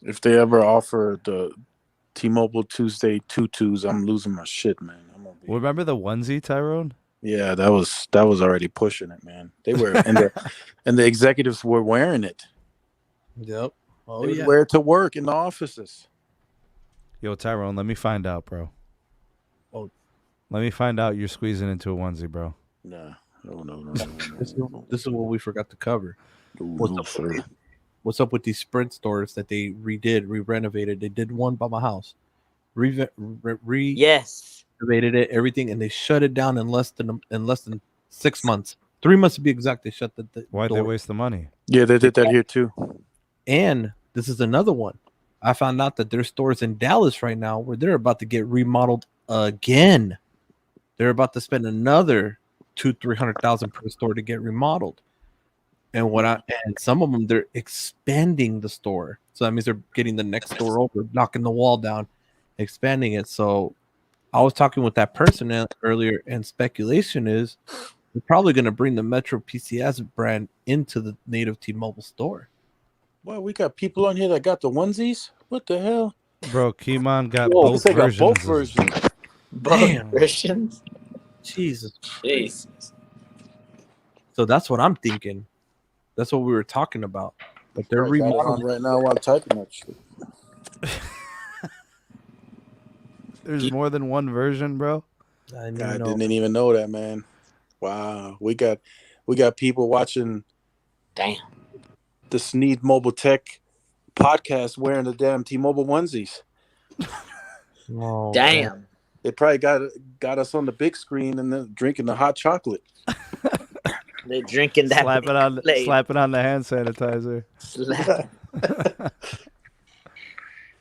S3: If they ever offer the T-Mobile Tuesday tutus, I'm losing my shit, man.
S1: Remember the onesie, Tyrone?
S3: Yeah, that was already pushing it, man. They were and the executives were wearing it.
S8: Yep. Oh,
S3: they would
S8: yeah.
S3: wear it to work in the offices.
S1: Yo, Tyrone, let me find out, bro.
S8: Oh.
S1: Let me find out you're squeezing into a onesie, bro.
S3: Nah. No.
S8: This is what we forgot to cover. What's up with these Sprint stores that they re-renovated? They did one by my house.
S2: Yes.
S8: Renovated it, everything, and they shut it down in less than 6 months. 3 months to be exact. They shut the
S1: Why'd
S8: door.
S1: they waste the money?
S3: Yeah, they did that here too.
S8: And this is another one. I found out that there's stores in Dallas right now where they're about to get remodeled again. They're about to spend another $200,000-300,000 per store to get remodeled. And some of them, they're expanding the store. So that means they're getting the next store over, knocking the wall down, expanding it. So I was talking with that person earlier, and speculation is they're probably going to bring the Metro PCS brand into the native T-Mobile store.
S3: Well, we got people on here that got the onesies. What the hell?
S1: Bro, Kimon got
S3: Whoa,
S1: both
S3: they got
S1: versions.
S3: both versions.
S2: Both versions?
S8: Jesus.
S2: Jeez.
S8: So that's what I'm thinking. That's what we were talking about. But they're
S3: Right, got it on
S8: remodeling
S3: right now while I'm typing that shit.
S1: There's more than one version, bro.
S8: I
S3: didn't even know that, man. Wow, we got people watching.
S2: Damn.
S3: The SneedMobile Tech podcast wearing the damn T-Mobile onesies.
S8: Oh,
S2: damn.
S8: man.
S3: They probably got us on the big screen and then drinking the hot chocolate.
S2: They're drinking that.
S1: Slap it on the hand sanitizer.
S2: Slap.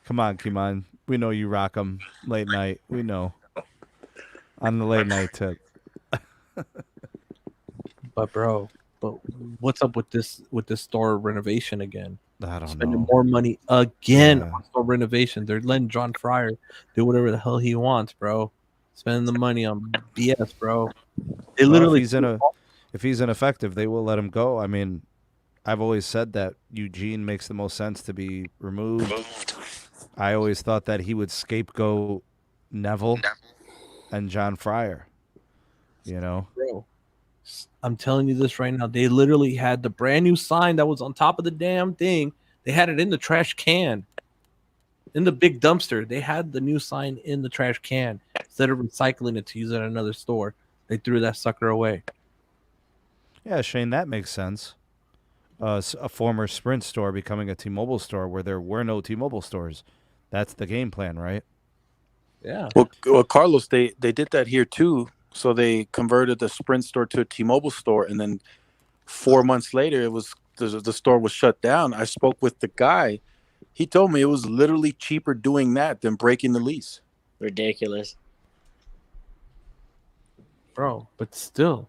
S1: Come on, Kimon. We know you rock them late night. We know. On the late night tip.
S8: But what's up with this store renovation again?
S1: I don't
S8: Spending
S1: know.
S8: more money again
S1: Yeah.
S8: on store renovation. They're letting John Fryer do whatever the hell he wants, bro. Spending the money on BS, bro. They literally
S1: if he's ineffective, they will let him go. I mean, I've always said that Eugene makes the most sense to be removed. I always thought that he would scapegoat Neville and John Fryer. You know?
S8: Bro, I'm telling you this right now. They literally had the brand new sign that was on top of the damn thing. They had it in the trash can. In the big dumpster. They had the new sign in the trash can. Instead of recycling it to use it at another store, they threw that sucker away.
S1: Yeah, Shane, that makes sense. A former Sprint store becoming a T-Mobile store where there were no T-Mobile stores. That's the game plan, right?
S8: Yeah.
S3: Well, Carlos, they did that here too. So they converted the Sprint store to a T-Mobile store, and then 4 months later, it was the store was shut down. I spoke with the guy. He told me it was literally cheaper doing that than breaking the lease.
S2: Ridiculous.
S8: Bro, but still.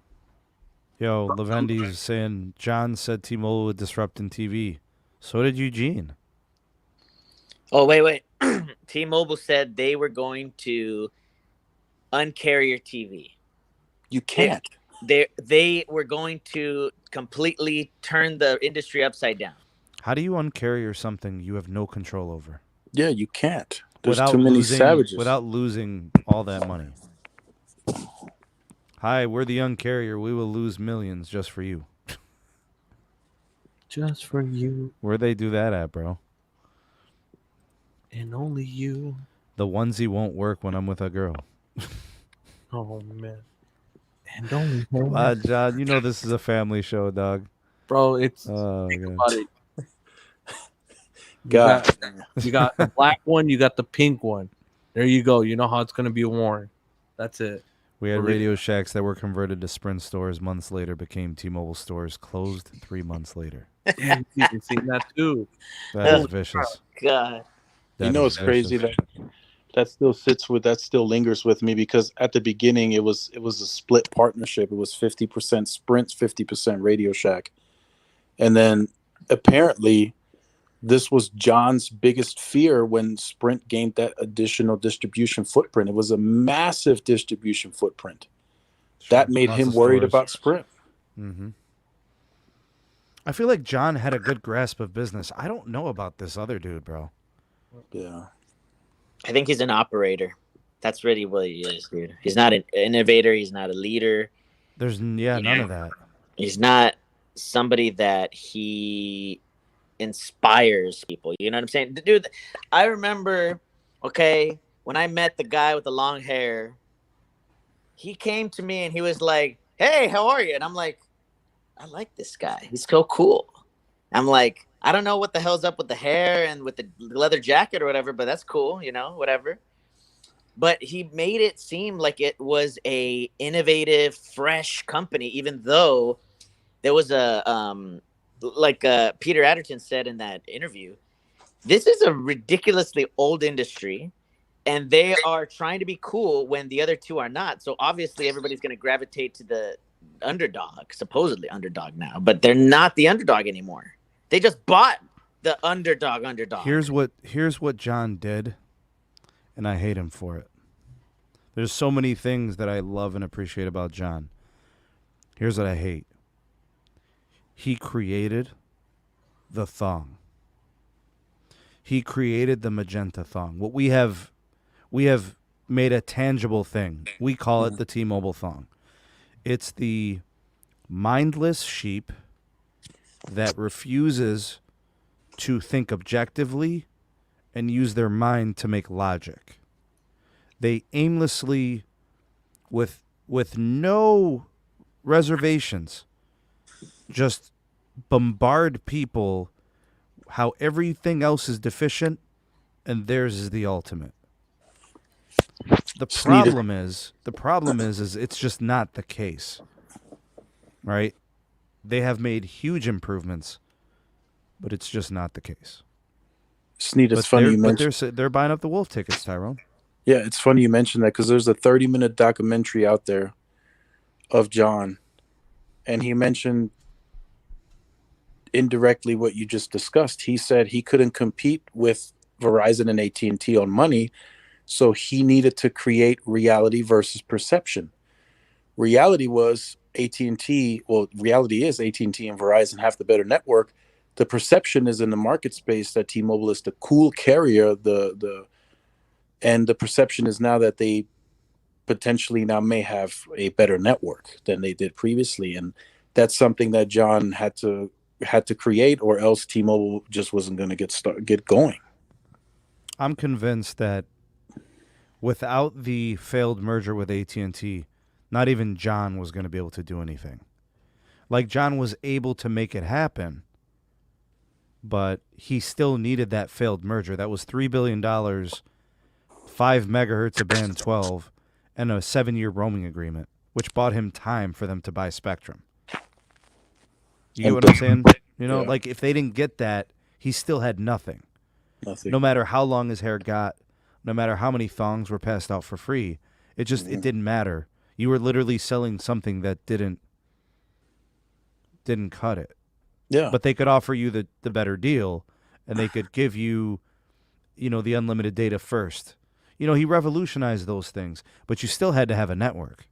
S1: Yo, Lavendi's saying John said T-Mobile would disrupt in TV. So did Eugene.
S2: Oh, wait. T-Mobile said they were going to uncarrier TV.
S3: You can't.
S2: They were going to completely turn the industry upside down.
S1: How do you uncarrier something you have no control over?
S3: Yeah, you can't. There's
S1: without
S3: too many
S1: losing,
S3: savages.
S1: Without losing all that money. Hi, we're the uncarrier. We will lose millions just for you.
S8: Just for you.
S1: Where'd they do that at, bro?
S8: And only you.
S1: The onesie won't work when I'm with a girl.
S8: Oh, man. And only him.
S1: John, you know this is a family show, dog.
S8: Bro, it's...
S1: Oh,
S8: think
S1: God.
S8: about it.
S3: God.
S8: You got the black one, you got the pink one. There you go. You know how it's going to be worn. That's it.
S1: We had Radio Shacks that were converted to Sprint stores months later, became T-Mobile stores, closed 3 months later.
S8: Damn, you can see that too.
S1: That is vicious.
S2: God.
S3: You know, it's crazy that still lingers with me, because at the beginning it was a split partnership. It was 50% Sprint, 50% Radio Shack. And then apparently this was John's biggest fear when Sprint gained that additional distribution footprint. It was a massive distribution footprint. That made him worried about Sprint.
S1: Mm-hmm. I feel like John had a good grasp of business. I don't know about this other dude, bro.
S3: Yeah.
S2: I think he's an operator. That's really what he is, dude. He's not an innovator. He's not a leader.
S1: There's none of that.
S2: He's not somebody that he inspires people. You know what I'm saying? Dude, I remember, okay, when I met the guy with the long hair, he came to me and he was like, hey, how are you? And I'm like, I like this guy. He's so cool. I'm like, I don't know what the hell's up with the hair and with the leather jacket or whatever, but that's cool, you know, whatever. But he made it seem like it was a innovative, fresh company, even though there was a like Peter Adderton said in that interview, this is a ridiculously old industry, and they are trying to be cool when the other two are not. So obviously everybody's going to gravitate to the underdog, supposedly underdog now, but they're not the underdog anymore. They just bought the underdog. Here's
S1: what John did, and I hate him for it. There's so many things that I love and appreciate about John. Here's what I hate. He created the thong. He created the magenta thong. What we have made a tangible thing. We call it the T-Mobile thong. It's the mindless sheep that refuses to think objectively and use their mind to make logic. They aimlessly, with no reservations, just bombard people how everything else is deficient and theirs is the ultimate. The problem is it's just not the case. Right? They have made huge improvements, but it's just not the case.
S3: Sneed, it's funny you mentioned.
S1: They're buying up the Wolf tickets, Tyrone.
S3: Yeah, it's funny you mentioned that, because there's a 30-minute documentary out there of John, and he mentioned indirectly what you just discussed. He said he couldn't compete with Verizon and AT&T on money, so he needed to create reality versus perception. Reality was AT&T, well, reality is AT&T and Verizon have the better network. The perception is in the market space that T-Mobile is the cool carrier, and the perception is now that they potentially now may have a better network than they did previously, and that's something that John had to create, or else T-Mobile just wasn't going to get going.
S1: I'm convinced that without the failed merger with AT&T, not even John was going to be able to do anything. Like, John was able to make it happen, but he still needed that failed merger. That was $3 billion, 5 megahertz of band 12, and a 7-year roaming agreement, which bought him time for them to buy spectrum. You get what I'm saying? You know, like, if they didn't get that, he still had nothing. No matter how long his hair got, no matter how many thongs were passed out for free, it didn't matter. You were literally selling something that didn't cut it.
S3: Yeah.
S1: But they could offer you the better deal, and they could give you, the unlimited data first. He revolutionized those things, but you still had to have a network.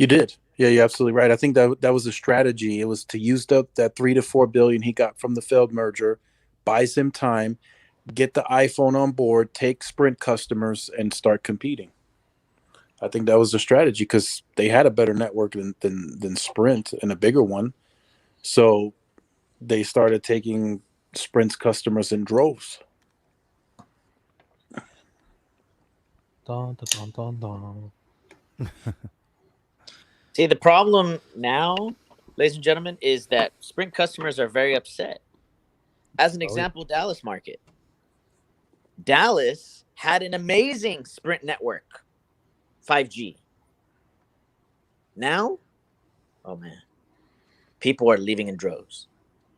S3: You did. Yeah, you're absolutely right. I think that was a strategy. It was to use that $3 to $4 billion he got from the failed merger, buys him time, get the iPhone on board, take Sprint customers, and start competing. I think that was the strategy because they had a better network than Sprint and a bigger one. So they started taking Sprint's customers in droves.
S8: Dun, dun, dun, dun, dun.
S2: See, the problem now, ladies and gentlemen, is that Sprint customers are very upset. As an example, Dallas market. Dallas had an amazing Sprint network, 5G. Now, oh man, people are leaving in droves.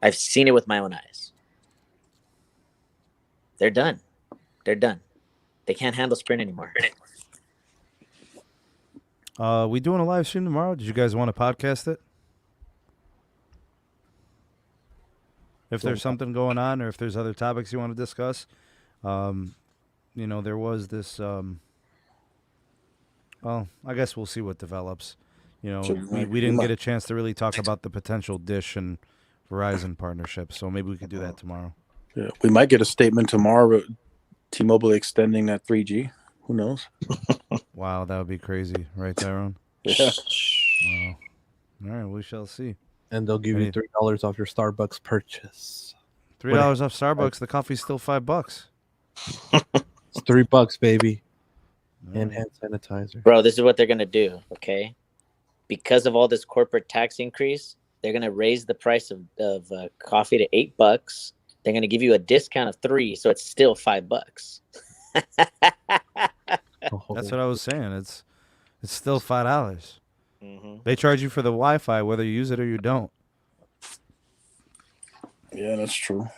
S2: I've seen it with my own eyes. They're done. They're done. They can't handle Sprint anymore.
S1: We doing a live stream tomorrow? Did you guys want to podcast it? If there's something going on or if there's other topics you want to discuss, there was this, well, I guess we'll see what develops. We didn't get a chance to really talk about the potential Dish and Verizon partnership, so maybe we could do that tomorrow.
S3: Yeah, we might get a statement tomorrow, T-Mobile extending that 3G. Who knows?
S1: Wow, that would be crazy, right, Tyrone?
S3: Yeah.
S1: Wow. All right, we shall see.
S8: And they'll give you $3 off your Starbucks purchase.
S1: $3 off Starbucks. The coffee's still $5.
S8: It's $3, baby. And hand sanitizer.
S2: Bro, this is what they're gonna do, okay? Because of all this corporate tax increase, they're gonna raise the price of coffee to $8. They're gonna give you a discount of $3, so it's still $5.
S1: That's what I was saying. It's still $5.
S2: Mm-hmm.
S1: They charge you for the Wi-Fi whether you use it or you don't.
S3: Yeah, that's true.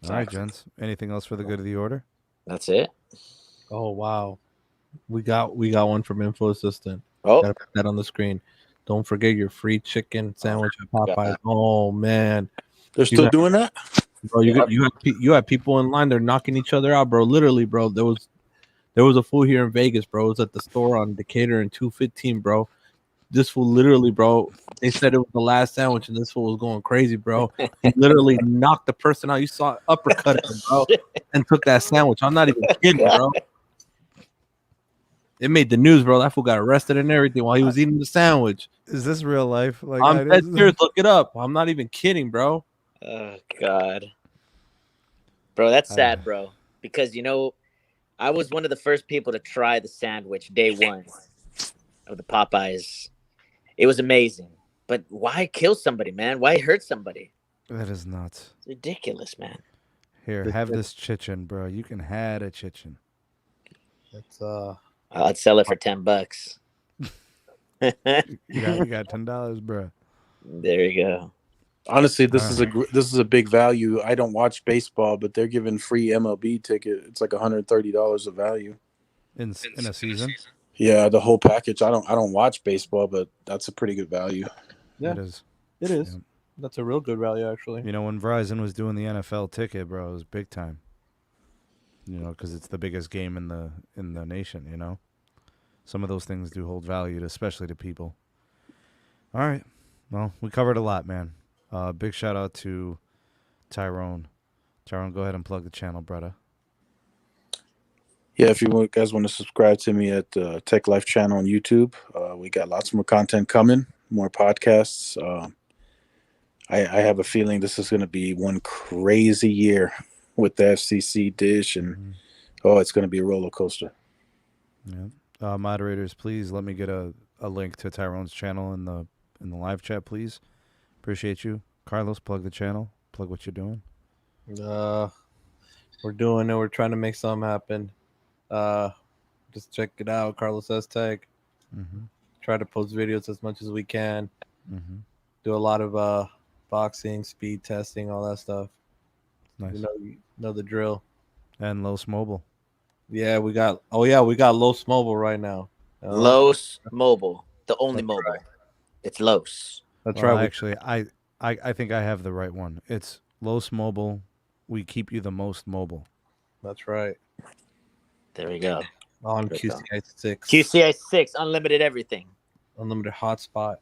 S1: All right, gents. Anything else for the good of the order?
S2: That's it.
S8: Oh wow, we got one from Info Assistant.
S2: Oh,
S8: gotta put that on the screen. Don't forget your free chicken sandwich at Popeyes. Oh man,
S3: they're still doing that,
S8: bro. You have people in line. They're knocking each other out, bro. Literally, bro. There was a fool here in Vegas, bro. It was at the store on Decatur and 215, bro. This fool literally, bro. They said it was the last sandwich, and this fool was going crazy, bro. He literally knocked the person out. You saw uppercut him, bro, and took that sandwich. I'm not even kidding, bro. It made the news, bro. That fool got arrested and everything while he was eating the sandwich.
S1: Is this real life? Like
S8: I'm dead serious. Look it up. I'm not even kidding, bro.
S2: Oh God, bro, that's sad, bro. Because I was one of the first people to try the sandwich day one of the Popeyes. It was amazing, but why kill somebody, man? Why hurt somebody?
S1: That is nuts.
S2: It's ridiculous, man.
S1: Here, have this chicken, bro. You can have a chicken.
S8: It's
S2: I'd sell it for $10.
S1: you got $10, bro.
S2: There you go.
S3: Honestly, this is a big value. I don't watch baseball, but they're giving free MLB ticket. It's like $130 of value
S1: in a season.
S3: Yeah, the whole package. I don't watch baseball, but that's a pretty good value.
S8: Yeah,
S1: it is.
S8: It is.
S1: Yeah.
S8: That's a real good value, actually.
S1: When Verizon was doing the NFL ticket, bro, it was big time. Because it's the biggest game in the nation. Some of those things do hold value, especially to people. All right, well, we covered a lot, man. Big shout out to Tyrone. Tyrone, go ahead and plug the channel, brother.
S3: Yeah, if you guys want to subscribe to me at Tech Life channel on YouTube, we got lots more content coming, more podcasts. I have a feeling this is going to be one crazy year with the FCC, Dish, and it's going to be a roller coaster.
S1: Yeah. Moderators, please let me get a link to Tyrone's channel in the live chat, please. Appreciate you. Carlos, plug the channel. Plug what you're doing.
S8: We're doing it. We're trying to make something happen. Just check it out. Carlos S. Tech. Try to post videos as much as we can. Do a lot of boxing, speed testing, all that stuff.
S1: Nice.
S8: You know the drill.
S1: And Los Mobile.
S8: Yeah, we got Los Mobile right now.
S2: Los Mobile, the only mobile. Right. It's Los.
S8: That's right.
S1: Actually, I think I have the right one. It's Los Mobile. We keep you the most mobile.
S8: That's right.
S2: There we go.
S8: On QCI 6.
S2: QCI 6, unlimited everything.
S8: unlimited hotspot.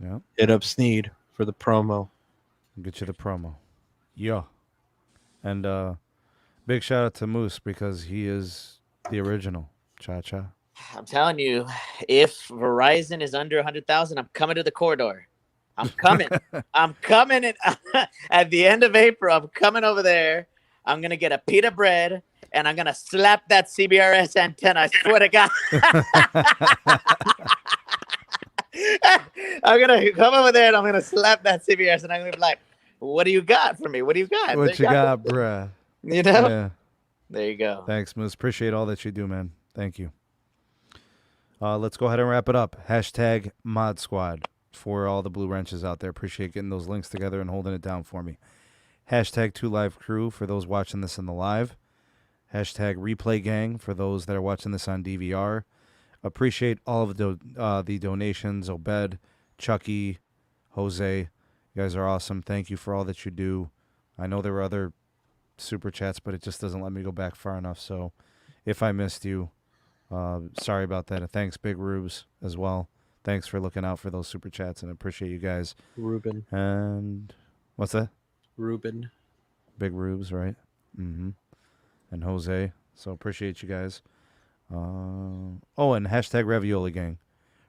S1: Yeah.
S8: Hit up Sneed for the promo.
S1: Get you the promo. Yeah. And big shout out to Moose because he is the original. Cha-cha.
S2: I'm telling you, if Verizon is under 100,000, I'm coming to the corridor. I'm coming. I'm coming at the end of April. I'm coming over there. I'm going to get a pita bread, and I'm going to slap that CBRS antenna. I swear to God. I'm going to come over there, and I'm going to slap that CBRS, and I'm going to be like, what do you got for me? What do you got?
S1: What you got, bruh?
S2: You know?
S1: Yeah.
S2: There you go.
S1: Thanks, Moose. Appreciate all that you do, man. Thank you. Let's go ahead and wrap it up. Hashtag Mod Squad for all the blue wrenches out there. Appreciate getting those links together and holding it down for me. Hashtag 2Live Crew for those watching this in the live. Hashtag Replay Gang for those that are watching this on DVR. Appreciate all of the donations. Obed, Chucky, Jose. You guys are awesome. Thank you for all that you do. I know there were other super chats, but it just doesn't let me go back far enough. So if I missed you, sorry about that. And thanks, Big Rubes, as well. Thanks for looking out for those super chats, and I appreciate you guys.
S8: Ruben.
S1: And what's that?
S8: Ruben.
S1: Big Rubes, right? Mm-hmm. And Jose. So appreciate you guys. And hashtag Ravioli Gang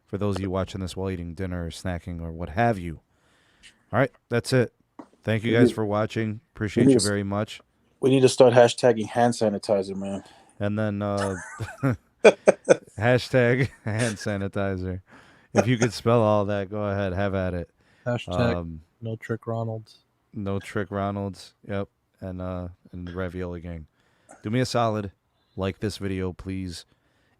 S1: for those of you watching this while eating dinner or snacking or what have you. All right, that's it. Thank you guys for watching. Appreciate you very much.
S3: We need to start hashtagging hand sanitizer, man.
S1: And then hashtag hand sanitizer. If you could spell all that, go ahead. Have at it.
S8: Hashtag no trick Ronalds.
S1: No trick Ronalds. Yep. And the Ravioli Gang. Do me a solid. Like this video, please.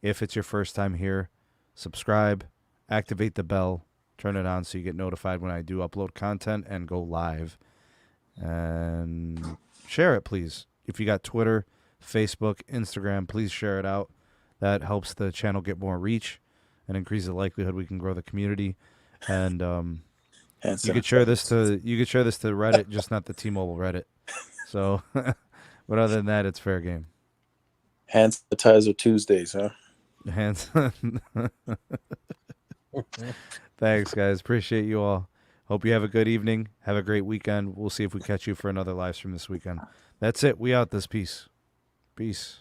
S1: If it's your first time here, subscribe. Activate the bell. Turn it on so you get notified when I do upload content and go live. And share it, please. If you got Twitter, Facebook, Instagram, please share it out. That helps the channel get more reach and increase the likelihood we can grow the community. And you could share this to Reddit, just not the T-Mobile Reddit. So, but other than that, it's fair game.
S3: Hand sanitizer Tuesdays, huh?
S1: Hands. Thanks, guys. Appreciate you all. Hope you have a good evening. Have a great weekend. We'll see if we catch you for another live stream this weekend. That's it. We out this piece. Peace.